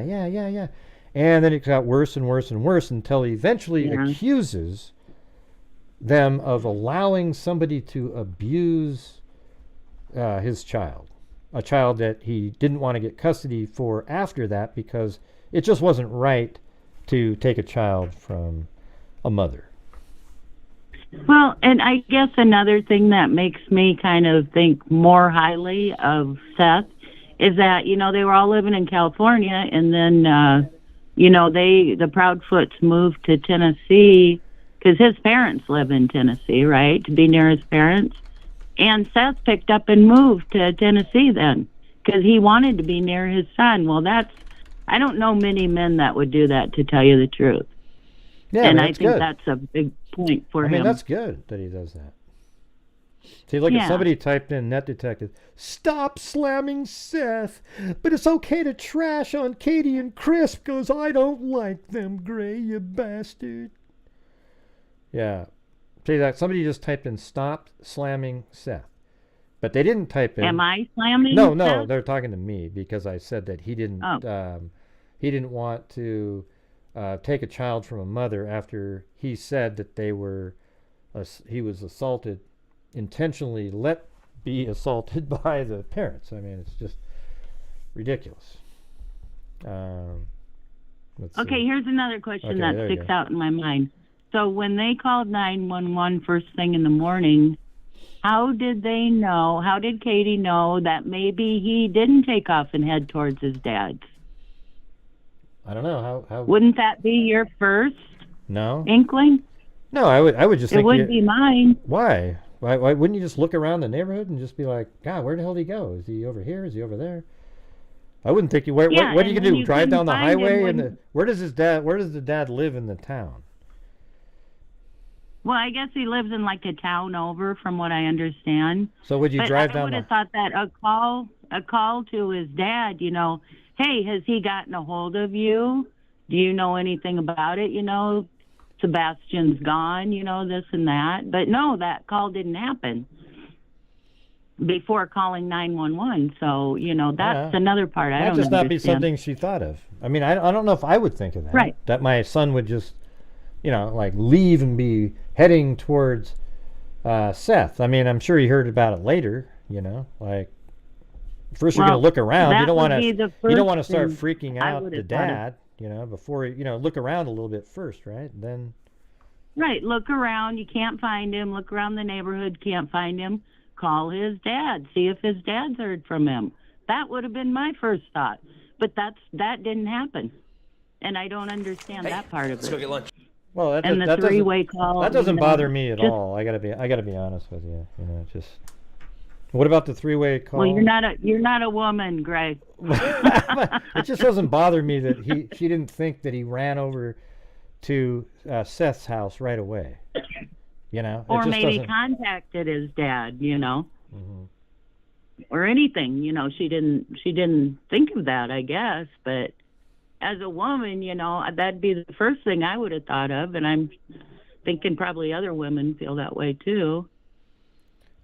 S2: And then it got worse and worse and worse until he eventually accuses them of allowing somebody to abuse his child. A child that he didn't want to get custody for after that because it just wasn't right to take a child from a mother.
S10: Well, and I guess another thing that makes me kind of think more highly of Seth is that, you know, they were all living in California, and then, you know, the Proudfoots moved to Tennessee because his parents live in Tennessee, right, to be near his parents. And Seth picked up and moved to Tennessee then because he wanted to be near his son. Well, I don't know many men that would do that, to tell you the truth.
S2: Yeah,
S10: and I think that's a big point for him.
S2: I mean, that's good that he does that. See, look at somebody typed in Net Detective, stop slamming Seth, but it's okay to trash on Katie and Chris because I don't like them, Gray, you bastard. Yeah. See that? Somebody just typed in stop slamming Seth. But they didn't type in...
S10: Am I slamming
S2: No,
S10: Seth?
S2: they're talking to me because I said that he didn't want to take a child from a mother after he said that he was assaulted, intentionally be assaulted by the parents. I mean, it's just ridiculous.
S10: Okay, here's another question that sticks out in my mind. So when they called 911 first thing in the morning, how did Katie know that maybe he didn't take off and head towards his dad's?
S2: I don't know. How
S10: wouldn't that be your first
S2: No.
S10: inkling?
S2: No, I would just think
S10: it would be mine.
S2: Why? Why wouldn't you just look around the neighborhood and just be like, God, where the hell did he go? Is he over here? Is he over there? I wouldn't think what are you gonna do? Drive down the highway where does the dad live in the town?
S10: Well, I guess he lives in like a town over, from what I understand.
S2: So would you drive down?
S10: I would have thought that a call to his dad, you know, hey, has he gotten a hold of you? Do you know anything about it? You know, Sebastian's gone, you know, this and that. But no, that call didn't happen before calling 911. So, you know, that's another part I don't understand.
S2: That just not be something she thought of. I mean, I don't know if I would think of that.
S10: Right.
S2: That my son would just, you know, like leave and be heading towards Seth. I mean, I'm sure he heard about it later, you know, like first you're going to look around. You don't want to start freaking out the dad, you know, before, you know, look around a little bit first, right? Then.
S10: Right. Look around. You can't find him. Look around the neighborhood. Can't find him. Call his dad. See if his dad's heard from him. That would have been my first thought. But that didn't happen. And I don't understand that part of it.
S11: Let's go get lunch.
S2: Well,
S10: that three-way call.
S2: That doesn't bother me at all. I gotta be honest with you. You know, just. What about the three-way call?
S10: Well, you're not a woman, Greg.
S2: It just doesn't bother me that she didn't think that he ran over to Seth's house right away. You know,
S10: or maybe contacted his dad. You know, or anything. You know, she didn't think of that, I guess, but. As a woman, you know, that'd be the first thing I would have thought of, and I'm thinking probably other women feel that way too.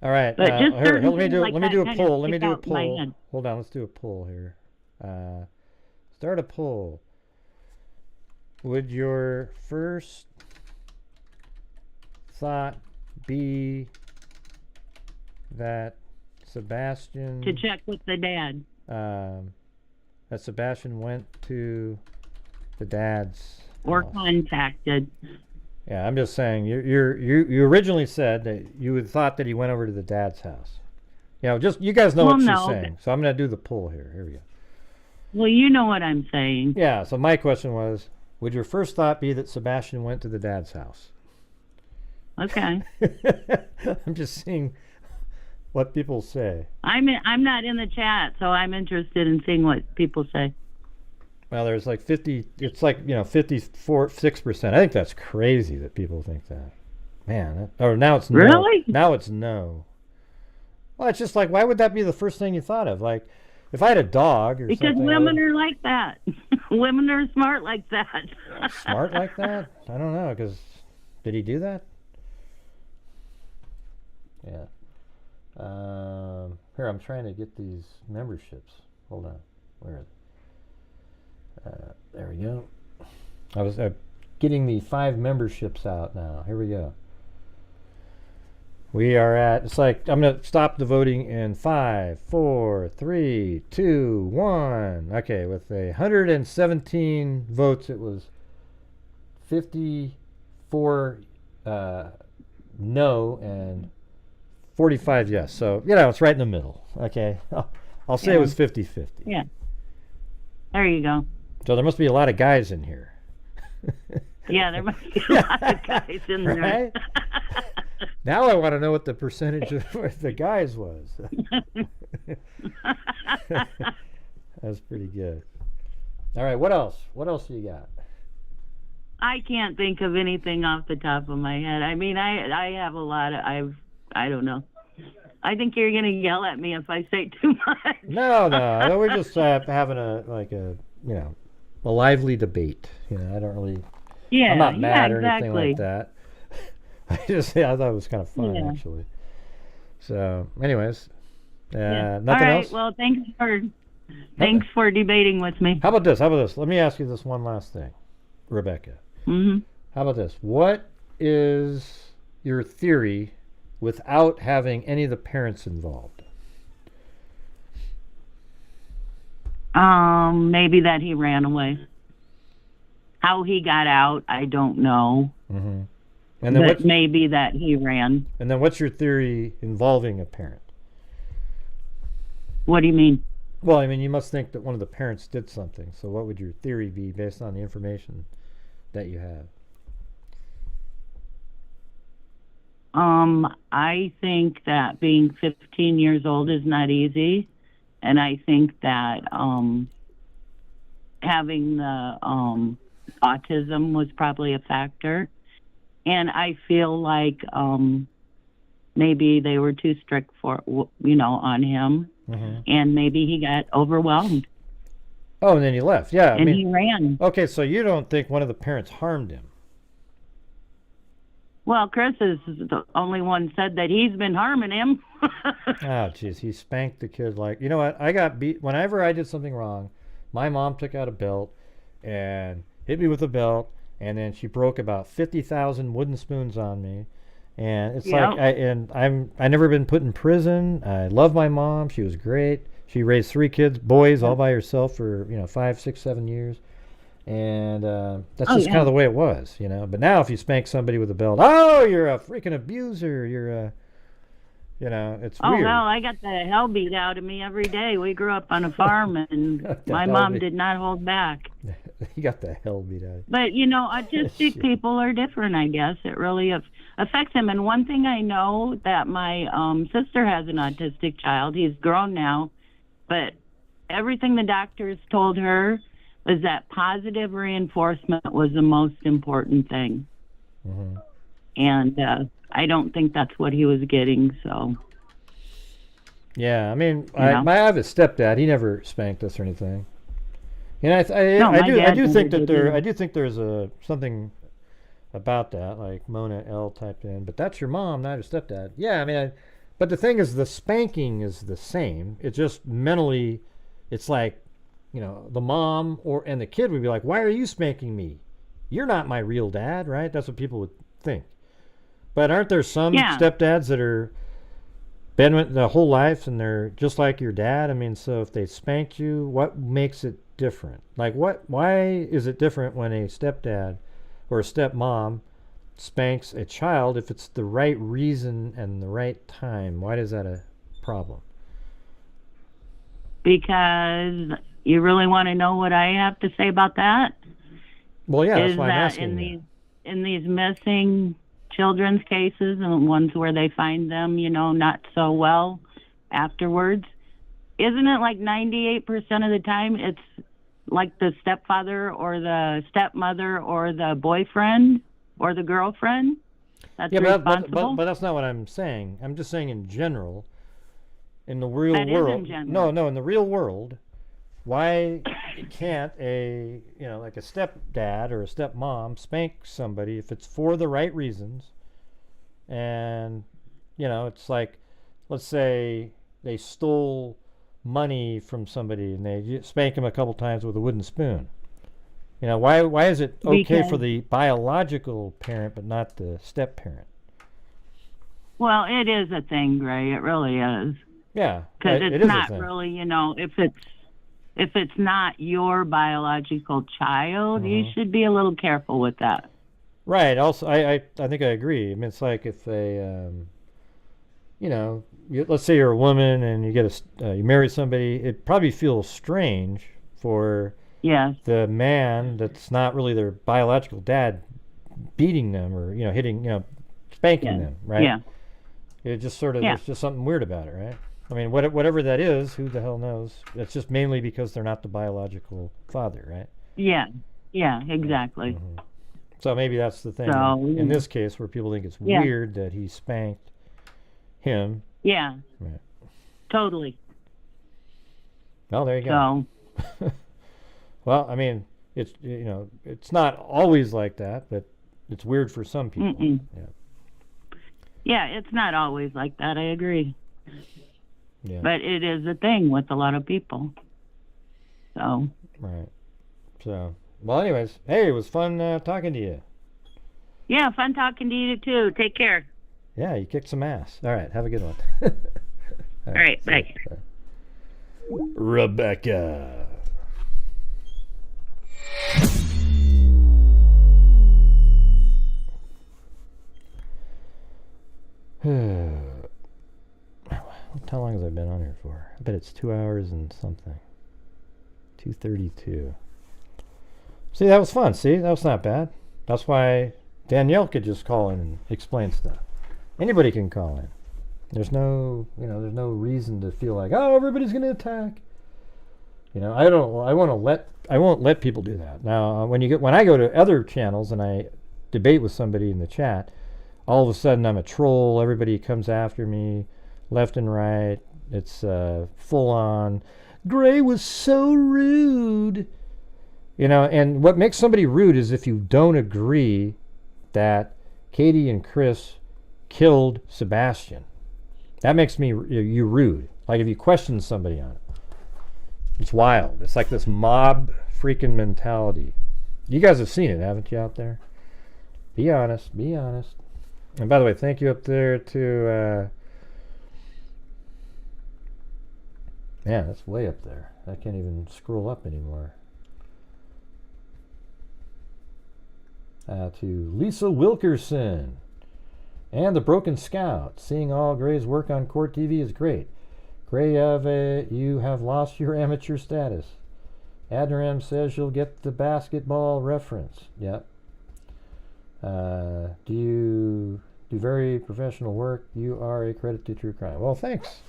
S2: All right,
S10: but just
S2: let me do a poll.
S10: Hold
S2: on, let's do a poll here. Start a poll. Would your first thought be that Sebastian
S10: to check with the dad?
S2: That Sebastian went to the dad's
S10: or
S2: house.
S10: Contacted.
S2: Yeah, I'm just saying. You originally said that you had thought that he went over to the dad's house. You know, just you guys know what she's saying. So I'm going to do the poll here. Here we go.
S10: Well, you know what I'm saying.
S2: Yeah. So my question was, would your first thought be that Sebastian went to the dad's house?
S10: Okay.
S2: I'm just seeing what people say.
S10: I'm not in the chat, so I'm interested in seeing what people say.
S2: Well, there's like 50. It's like 6%. I think that's crazy that people think that. Man, now it's no.
S10: Really?
S2: Now it's no. Well, it's just like, why would that be the first thing you thought of? Like, if I had a dog or
S10: because
S2: something.
S10: Because women are like that. Women are smart like that.
S2: Smart like that? I don't know, because did he do that? Yeah. Here, I'm trying to get these memberships. Hold on. Where are they? There we go. I was getting the 5 memberships out now. Here we go. We are at, it's like, I'm going to stop the voting in 5, 4, 3, 2, 1. Okay, with 117 votes, it was 54 no and 45 yes. So, it's right in the middle. Okay. I'll say it was 50-50.
S10: Yeah. There you go.
S2: So there must be a lot of guys in here.
S10: Yeah, there must be a lot of guys in there.
S2: Right? Now I want to know what the percentage of the guys was. That's pretty good. All right, what else? What else do you got?
S10: I can't think of anything off the top of my head. I mean, I have a lot of, I don't know. I think you're going to yell at me if I say too much.
S2: No, we're just having a lively debate. I don't really, I'm not mad or anything like that. I thought it was kind of fun, actually. So, anyways, nothing else?
S10: All right, well, thanks for debating with me.
S2: How about this? Let me ask you this one last thing, Rebecca.
S10: Mm-hmm.
S2: How about this? What is your theory without having any of the parents involved?
S10: Maybe that he ran away. How he got out, I don't know.
S2: Mm-hmm. And then
S10: but maybe that he ran.
S2: And then what's your theory involving a parent?
S10: What do you mean?
S2: Well, I mean, you must think that one of the parents did something. So what would your theory be based on the information that you have?
S10: I think that being 15 years old is not easy. And I think that having the autism was probably a factor. And I feel like maybe they were too strict on him. Mm-hmm. And maybe he got overwhelmed.
S2: Oh, and then he left. Yeah.
S10: And he ran.
S2: Okay, so you don't think one of the parents harmed him?
S10: Well, Chris is the only one said that he's been harming him.
S2: Oh, jeez. He spanked the kid like... You know what? I got beat... Whenever I did something wrong, my mom took out a belt and hit me with a belt, and then she broke about 50,000 wooden spoons on me. And it's like... I never been put in prison. I love my mom. She was great. She raised 3 kids, boys, all by herself for, 5, 6, 7 years. And that's just kind of the way it was, But now if you spank somebody with a belt, oh, you're a freaking abuser. You're a, it's weird.
S10: Oh, well, I got the hell beat out of me every day. We grew up on a farm, and my mom did not hold back.
S2: You got the hell beat out of you.
S10: But, autistic people are different, I guess. It really affects them. And one thing I know that my sister has an autistic child. He's grown now. But everything the doctors told her was that positive reinforcement was the most important thing. Mm-hmm. And I don't think that's what he was getting, so.
S2: Yeah, I mean, I have a stepdad. He never spanked us or anything. And I do think there's something about that, like Mona L typed in, but that's your mom, not your stepdad. Yeah, I mean, but the thing is, the spanking is the same. It's just mentally, it's like, the mom and the kid would be like, why are you spanking me? You're not my real dad, right? That's what people would think. But aren't there some stepdads that are been with the whole life and they're just like your dad? I mean, so if they spanked you, what makes it different? Like, why is it different when a stepdad or a stepmom spanks a child if it's the right reason and the right time? Why is that a problem?
S10: Because you really want to know what I have to say about that?
S2: Well, yeah, that's why I'm asking.
S10: In these missing children's cases and ones where they find them, not so well afterwards, isn't it like 98% of the time it's like the stepfather or the stepmother or the boyfriend or the girlfriend that's responsible?
S2: But that's not what I'm saying. I'm just saying in general, in the real
S10: That
S2: world.
S10: is in general.
S2: No, in the real world, why can't like a stepdad or a stepmom spank somebody if it's for the right reasons? And, it's like, let's say they stole money from somebody and they spank them a couple times with a wooden spoon. Why is it okay for the biological parent but not the step parent?
S10: Well, it is a thing, Gray. It really is.
S2: Yeah,
S10: because it's not really, if it's not your biological child, you should be a little careful with that.
S2: Right. Also, I think I agree. I mean, it's like if they, let's say you're a woman and you get you marry somebody, it probably feels strange for the man that's not really their biological dad beating them or hitting, spanking them, right? Yeah. It just sort of there's just something weird about it, right? I mean, whatever that is, who the hell knows? It's just mainly because they're not the biological father, right?
S10: Yeah. Yeah. Exactly.
S2: Mm-hmm. So maybe that's the thing in this case where people think it's weird that he spanked him.
S10: Yeah.
S2: Right.
S10: Totally.
S2: Well, there you go. So. Well, I mean, it's it's not always like that, but it's weird for some people.
S10: Yeah, it's not always like that. I agree.
S2: Yeah.
S10: But it is a thing with a lot of people. So.
S2: Right. So. Well, anyways, hey, it was fun talking to you.
S10: Yeah, fun talking to you too. Take care.
S2: Yeah, you kicked some ass. All right, have a good one.
S10: All right, bye.
S2: Rebecca. How long has I been on here for? I bet it's 2 hours and something. 2:32. See, that was fun. See, that was not bad. That's why Danielle could just call in and explain stuff. Anybody can call in. There's no, there's no reason to feel like, oh, everybody's going to attack. I won't let people do that. Now, when I go to other channels and I debate with somebody in the chat, all of a sudden I'm a troll. Everybody comes after me, left and right. It's full on. Gray was so rude. And what makes somebody rude is if you don't agree that Katie and Chris killed Sebastian. That makes you rude. Like if you question somebody on it. It's wild. It's like this mob freaking mentality. You guys have seen it, haven't you, out there? Be honest. Be honest. And by the way, thank you up there to... man, that's way up there. I can't even scroll up anymore. To Lisa Wilkerson and the Broken Scout. Seeing all Gray's work on Court TV is great. Gray, you have lost your amateur status. Adram says you'll get the basketball reference. Yep. Do you do very professional work? You are a credit to True Crime. Well, thanks,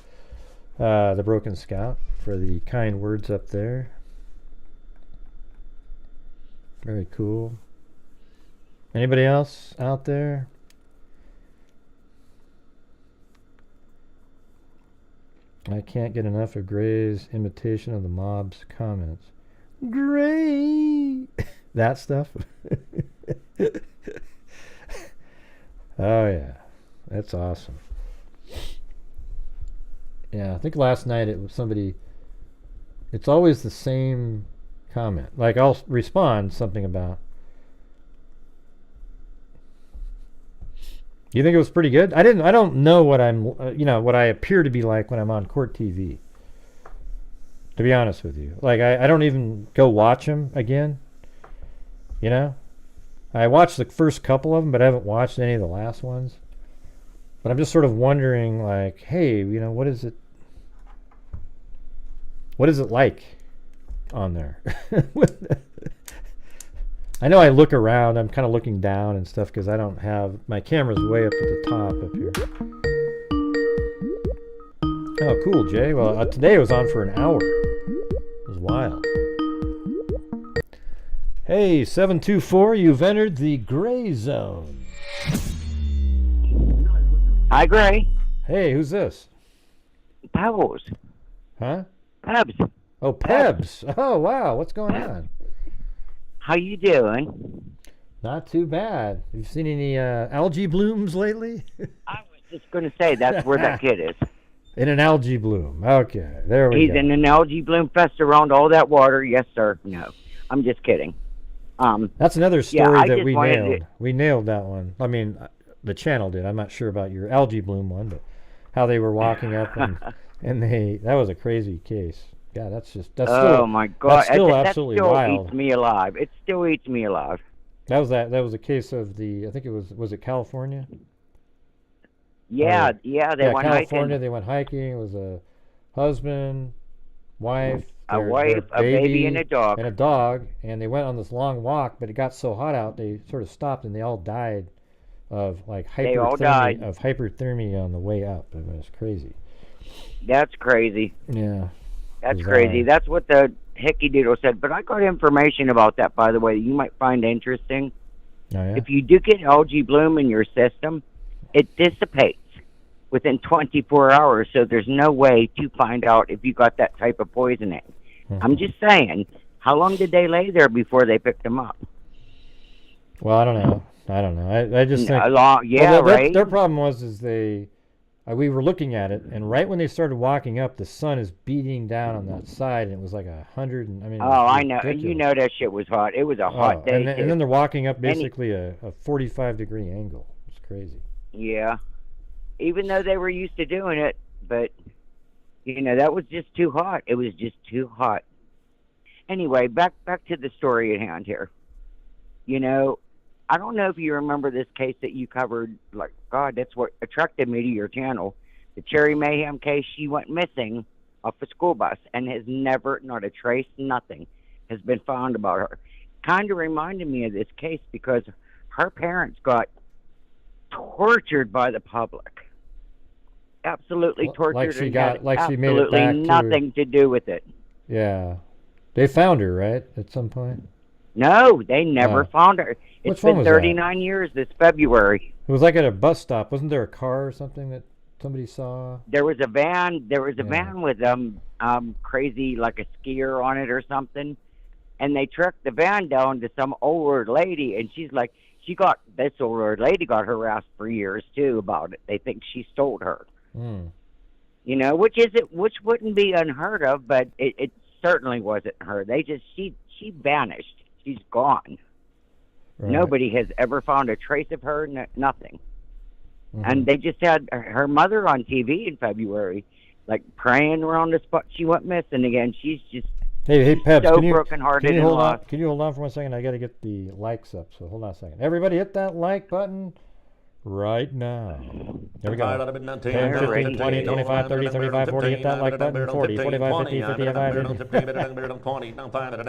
S2: the Broken Scout, for the kind words up there. Very cool. Anybody else out there? I can't get enough of Gray's imitation of the mob's comments. Gray! That stuff? Oh, yeah. That's awesome. Yeah, I think last night it was somebody... It's always the same comment. Like, I'll respond something about... You think it was pretty good? I don't know what I'm, what I appear to be like when I'm on Court TV. To be honest with you, like I don't even go watch them again. I watched the first couple of them, but I haven't watched any of the last ones. But I'm just sort of wondering, like, hey, what is it? What is it like on there? I know I look around. I'm kind of looking down and stuff because I don't have my camera's way up at the top up here. Oh, cool, Jay. Well, today it was on for an hour. It was wild. Hey, 724, you've entered the gray zone.
S11: Hi, Gray.
S2: Hey, who's this?
S11: Pebbles.
S2: Huh?
S11: Pebs.
S2: Oh, Pebs. Oh, wow. What's going on?
S11: How you doing?
S2: Not too bad. Have you seen any algae blooms lately?
S11: I was just going to say that's where that kid is.
S2: In an algae bloom. Okay, there we go.
S11: He's in an algae bloom fest around all that water. Yes, sir. No, I'm just kidding.
S2: That's another story that we nailed.
S11: To...
S2: We nailed that one. I mean, the channel did. I'm not sure about your algae bloom one, but how they were walking up and that was a crazy case. Yeah, that's still.
S11: Oh my God!
S2: That's still absolutely
S11: that still
S2: wild.
S11: Eats me alive. It still eats me alive.
S2: That was a case of the. I think it was it California?
S11: Yeah, they went
S2: California.
S11: hiking.
S2: They went hiking. It was a husband, wife,
S11: a baby, and a dog.
S2: And they went on this long walk, but it got so hot out, they sort of stopped, and they all died of hyperthermia on the way up. It was crazy.
S11: That's crazy.
S2: Yeah.
S11: That's crazy. That's what the Hickey Doodle said. But I got information about that, by the way, that you might find interesting.
S2: Oh, yeah?
S11: If you do get algae bloom in your system, it dissipates within 24 hours, so there's no way to find out if you got that type of poisoning. Mm-hmm. I'm just saying, how long did they lay there before they picked them up?
S2: Well, I don't know. I just think...
S11: right?
S2: Their problem was we were looking at it, and right when they started walking up, the sun is beating down on that side, and it was like 100.
S11: I know. You know that shit was hot. It was a hot day.
S2: And then they're walking up basically a 45-degree angle. It's crazy.
S11: Yeah. Even though they were used to doing it, but, that was just too hot. It was just too hot. Anyway, back to the story at hand here. I don't know if you remember this case that you covered. Like, God, that's what attracted me to your channel. The Cherry Mayhem case, she went missing off a school bus and has never, not a trace, nothing has been found about her. Kind of reminded me of this case because her parents got tortured by the public. Absolutely tortured.
S2: She made it back
S11: nothing to do with it.
S2: Yeah. They found her, right, at some point?
S11: No, they never found her. It's been 39
S2: that?
S11: years this February.
S2: It was like at a bus stop. Wasn't there a car or something that somebody saw?
S11: There was a van. There was a van with crazy, like a skier on it or something. And they trucked the van down to some old lady, and she's like, this old lady got harassed for years too about it. They think she stole her. Which wouldn't be unheard of, but it certainly wasn't her. She vanished. She's gone. Right. Nobody has ever found a trace of her, nothing. Mm-hmm. And they just had her mother on TV in February, like praying around the spot she went missing again. She's just
S2: Hey, Peps,
S11: so brokenhearted and lost.
S2: Can you hold on for 1 second? I got to get the likes up, so hold on a second. Everybody hit that like button right now. There we go. 10, 15, 20, 25, 30, 35, 40. Hit that like button. 40, 45, 50, 55, 50.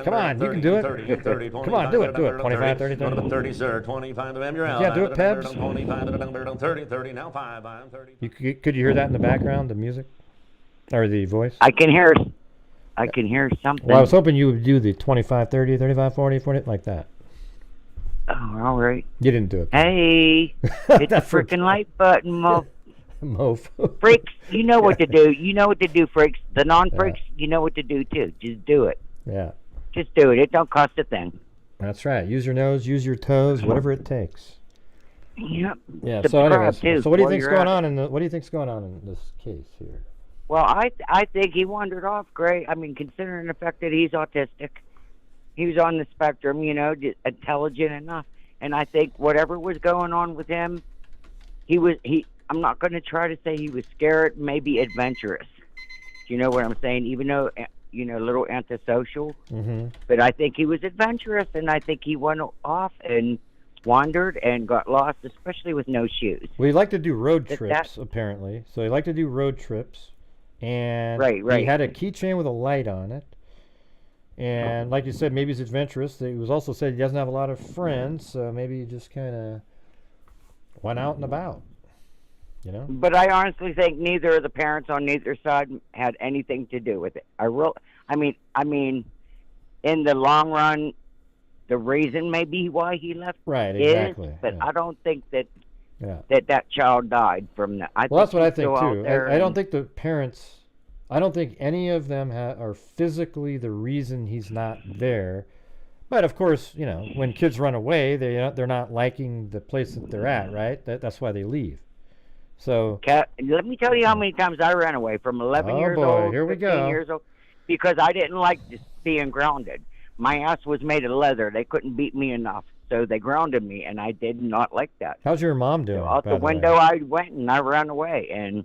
S2: Come on, you can do it. Come on, do it. 25, 30, 30.
S12: 30, sir. 25 of
S2: you can't do it, Pebs.
S12: 30, now 5. I'm 30.
S2: Could you hear that in the background, the music? Or the voice?
S11: I can hear something.
S2: Well, I was hoping you would do the 25, 30, 35, 40, 40, like that.
S11: Oh, all right.
S2: You didn't do it.
S11: Hey, hit the freaking like button, freaks. You know what to do. You know what to do, freaks. The non-freaks, you know what to do, too. Just do it.
S2: Yeah.
S11: Just do it. It don't cost a thing.
S2: That's right. Use your nose, use your toes, whatever it takes.
S11: Yep.
S2: Yeah, so anyways, so what do you think's going on in this case here?
S11: Well, I think he wandered off, Gray. I mean, considering the fact that he's autistic, he was on the spectrum, just intelligent enough. And I think whatever was going on with him, I'm not going to try to say he was scared, maybe adventurous. Do you know what I'm saying? Even though, a little antisocial.
S2: Mm-hmm.
S11: But I think he was adventurous, and I think he went off and wandered and got lost, especially with no shoes.
S2: Well, he liked to do road trips, apparently. So he liked to do road trips. And
S11: right.
S2: he had a keychain with a light on it. And like you said, maybe he's adventurous. He was also said he doesn't have a lot of friends, so maybe he just kind of went out and about, you know?
S11: But I honestly think neither of the parents on neither side had anything to do with it. I mean, in the long run, the reason maybe why he left
S2: exactly.
S11: But I don't think that that child died from that.
S2: That's what I think too. I don't think the parents. I don't think any of them are physically the reason he's not there. But of course, you know, when kids run away, they're not liking the place that they're at, right? That's why they leave. So
S11: let me tell you how many times I ran away from 11 years old,
S2: here we
S11: 15
S2: go.
S11: years old, because I didn't like just being grounded. My ass was made of leather. They couldn't beat me enough, so they grounded me, and I did not like that.
S2: How's your mom doing?
S11: So out the window I went, and I ran away. And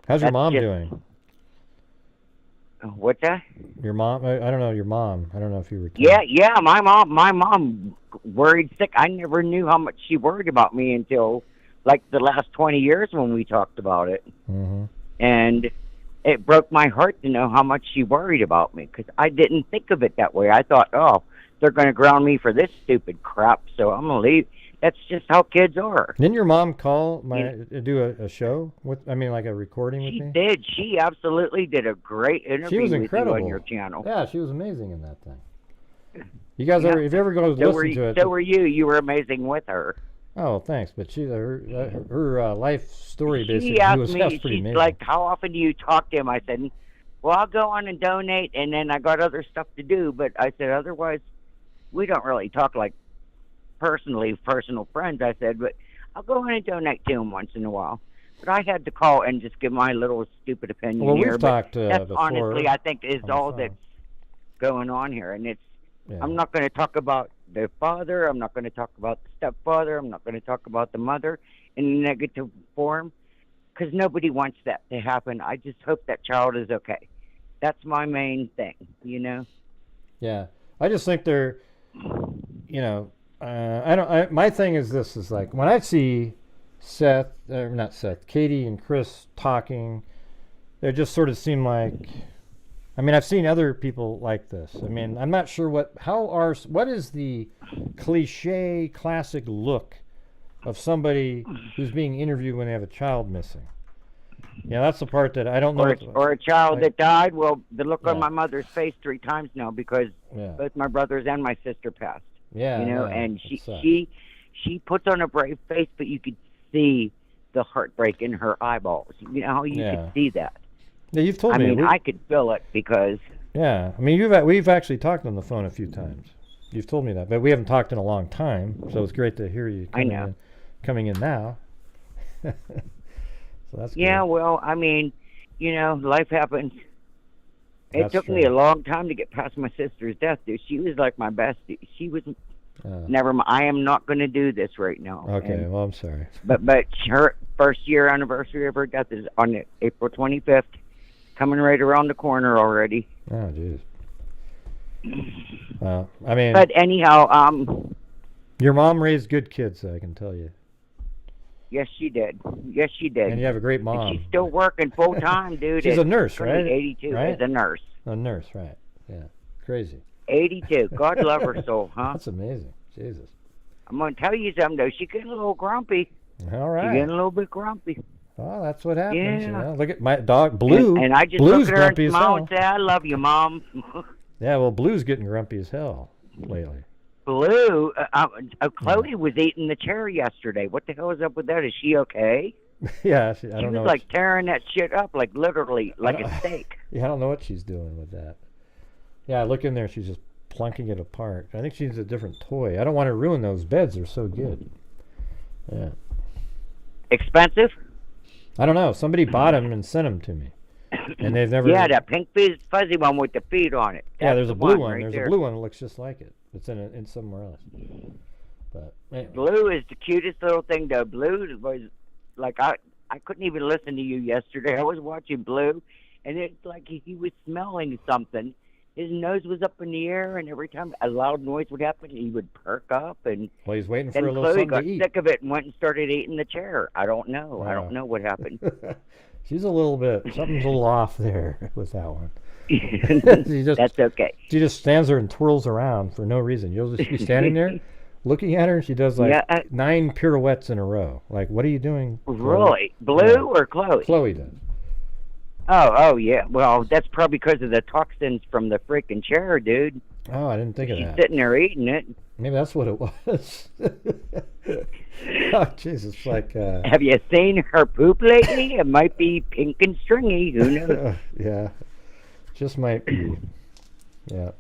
S2: how's your mom doing?
S11: What's that?
S2: Your mom? I don't know. Your mom. I don't know if you were.
S11: Yeah. My mom worried sick. I never knew how much she worried about me until like the last 20 years when we talked about it.
S2: Mm-hmm.
S11: And it broke my heart to know how much she worried about me, because I didn't think of it that way. I thought, oh, they're going to ground me for this stupid crap, so I'm going to leave. That's just how kids are.
S2: Didn't your mom do a show like a recording with me?
S11: She did. She absolutely did a great interview.
S2: She was incredible
S11: with you on your channel.
S2: Yeah, she was amazing in that thing. You guys if you ever go to listen to it.
S11: So were you. You were amazing with her.
S2: Oh, thanks. But her life story basically
S11: She asked
S2: was
S11: me,
S2: pretty
S11: she's
S2: amazing.
S11: like, how often do you talk to him? I said, well, I'll go on and donate, and then I got other stuff to do. But I said, otherwise, we don't really talk like personal friends. I said, but I'll go on and donate to him once in a while. But I had to call and just give my little stupid opinion
S2: well,
S11: here.
S2: We've talked
S11: that's
S2: before,
S11: honestly, I think, is all that's going on here. And it's, I'm not going to talk about the father. I'm not going to talk about the stepfather. I'm not going to talk about the mother in a negative form, because nobody wants that to happen. I just hope that child is okay. That's my main thing, you know?
S2: Yeah. I just think they're, you know, my thing is this, is like when I see Katie and Chris talking, they just sort of seem like, I mean, I've seen other people like this. I mean, I'm not sure what is the cliche classic look of somebody who's being interviewed when they have a child missing. Yeah, that's the part that I don't know.
S11: Or a child that died. Well, the look on my mother's face 3 times now, because both my brothers and my sister passed.
S2: Yeah,
S11: you know, and she puts on a brave face, but you could see the heartbreak in her eyeballs. You know, you could see that.
S2: Yeah, you've told me.
S11: I mean, I could feel it because.
S2: Yeah, I mean, we've actually talked on the phone a few times. You've told me that, but we haven't talked in a long time, so it's great to hear you coming in now. So that's good.
S11: Yeah, well, I mean, you know, life happens. It took me a long time to get past my sister's death, dude. She was like my bestie. She was. Never mind. I am not going to do this right now.
S2: Okay, well, I'm sorry.
S11: But her first year anniversary of her death is on April 25th, coming right around the corner already.
S2: Oh, jeez. Well, I mean.
S11: But anyhow,
S2: your mom raised good kids, I can tell you.
S11: Yes, she did. Yes, she did.
S2: And you have a great mom.
S11: And she's still working full time, dude.
S2: She's a nurse, right?
S11: 82
S2: right?
S11: Is a nurse.
S2: A nurse, right? Yeah, crazy.
S11: 82. God love her soul, huh?
S2: That's amazing. Jesus.
S11: I'm gonna tell you something though. She's getting a little grumpy.
S2: All right.
S11: She's getting a little bit grumpy.
S2: Oh, that's what happens.
S11: Yeah.
S2: You know? Look at my dog, Blue.
S11: And I just
S2: Blue's
S11: look at her
S2: grumpy
S11: and
S2: as
S11: smile
S2: hell.
S11: and say, "I love you, Mom."
S2: Yeah, well, Blue's getting grumpy as hell lately.
S11: Blue, Chloe was eating the chair yesterday. What the hell is up with that? Is she okay?
S2: Yeah, I don't know.
S11: She was like tearing that shit up, like literally, like a steak.
S2: Yeah, I don't know what she's doing with that. Yeah, I look in there, she's just plunking it apart. I think she needs a different toy. I don't want to ruin those beds. They're so good. Yeah.
S11: Expensive?
S2: I don't know. Somebody bought them and sent them to me. And they've never...
S11: Yeah, that pink fuzzy one with the feet on it.
S2: Yeah, there's a blue one.
S11: Right
S2: There's
S11: there.
S2: a blue one that looks just like it. It's in somewhere else. But anyway.
S11: Blue is the cutest little thing, though. Blue was like, I couldn't even listen to you yesterday. I was watching Blue, and it's like he was smelling something. His nose was up in the air, and every time a loud noise would happen, he would perk up. And
S2: well, he's waiting
S11: then
S2: for a little
S11: Chloe
S2: something
S11: got
S2: to eat.
S11: sick of it and went and started eating the chair. I don't know. I don't know what happened.
S2: She's a little bit, something's a little off there with that one.
S11: That's okay.
S2: She just stands there and twirls around for no reason. You'll just be standing there looking at her, and she does like 9 pirouettes in a row. Like, what are you doing?
S11: Really? Blue or Chloe?
S2: Chloe does.
S11: Oh, yeah. Well, that's probably because of the toxins from the freaking chair, dude.
S2: Oh, I didn't think of that.
S11: She's sitting there eating it.
S2: Maybe that's what it was. Oh, Jesus. Like,
S11: have you seen her poop lately? It might be pink and stringy. Who knows?
S2: Yeah. Just might be. Yeah.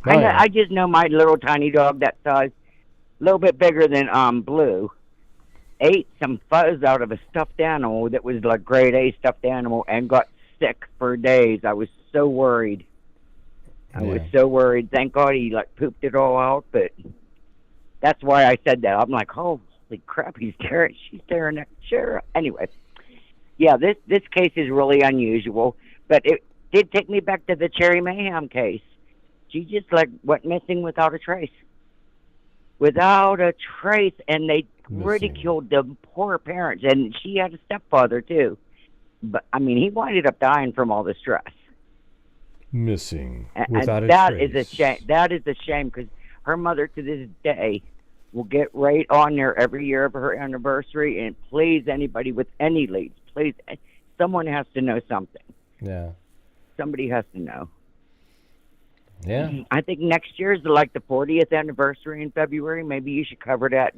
S11: I just know my little tiny dog that size, a little bit bigger than Blue, ate some fuzz out of a stuffed animal that was like grade A stuffed animal and got sick for days. I was so worried. I was so worried. Thank God he like pooped it all out, but that's why I said that. I'm like, holy crap, she's tearing that chair. Anyway, yeah, this case is really unusual, but it did take me back to the Cherry Mayhem case. She just like went missing without a trace. Without a trace, and they ridiculed the poor parents, and she had a stepfather too. But I mean, he winded up dying from all the stress.
S2: Missing
S11: without a trace. That is a shame. That is a shame because her mother to this day will get right on there every year of her anniversary. And please, anybody with any leads, please, someone has to know something.
S2: Yeah.
S11: Somebody has to know.
S2: Yeah.
S11: I think next year is like the 40th anniversary in February. Maybe you should cover that.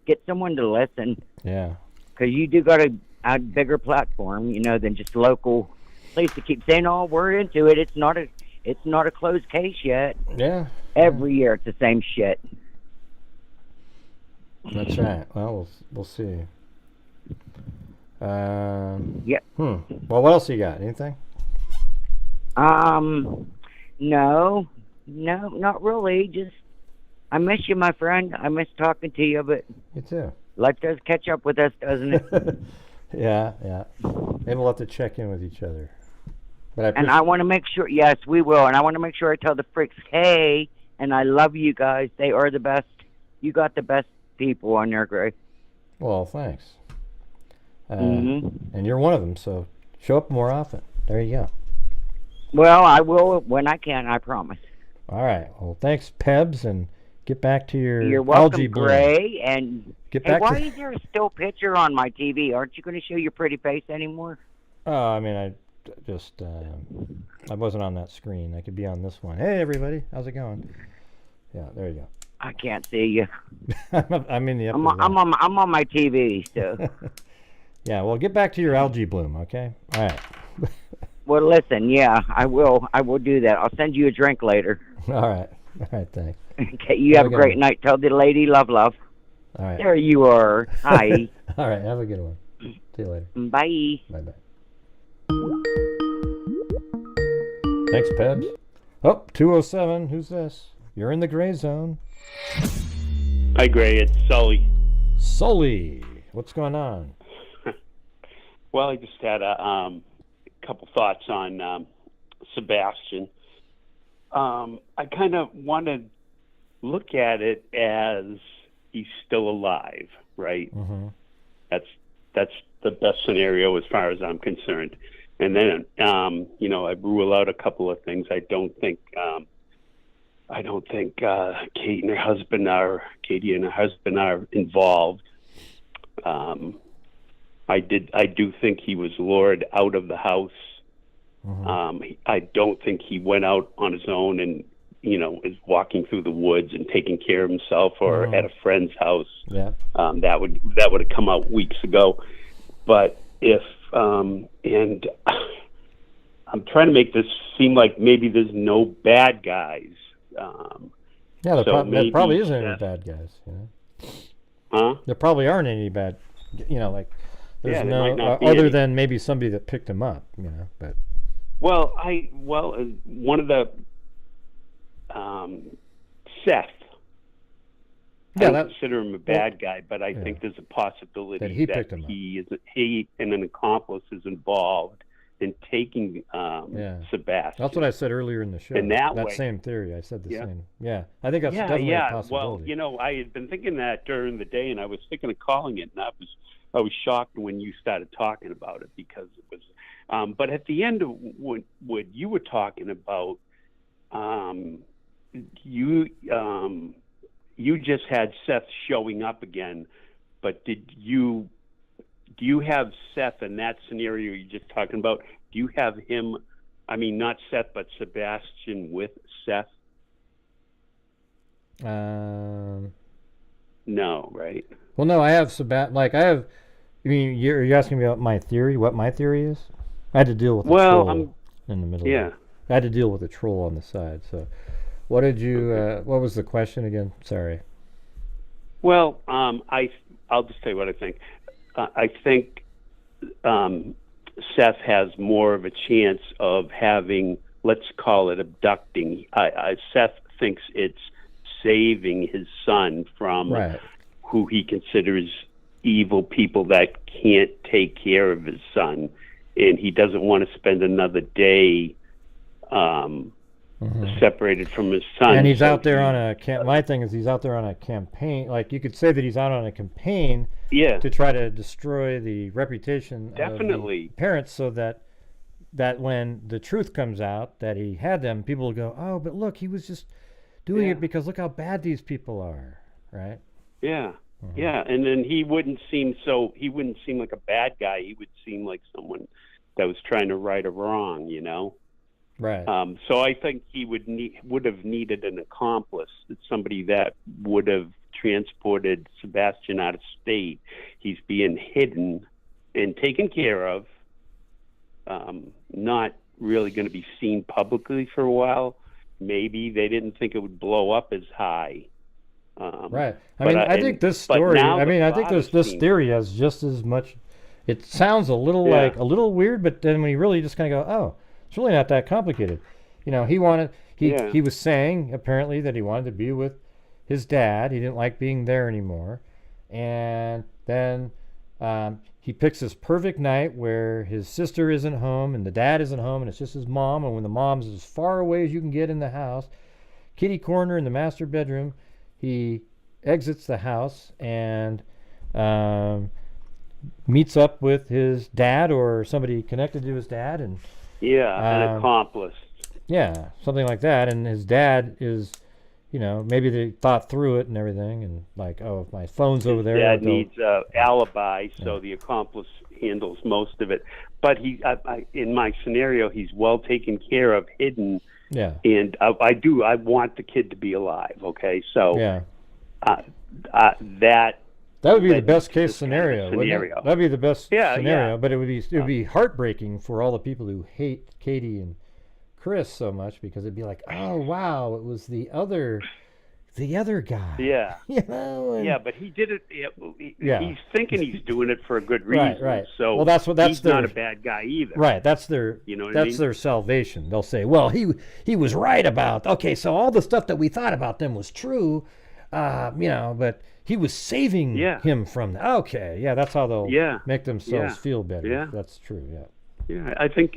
S11: Get someone to listen.
S2: Yeah.
S11: Because you do got a bigger platform, than just local. Please to keep saying, "Oh, we're into it." It's not a closed case yet.
S2: Yeah.
S11: Every year it's the same shit.
S2: That's right. Well, we'll see.
S11: Yeah.
S2: Well, what else you got? Anything?
S11: No, not really. Just I miss you, my friend. I miss talking to you, but
S2: you too.
S11: Life does catch up with us, doesn't it?
S2: Yeah. Maybe we'll have to check in with each other. But
S11: I want to make sure. Yes, we will. And I want to make sure I tell the freaks, hey, and I love you guys. They are the best. You got the best people on there, Gray.
S2: Well, thanks. And you're one of them, so show up more often. There you go.
S11: Well, I will when I can, I promise.
S2: All right. Well, thanks, Pebs, and get back to your
S11: You're welcome,
S2: algae bloom.
S11: Gray. And why
S2: to...
S11: is there a still picture on my TV? Aren't you going to show your pretty face anymore?
S2: Oh, I mean, I wasn't on that screen. I could be on this one. Hey, everybody. How's it going? Yeah, there you go.
S11: I can't see you.
S2: I'm in the upper
S11: I'm on my TV, so.
S2: Yeah, well, get back to your algae bloom, okay? All right.
S11: Well, listen, yeah, I will do that. I'll send you a drink later.
S2: All right, thanks.
S11: Okay, you have a great night. Tell the lady love.
S2: All right.
S11: There you are. Hi.
S2: All right, have a good one. See you later.
S11: Bye.
S2: Bye-bye. Thanks, Pebs. Oh, 207. Who's this? You're in the gray zone.
S13: Hi, Gray. It's Sully.
S2: Sully. What's going on?
S13: Well, I just had a couple thoughts on Sebastian. I kind of want to look at it as he's still alive, right?
S2: Mm-hmm.
S13: That's the best scenario as far as I'm concerned. And then, I rule out a couple of things. I don't think Katie and her husband are involved. I do think he was lured out of the house. Mm-hmm. I don't think he went out on his own and is walking through the woods and taking care of himself or at a friend's house.
S2: Yeah.
S13: That would have come out weeks ago. But if and I'm trying to make this seem like maybe there's no bad guys.
S2: Yeah, there probably isn't any bad guys.
S13: Huh?
S2: There probably aren't any bad. There's no other than maybe somebody that picked him up. But.
S13: Well, one of the Seth.
S2: Yeah,
S13: I don't consider him a bad guy, but I think there's a possibility
S2: that
S13: he and an accomplice is involved in taking Sebastian.
S2: That's what I said earlier in the show.
S13: In that
S2: same theory. I said the same. Yeah, I think that's definitely a possibility.
S13: Well, I had been thinking that during the day, and I was thinking of calling it, and I was shocked when you started talking about it because it was But at the end of what you were talking about, you just had Seth showing up again, but do you have Seth in that scenario you're just talking about? Do you have him, I mean, not Seth, but Sebastian with Seth? No, right?
S2: Well, no, I have Sebastian. I mean, you're asking me about my theory, what my theory is? I had to deal with a troll in the middle.
S13: Yeah.
S2: Of it. I had to deal with a troll on the side. So, what did you? What was the question again? Sorry.
S13: Well, I'll just tell you what I think. I think Seth has more of a chance of having, let's call it abducting. Seth thinks it's saving his son from who he considers evil people that can't take care of his son, and he doesn't want to spend another day separated from his son.
S2: And he's out there on a my thing is he's out there on a campaign. Like, you could say that he's out on a campaign to try to destroy the reputation of the parents, so that when the truth comes out that he had them, people will go, oh, but look, he was just doing it because look how bad these people are, right?
S13: Yeah. Yeah, and then he wouldn't seem like a bad guy. He would seem like someone that was trying to right a wrong, you know?
S2: Right.
S13: So I think he would have needed an accomplice, somebody that would have transported Sebastian out of state. He's being hidden and taken care of, not really going to be seen publicly for a while. Maybe they didn't think it would blow up as high.
S2: Right. I mean, I think this story, I think this theory has just as much, it sounds a little like a little weird, but then we really just kind of go, oh, it's really not that complicated. You know, he was saying apparently that he wanted to be with his dad. He didn't like being there anymore. And then he picks this perfect night where his sister isn't home and the dad isn't home and it's just his mom. And when the mom's as far away as you can get in the house, kitty corner in the master bedroom, he exits the house and meets up with his dad or somebody connected to his dad, and
S13: an accomplice.
S2: Yeah, something like that. And his dad is, you know, maybe they thought through it and everything, and like, oh, if my phone's over there.
S13: Dad needs an alibi, so the accomplice handles most of it. But in my scenario, he's well taken care of, hidden.
S2: Yeah.
S13: And I want the kid to be alive. Okay, so that
S2: would be the best case scenario. That'd be the best scenario.
S13: Yeah.
S2: But it would be heartbreaking for all the people who hate Katie and Chris so much, because it'd be like, oh wow, it was the other guy.
S13: Yeah.
S2: You know,
S13: but he did it. He's thinking he's doing it for a good reason.
S2: Right.
S13: So
S2: well, that's
S13: he's not a bad guy either.
S2: Right. That's their.
S13: You know what
S2: that's
S13: I mean?
S2: Their salvation. They'll say, well, he was right about. Okay, so all the stuff that we thought about them was true. You know, but he was saving him from that. Okay, that's how they'll make themselves feel better.
S13: Yeah,
S2: that's true.
S13: Yeah, I think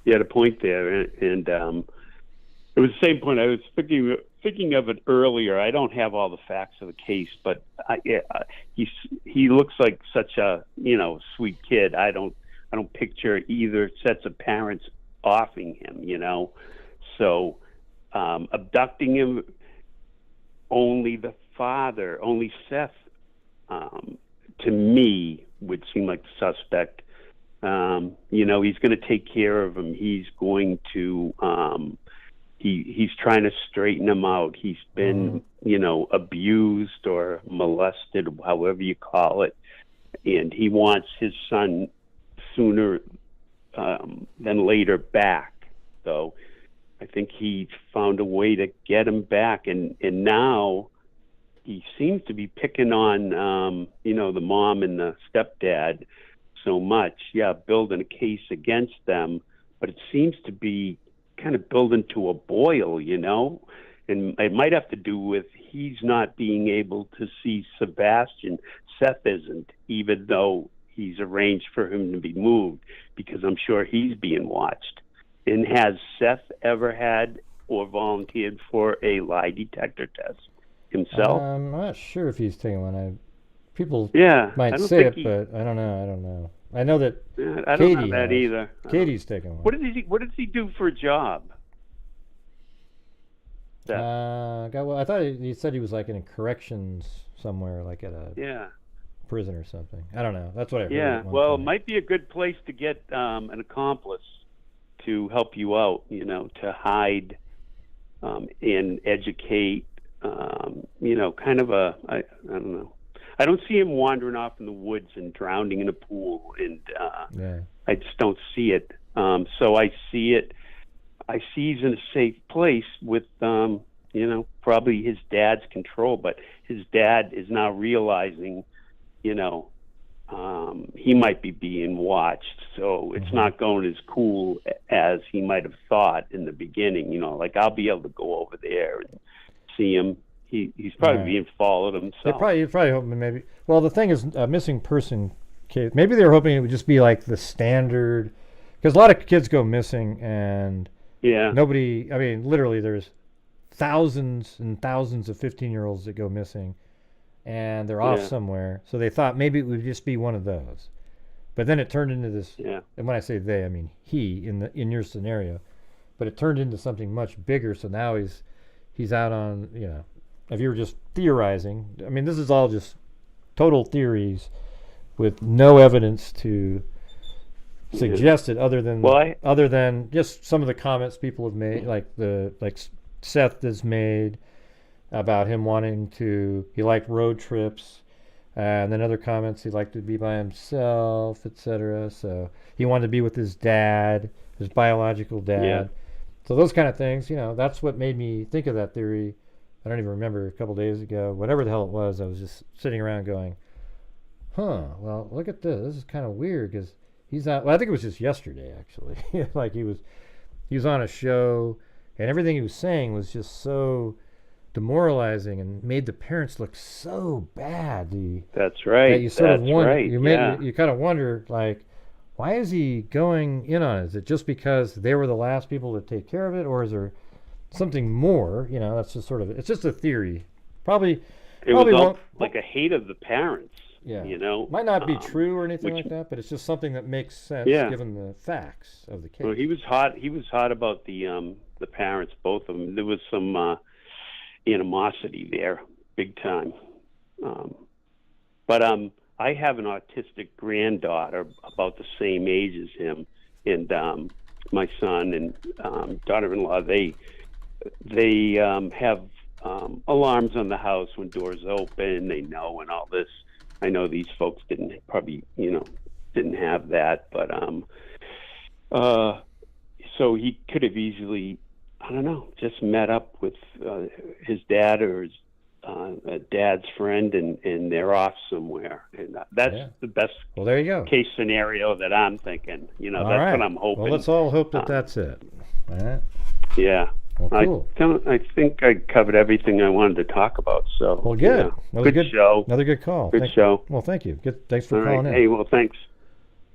S13: you had a point there, and it was the same point. I was thinking of it earlier. I don't have all the facts of the case, but he looks like such a sweet kid. I don't picture either sets of parents offing him. You know, so abducting him, only the father, only Seth, to me would seem like the suspect. He's going to take care of him. He's going to. He's trying to straighten him out. He's been, abused or molested, however you call it, and he wants his son sooner than later back. So I think he found a way to get him back, and now he seems to be picking on, the mom and the stepdad so much. Yeah, building a case against them, but it seems to be kind of building to a boil, and it might have to do with he's not being able to see Sebastian. Seth isn't, even though he's arranged for him to be moved, because I'm sure he's being watched. And has Seth ever had or volunteered for a lie detector test himself?
S2: I'm not sure if he's taken one. I'm People
S13: Yeah,
S2: might
S13: I don't
S2: say
S13: think
S2: it, but I don't know. I know that
S13: I don't know that either.
S2: Katie's taken one.
S13: What does he do for a job?
S2: Well, I thought he said he was like in corrections somewhere, like at a prison or something. I don't know. That's what I heard.
S13: Yeah, well, it might be a good place to get an accomplice to help you out, to hide and educate, kind of I don't know. I don't see him wandering off in the woods and drowning in a pool, and I just don't see it. So I see he's in a safe place with, probably his dad's control, but his dad is now realizing, he might be being watched, so it's not going as cool as he might have thought in the beginning. Like I'll be able to go over there and see him. He's probably being followed himself.
S2: You're probably hoping maybe. Well, the thing is, a missing person case. Maybe they were hoping it would just be like the standard, because a lot of kids go missing and nobody. I mean, literally, there's thousands and thousands of 15-year-olds that go missing, and they're off somewhere. So they thought maybe it would just be one of those, but then it turned into this. And when I say they, I mean he in your scenario, but it turned into something much bigger. So now he's out on if you were just theorizing, I mean, this is all just total theories with no evidence to suggest it other than just some of the comments people have made, like Seth has made about him he liked road trips, and then other comments he liked to be by himself, etc. So he wanted to be with his dad, his biological dad.
S13: Yeah.
S2: So those kind of things, that's what made me think of that theory. I don't even remember, a couple days ago, whatever the hell it was, I was just sitting around going, well, look at this. This is kind of weird because he's out. Well, I think it was just yesterday, actually. Like he was on a show, and everything he was saying was just so demoralizing and made the parents look so bad.
S13: That's right.
S2: That you sort of wonder,
S13: right.
S2: You kind of wonder, like, why is he going in on it? Is it just because they were the last people to take care of it, or is there something more? That's just sort of, it's just a theory. Probably
S13: was like a hate of the parents.
S2: Yeah. Might not be true or anything like that, but it's just something that makes sense given the facts of the case.
S13: Well, he was hot about the parents, both of them. There was some animosity there, big time. But I have an autistic granddaughter about the same age as him, and my son and daughter-in-law, they have alarms on the house when doors open. They know, and all this. I know these folks didn't have that, but so he could have easily, I don't know, just met up with his dad or his dad's friend, and they're off somewhere, and that's the best.
S2: Well, there you go.
S13: Case scenario that I'm thinking. That's what I'm hoping.
S2: Well, let's all hope that that's it. All right.
S13: Yeah.
S2: Well, cool.
S13: I think I covered everything I wanted to talk about. So.
S2: Well, good.
S13: Good show.
S2: Another good call.
S13: Good show.
S2: Well, thank you. Good. Thanks for calling in.
S13: Hey, well, thanks.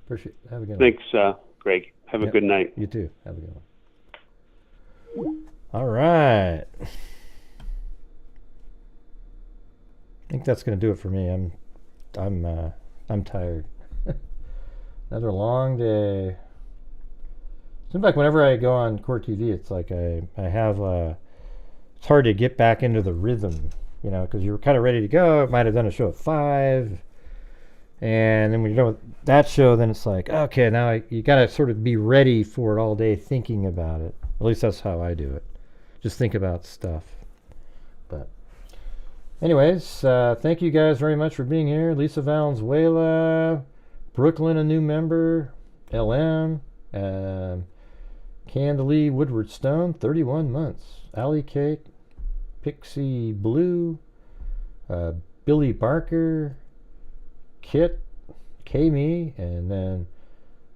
S2: Appreciate it. Have a good
S13: night. Thanks, Greg. Have a good night.
S2: You too. Have a good one. All right. I think that's going to do it for me. I'm tired. Another long day. Seems like whenever I go on Court TV, it's like I have it's hard to get back into the rhythm, because you're kind of ready to go. I might have done a show at 5, and then when you're done with that show, then it's like, okay, now you got to sort of be ready for it all day, thinking about it. At least that's how I do it. Just think about stuff. But anyways, thank you guys very much for being here. Lisa Valenzuela, Brooklyn, a new member, LM, Candalee Woodward Stone, 31 months. Alley Cake, Pixie Blue, Billy Barker, Kit, K-Me, and then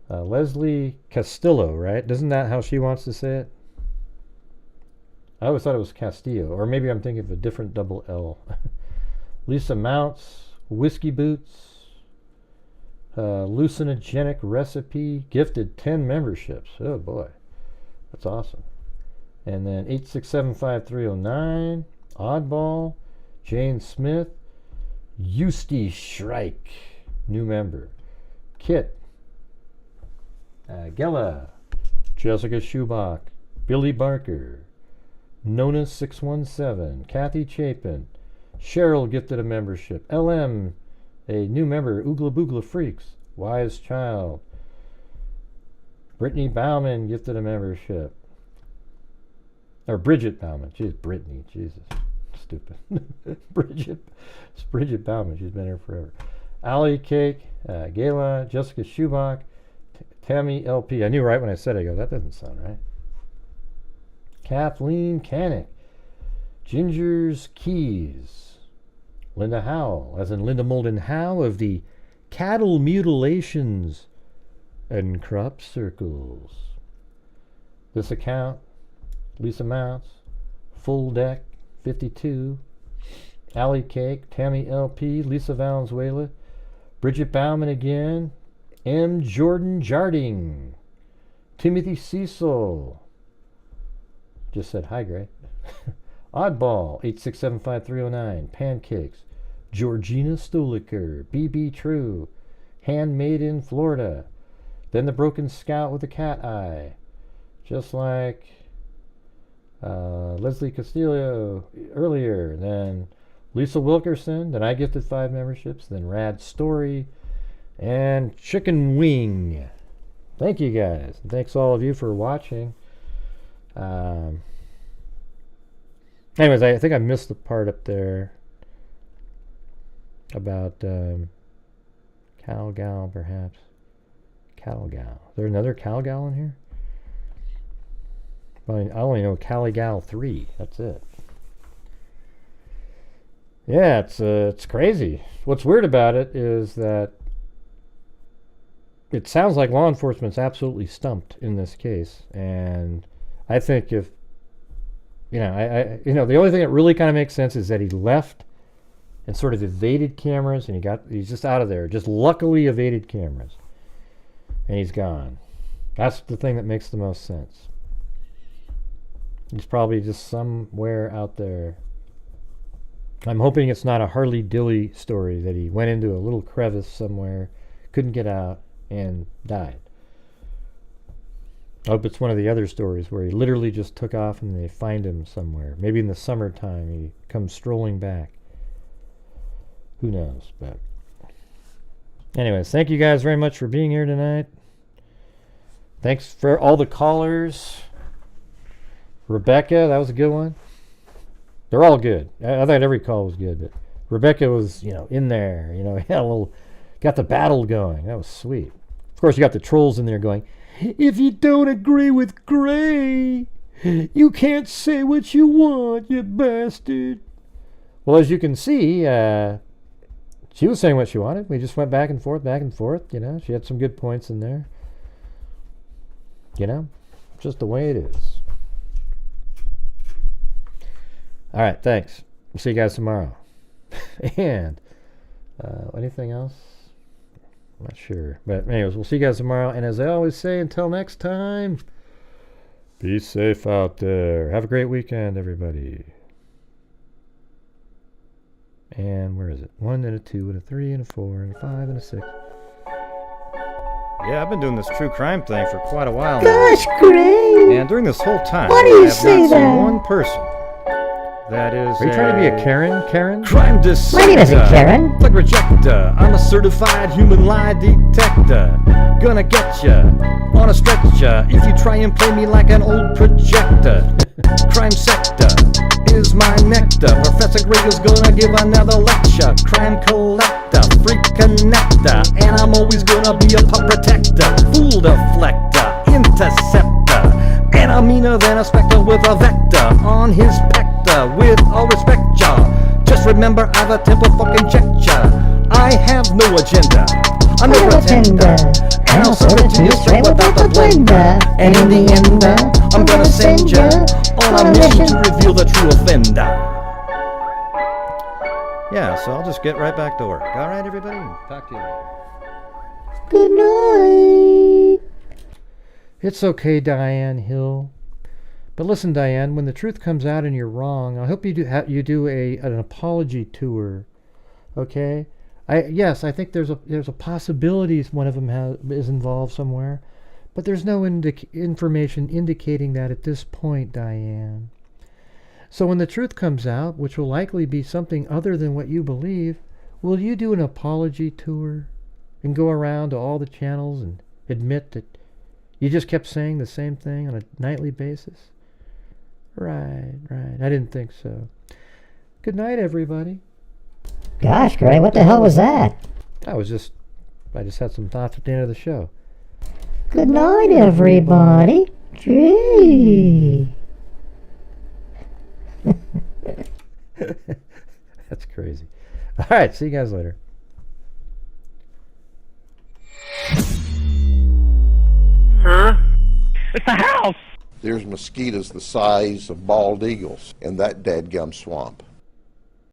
S2: Leslie Castillo, right? Isn't that how she wants to say it? I always thought it was Castillo, or maybe I'm thinking of a different double L. Lisa Mounts, Whiskey Boots, Hallucinogenic Recipe, gifted 10 memberships. Oh boy, that's awesome. And then 8675309, Oddball, Jane Smith, Eusti Shrike, new member. Kit, Gela, Jessica Schubach, Billy Barker, Nona617, Kathy Chapin, Cheryl gifted a membership, LM, a new member, Oogla Boogla Freaks, Wise Child, Brittany Bauman gifted a membership, or Bridget Bauman, she's Brittany, Jesus, stupid. It's Bridget Bauman, she's been here forever. Allie Cake, Gala, Jessica Schubach, Tammy LP, I knew right when I said it, I go, that doesn't sound right. Kathleen Canick, Ginger's Keys, Linda Howell, as in Linda Molden Howe of the Cattle Mutilations and Crop Circles. This account, Lisa Mounts, Full Deck 52, Allie Cake, Tammy LP, Lisa Valenzuela, Bridget Bauman again, M. Jordan Jarding, Timothy Cecil, just said hi, Gray. Oddball, 8675309, Pancakes, Georgina Stuliker, BB True, Handmade in Florida, then the Broken Scout with the cat eye, just like Leslie Castillo earlier, then Lisa Wilkerson, then I gifted 5 memberships, then Rad Story, and Chicken Wing. Thank you guys, and thanks all of you for watching. Anyways, I think I missed the part up there about Calgal, perhaps. Calgal. Is there another Calgal in here? I only know Caligal 3. That's it. Yeah, it's crazy. What's weird about it is that it sounds like law enforcement's absolutely stumped in this case, and I think if the only thing that really kind of makes sense is that he left and sort of evaded cameras, and he's just out of there. Just luckily evaded cameras, and he's gone. That's the thing that makes the most sense. He's probably just somewhere out there. I'm hoping it's not a Harley Dilly story that he went into a little crevice somewhere, couldn't get out, and died. I hope it's one of the other stories where he literally just took off and they find him somewhere. Maybe in the summertime he comes strolling back. Who knows? But anyways, thank you guys very much for being here tonight. Thanks for all the callers. Rebecca, that was a good one. They're all good. I thought every call was good, but Rebecca was, in there. Got the battle going. That was sweet. Of course, you got the trolls in there going, if you don't agree with Gray, you can't say what you want, you bastard. Well, as you can see, she was saying what she wanted. We just went back and forth, She had some good points in there. Just the way it is. All right, thanks. We'll see you guys tomorrow. And anything else? I'm not sure. But anyways, we'll see you guys tomorrow. And as I always say, until next time, be safe out there. Have a great weekend, everybody. And where is it? 1 and a 2 and a 3 and a 4 and a 5 and a 6. Yeah, I've been doing this true crime thing for quite a while now.
S14: Gosh, great!
S2: And during this whole time,
S14: Why do you
S2: I have
S14: say
S2: not
S14: that?
S2: seen one person that is. Are you trying to be a Karen? Karen?
S14: Crime dissector. My name isn't Karen.
S2: Plug rejector. I'm a certified human lie detector. Gonna get ya on a stretcher if you try and play me like an old projector. Crime sector is my nectar. Professor Greg is gonna give another lecture. Crime collector, freak connector, and I'm always gonna be a pup protector. Fool deflector, interceptor, and I'm meaner than a specter with a vector on his pector. With all respect, y'all, just remember I've a temper fucking check ya. I have no agenda, I'm no pretender, and I'll serve it to you straight without the blender. And in the end, I'm gonna send ya on a mission to reveal the true offender. Yeah, so I'll just get right back to work. All right, everybody? Talk to you later.
S14: Good night.
S2: It's okay, Diane Hill. But listen, Diane, when the truth comes out and you're wrong, I hope you do an apology tour Okay? Yes, I think there's a possibility one of them is involved somewhere, but there's no information indicating that at this point, Diane. So when the truth comes out, which will likely be something other than what you believe, will you do an apology tour and go around to all the channels and admit that you just kept saying the same thing on a nightly basis? Right. I didn't think so. Good night, everybody.
S14: Gosh, Gray, what the hell was that?
S2: I just had some thoughts at the end of the show.
S14: Good night, everybody. Gee.
S2: That's crazy. All right, see you guys later.
S15: Huh? It's a house!
S16: There's mosquitoes the size of bald eagles in that dadgum swamp.